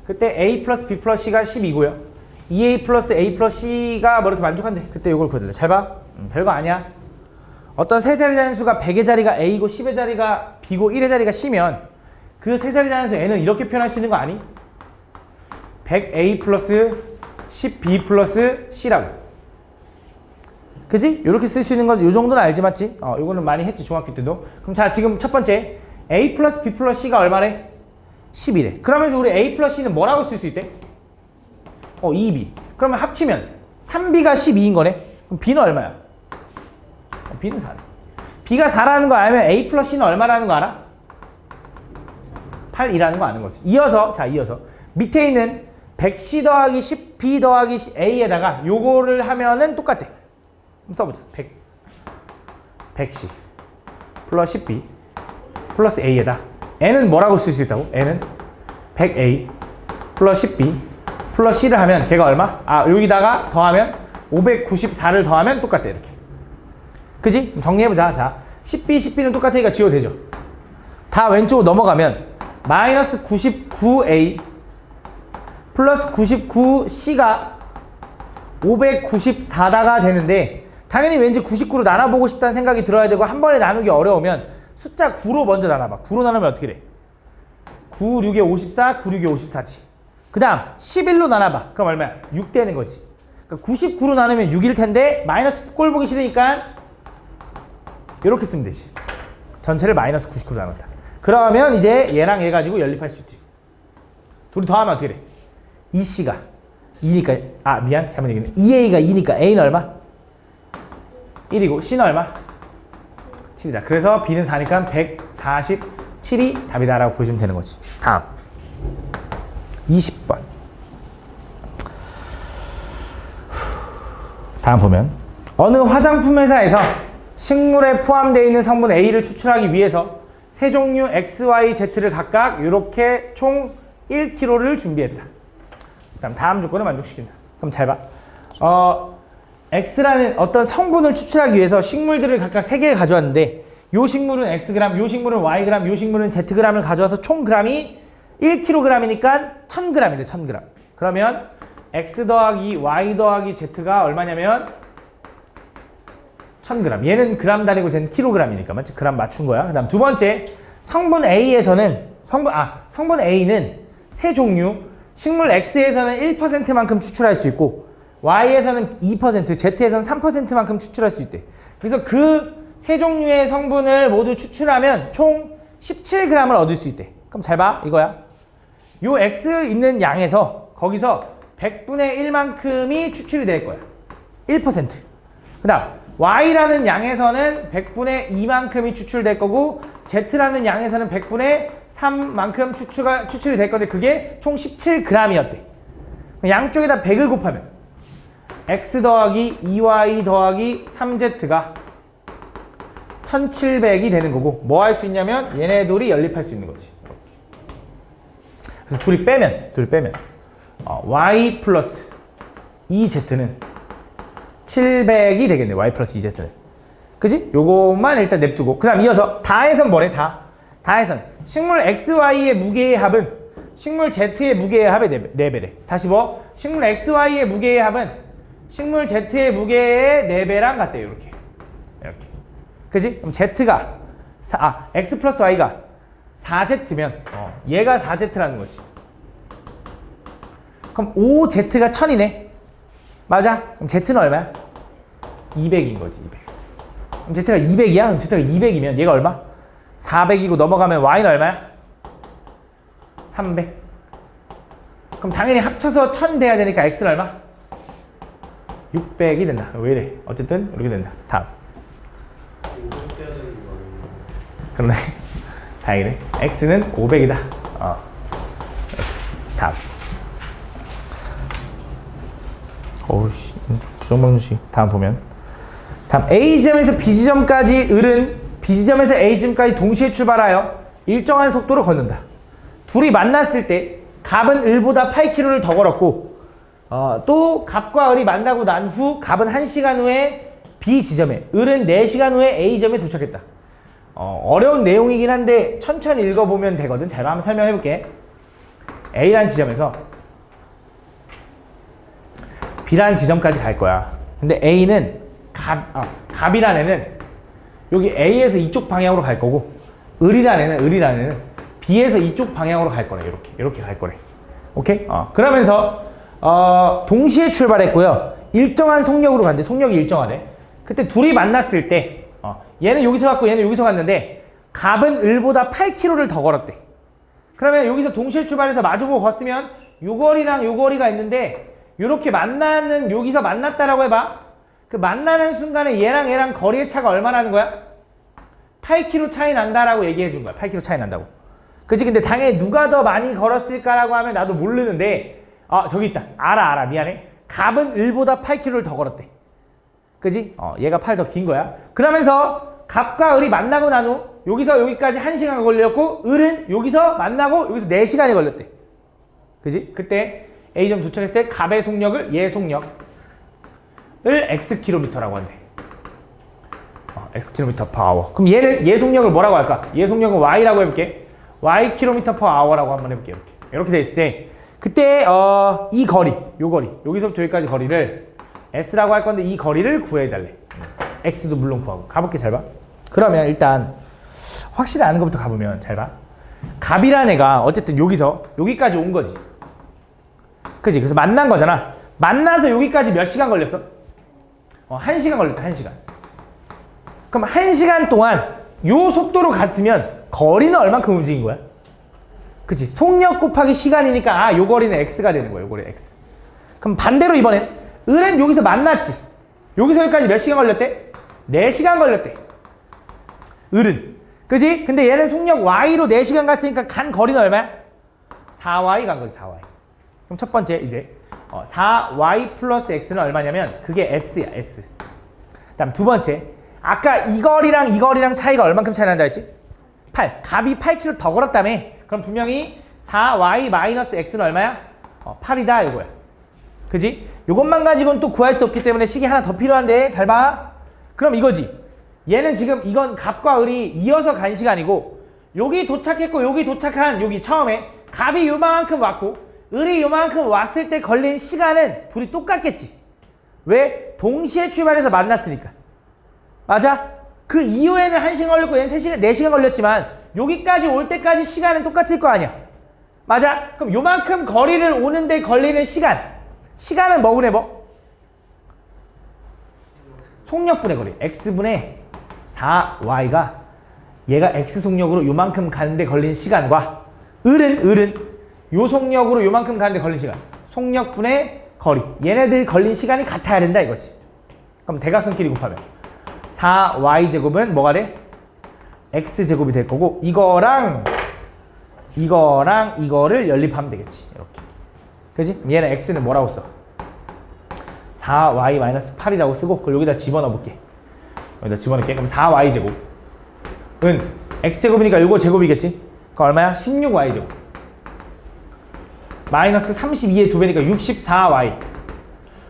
그때 a 플러스 b 플러스 c가 10이고요. 2a 플러스 a 플러스 c가 뭐 이렇게 만족한대. 그때 이걸 구해달래. 잘 봐. 별거 아니야. 어떤 세 자리 자연수가 100의 자리가 a고 10의 자리가 b고 1의 자리가 c면 그 세 자리 자연수 n은 이렇게 표현할 수 있는 거 아니? 100a 플러스 10b 플러스 c라고. 그지? 이렇게 쓸 수 있는 건 이 정도는 알지 맞지? 이거는 많이 했지 중학교 때도. 그럼 자 지금 첫 번째 a 플러스 b 플러스 c가 얼마래? 10이래. 그러면서 우리 a 플러스 c는 뭐라고 쓸 수 있대? 2b. 그러면 합치면 3b가 12인 거네. 그럼 b는 얼마야? b는 4. b가 4라는 거 알면 a 플러스 c는 얼마라는 거 알아? 8이라는 거 아는 거지. 이어서 밑에 있는 100c 더하기 10b 더하기 a에다가 요거를 하면은 똑같아. 써보자. 100c 플러스 10b 플러스 a에다 n은 뭐라고 쓸 수 있다고? n은 100a 플러스 10b 플러스 c를 하면 걔가 얼마? 여기다가 더하면 594를 더하면 똑같대 이렇게. 그지? 그럼 정리해보자. 자, 10b, 10b는 똑같으니까 지워도 되죠. 다 왼쪽으로 넘어가면 마이너스 99a 플러스 99c가 594다가 되는데 당연히 왠지 99로 나눠보고 싶다는 생각이 들어야 되고 한 번에 나누기 어려우면 숫자 9로 먼저 나눠봐. 9로 나누면 어떻게 돼? 9, 6에 54, 9, 6에 54지. 그 다음 11로 나눠봐. 그럼 얼마야? 6 되는 거지. 그러니까 99로 나누면 6일 텐데 마이너스 꼴 보기 싫으니까 이렇게 쓰면 되지. 전체를 마이너스 99로 나눴다. 그러면 이제 얘랑 얘 가지고 연립할 수 있지. 둘이 더하면 어떻게 돼? 2C가 2니까 미안 잘못 얘기했네. 2A가 2니까 A는 얼마? 1이고 C는 얼마? 7이다. 그래서 B는 4니까 147이 답이다 라고 보여주면 되는 거지. 다음 20번. 다음 보면 어느 화장품 회사에서 식물에 포함되어 있는 성분 A를 추출하기 위해서 세 종류 X, Y, Z를 각각 이렇게 총 1kg를 준비했다. 그다음 다음 조건을 만족시킨다. 그럼 잘 봐. X라는 어떤 성분을 추출하기 위해서 식물들을 각각 3개를 가져왔는데 요 식물은 Xg, 요 식물은 Yg, 요 식물은 Zg을 가져와서 총 g이 1kg이니까 1000g이래. 1000g. 그러면 X 더하기 Y 더하기 Z가 얼마냐면 1000g. 얘는 그램 단위고 쟤는 킬로그램이니까 맞지? 그램 맞춘 거야. 그 다음 두 번째 성분 A에서는 성분 A는 세 종류 식물 X에서는 1%만큼 추출할 수 있고 Y에서는 2%, Z에서는 3%만큼 추출할 수 있대. 그래서 그 세 종류의 성분을 모두 추출하면 총 17g을 얻을 수 있대. 그럼 잘 봐. 이거야. 요 X 있는 양에서 거기서 100분의 1만큼이 추출이 될 거야. 1%. 그 다음 Y라는 양에서는 100분의 2만큼이 추출될 거고 Z라는 양에서는 100분의 3만큼 추출이 될 건데 그게 총 17g이었대. 양쪽에다 100을 곱하면 X 더하기 2Y 더하기 3Z가 1700이 되는 거고 뭐 할 수 있냐면 얘네 둘이 연립할 수 있는 거지. 그래서 둘이 빼면 Y 플러스 2Z는 700이 되겠네. Y 플러스 2Z는. 그지? 요것만 일단 냅두고 그 다음 이어서 다해선 뭐래? 다해선 식물 XY의 무게의 합은 식물 Z의 무게의 합의 4배래. 다시 뭐? 식물 XY의 무게의 합은 식물 Z의 무게의 4배랑 같대요. 이렇게. 그지? 그럼 Z가 X 플러스 Y가 4Z면 얘가 4Z라는 거지. 그럼 5Z가 1000이네. 맞아? 그럼 Z는 얼마야? 200인 거지. 200. 그럼 Z가 200이야? 그럼 Z가 200이면 얘가 얼마? 400이고 넘어가면 Y는 얼마야? 300. 그럼 당연히 합쳐서 1000 돼야 되니까 X는 얼마? 600이 된다. 왜 이래? 어쨌든 이렇게 된다. 다음. 그러네. 다행이네. X는 500이다. 다음. 어우씨, 부정방정식. 다음 보면. 다음 A점에서 B지점까지 을은 B지점에서 A지점까지 동시에 출발하여 일정한 속도로 걷는다. 둘이 만났을 때 갑은 을보다 8km를 더 걸었고 또 갑과 을이 만나고 난 후 갑은 1시간 후에 B지점에 을은 4시간 후에 A점에 도착했다. 어려운 내용이긴 한데 천천히 읽어보면 되거든. 잘 한번 설명해볼게. A라는 지점에서 B라는 지점까지 갈 거야. 근데 A는 갑이라는 애는 여기 A에서 이쪽 방향으로 갈 거고 을이라는 애는 B에서 이쪽 방향으로 갈 거래. 이렇게 갈 거래. 오케이? 그러면서 동시에 출발했고요. 일정한 속력으로 갔는데 속력이 일정하대. 그때 둘이 만났을 때 얘는 여기서 갔고 얘는 여기서 갔는데 갑은 을보다 8km를 더 걸었대. 그러면 여기서 동시에 출발해서 마주보고 걷으면 요 거리랑 요 거리가 있는데 요렇게 여기서 만났다라고 해봐. 그 만나는 순간에 얘랑 거리의 차가 얼마나 나는 거야? 8km 차이 난다라고 얘기해 준 거야. 8km 차이 난다고. 그치? 근데 당연히 누가 더 많이 걸었을까라고 하면 나도 모르는데 저기 있다. 알아. 미안해. 갑은 을보다 8km를 더 걸었대. 그지? 얘가 8 더 긴 거야. 그러면서 갑과 을이 만나고 난 후 여기서 여기까지 1시간 걸렸고 을은 여기서 만나고 여기서 4시간이 걸렸대. 그지? 그때 A점 도착했을 때 갑의 속력을 얘 속력 xkm라고 한대. xkm/h. 그럼 얘 속력을 뭐라고 할까? 얘 속력은 y라고 해볼게. y km/h라고 한번 해볼게. 이렇게 돼 있을 때 그때 이 거리, 요 거리, 여기서부터 여기까지 거리를 s라고 할 건데 이 거리를 구해달래. x도 물론 구하고. 가볼게. 잘 봐. 그러면 일단 확실히 아는 것부터 가보면 잘 봐. 갑이라는 애가 어쨌든 여기서 여기까지 온 거지. 그지? 그래서 만난 거잖아. 만나서 여기까지 몇 시간 걸렸어? 1시간 걸렸다. 1시간. 그럼 1시간 동안 요 속도로 갔으면 거리는 얼만큼 움직인 거야? 그치? 속력 곱하기 시간이니까 요 거리는 x가 되는 거야. 요 거리 x. 그럼 반대로 이번엔 을은 여기서 만났지. 여기서 여기까지 몇 시간 걸렸대? 4시간 걸렸대. 을은. 그지? 근데 얘는 속력 y로 4시간 갔으니까 간 거리는 얼마야? 4y 간 거지. 4y. 그럼 첫 번째 이제 4y 플러스 x는 얼마냐면 그게 s야. s. 다음 두 번째. 아까 이 거리랑 차이가 얼만큼 차이 난다 했지? 8. 값이 8km 더 걸었다며. 그럼 분명히 4y 마이너스 x는 얼마야? 8이다 이거야. 그지? 요것만 가지고는 또 구할 수 없기 때문에 식이 하나 더 필요한데 잘 봐. 그럼 이거지. 얘는 지금 이건 값과 을이 이어서 간 시간이고 여기 도착했고 여기 도착한 여기 처음에 값이 요만큼 왔고 을이 요만큼 왔을 때 걸린 시간은 둘이 똑같겠지. 왜? 동시에 출발해서 만났으니까. 맞아? 그 이후에는 1시간 걸렸고 얘는 3시간, 4시간 걸렸지만 여기까지 올 때까지 시간은 똑같을 거 아니야. 맞아? 그럼 요만큼 거리를 오는데 걸리는 시간은 뭐분의 뭐? 속력분의 거리. x분의 4y가 얘가 x 속력으로 요만큼 가는데 걸린 시간과 을은 요 속력으로 요만큼 가는데 걸린 시간. 속력분의 거리. 얘네들 걸린 시간이 같아야 된다 이거지. 그럼 대각선끼리 곱하면 4y제곱은 뭐가 돼? x제곱이 될 거고 이거랑 이거를 연립하면 되겠지. 이렇게. 그지? 얘는 x는 뭐라고 써? 4y-8이라고 쓰고 그걸 여기다 집어넣어 볼게. 여기다 집어넣을게. 그럼 4y제곱 은 x제곱이니까 요거 제곱이겠지? 그럼 얼마야? 16y제곱 마이너스 32의 2배니까 64y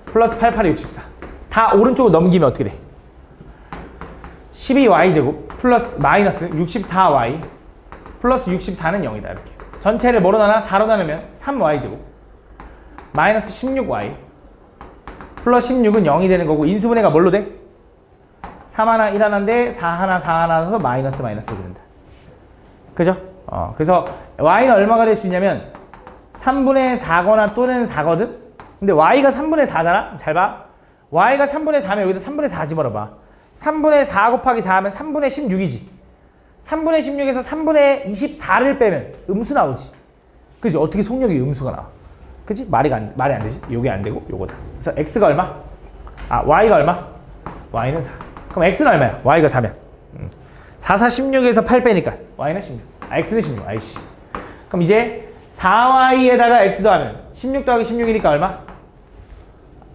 플러스 88에 64 다 오른쪽으로 넘기면 어떻게 돼? 12y제곱 플러스 마이너스 64y 플러스 64는 0이다. 이렇게 전체를 뭐로 나눠? 4로 나누면 3y제곱 마이너스 16y 플러스 16은 0이 되는 거고 인수분해가 뭘로 돼? 3 하나 1 하나인데 4 하나 4 하나라서 마이너스 된다. 그죠? 그래서 y는 얼마가 될 수 있냐면 3분의 4거나 또는 4거든? 근데 y가 3분의 4잖아? 잘 봐. y가 3분의 4면 여기다 3분의 4 집어넣어봐. 3분의 4 곱하기 4 하면 3분의 16이지. 3분의 16에서 3분의 24를 빼면 음수 나오지. 그지? 어떻게 속력이 음수가 나와? 그지? 말이 안 되지? 요게 안 되고 요거다. 그래서 x가 얼마? y가 얼마? y는 4. 그럼 x는 얼마야? y가 4면 4, 4, 16에서 8 빼니까 y는 16. x는 16. 아이씨. 그럼 이제 4y에다가 x 더하면 16 더하기 16이니까 얼마?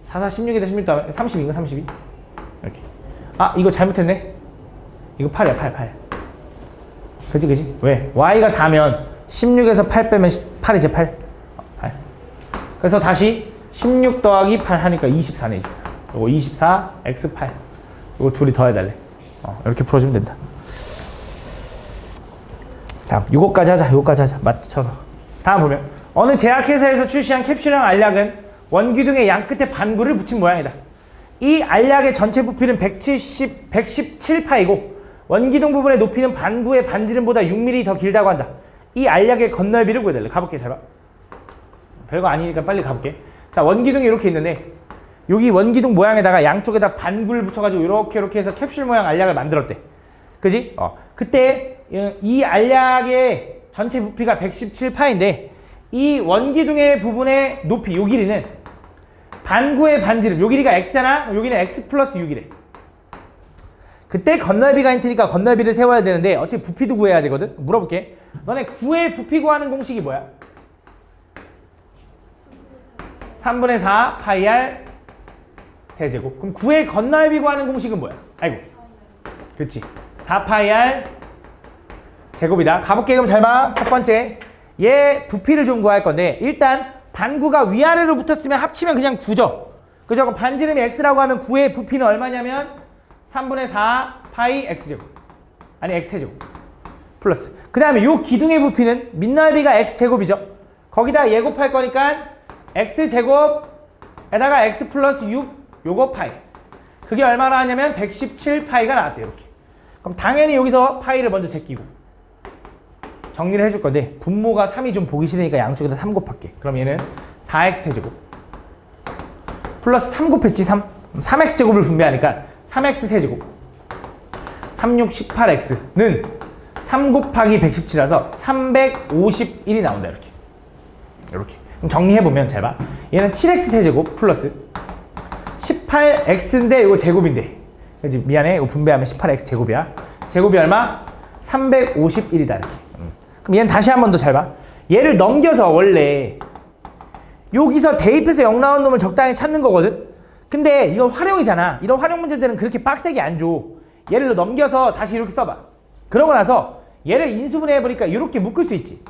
4, 4, 16에다 16 더하면 32인가 32? 이렇게. 이거 잘못했네. 이거 8이야 8. 그지? 왜? y가 4면 16에서 8 빼면 8이지 8. 8. 그래서 다시 16 더하기 8 하니까 24네 24. 요거 24, x 8. 요거 둘이 더해달래. 이렇게 풀어주면 된다. 다음 요거까지 하자. 맞춰서. 다음 보면 어느 제약회사에서 출시한 캡슐형 알약은 원기둥의 양 끝에 반구를 붙인 모양이다. 이 알약의 전체 부피는 117파이고 원기둥 부분의 높이는 반구의 반지름보다 6mm 더 길다고 한다. 이 알약의 건널비를 구해달래. 가볼게. 잘 봐. 별거 아니니까 빨리 가볼게. 자, 원기둥이 이렇게 있는데 여기 원기둥 모양에다가 양쪽에다 반구를 붙여가지고 이렇게 해서 캡슐 모양 알약을 만들었대. 그지? 그때 이 알약의 전체 부피가 117파인데 이 원기둥의 부분의 높이, 요 길이는 반구의 반지름, 요 길이가 x잖아? 여기는 x 플러스 6이래. 그때 건널비가 있으니까 건널비를 세워야 되는데 어차피 부피도 구해야 되거든? 물어볼게. 너네 9의 부피 구하는 공식이 뭐야? 3분의 4 파이 r 세제곱. 그럼 9의 건널비 구하는 공식은 뭐야? 아이고. 그렇지. 4 파이 r 제곱이다. 가볼게. 그럼 잘 봐. 첫 번째. 얘 부피를 좀 구할 건데 일단 반구가 위아래로 붙었으면 합치면 그냥 9죠. 그죠? 그럼 반지름이 x라고 하면 구의 부피는 얼마냐면 3분의 4 파이 x제곱. 아니 x제곱. 플러스. 그 다음에 요 기둥의 부피는 밑넓이가 x제곱이죠. 거기다 얘 곱할 거니까 x제곱에다가 x 플러스 6 요거 파이. 그게 얼마나 하냐면 117파이가 나왔대요. 이렇게. 그럼 당연히 여기서 파이를 먼저 제끼고 정리를 해줄 건데 분모가 3이 좀 보기 싫으니까 양쪽에다 3 곱할게. 그럼 얘는 4x 세제곱 플러스 3 곱했지 3. 3x 제곱을 분배하니까 3x 세제곱 36, 18x는 3 곱하기 117이라서 351이 나온다. 이렇게. 이렇게. 그럼 정리해보면 잘 봐. 얘는 7x 세제곱 플러스 18x인데 이거 제곱인데. 그치? 미안해. 이거 분배하면 18x 제곱이야. 제곱이 얼마? 351이다. 이렇게. 그럼 얘는 다시 한 번 더 잘 봐. 얘를 넘겨서 원래 여기서 대입해서 0 나온 놈을 적당히 찾는 거거든. 근데 이건 활용이잖아. 이런 활용 문제들은 그렇게 빡세게 안 줘. 얘를 넘겨서 다시 이렇게 써봐. 그러고 나서 얘를 인수분해 해보니까 이렇게 묶을 수 있지.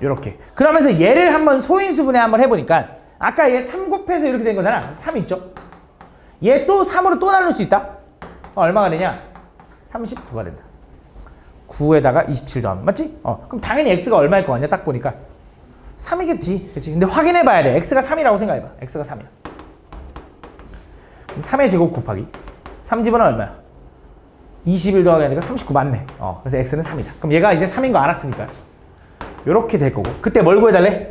이렇게. 그러면서 얘를 한번 소인수분해 한번 해보니까 아까 얘 3 곱해서 이렇게 된 거잖아. 3 있죠? 얘 또 3으로 또 나눌 수 있다. 얼마가 되냐? 39가 된다. 9에다가 27 더하면 맞지? 그럼 당연히 x가 얼마일 거 같냐? 딱 보니까 3이겠지. 그치? 근데 확인해 봐야 돼. x가 3이라고 생각해 봐. x가 3이야. 3의 제곱 곱하기 3집은 얼마야? 21 더하기 하니까 39 맞네. 그래서 x는 3이다. 그럼 얘가 이제 3인 거 알았으니까 요렇게 될 거고. 그때 뭘 구해달래?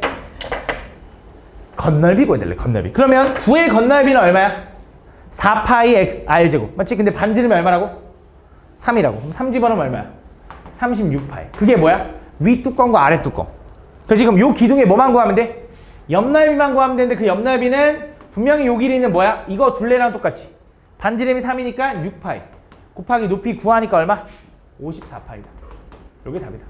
건널비 구해달래. 건널비. 그러면 9의 건널비는 얼마야? 4파이 r제곱 맞지? 근데 반지름이 얼마라고? 3이라고. 그럼 3집어넣으면 얼마야? 36파이. 그게 뭐야? 위 뚜껑과 아래 뚜껑. 그래서 지금 요 기둥에 뭐만 구하면 돼? 옆넓이만 구하면 되는데 그 옆넓이는 분명히 요 길이는 뭐야? 이거 둘레랑 똑같지. 반지름이 3이니까 6파이 곱하기 높이 구하니까 얼마? 54파이다. 요게 답이다.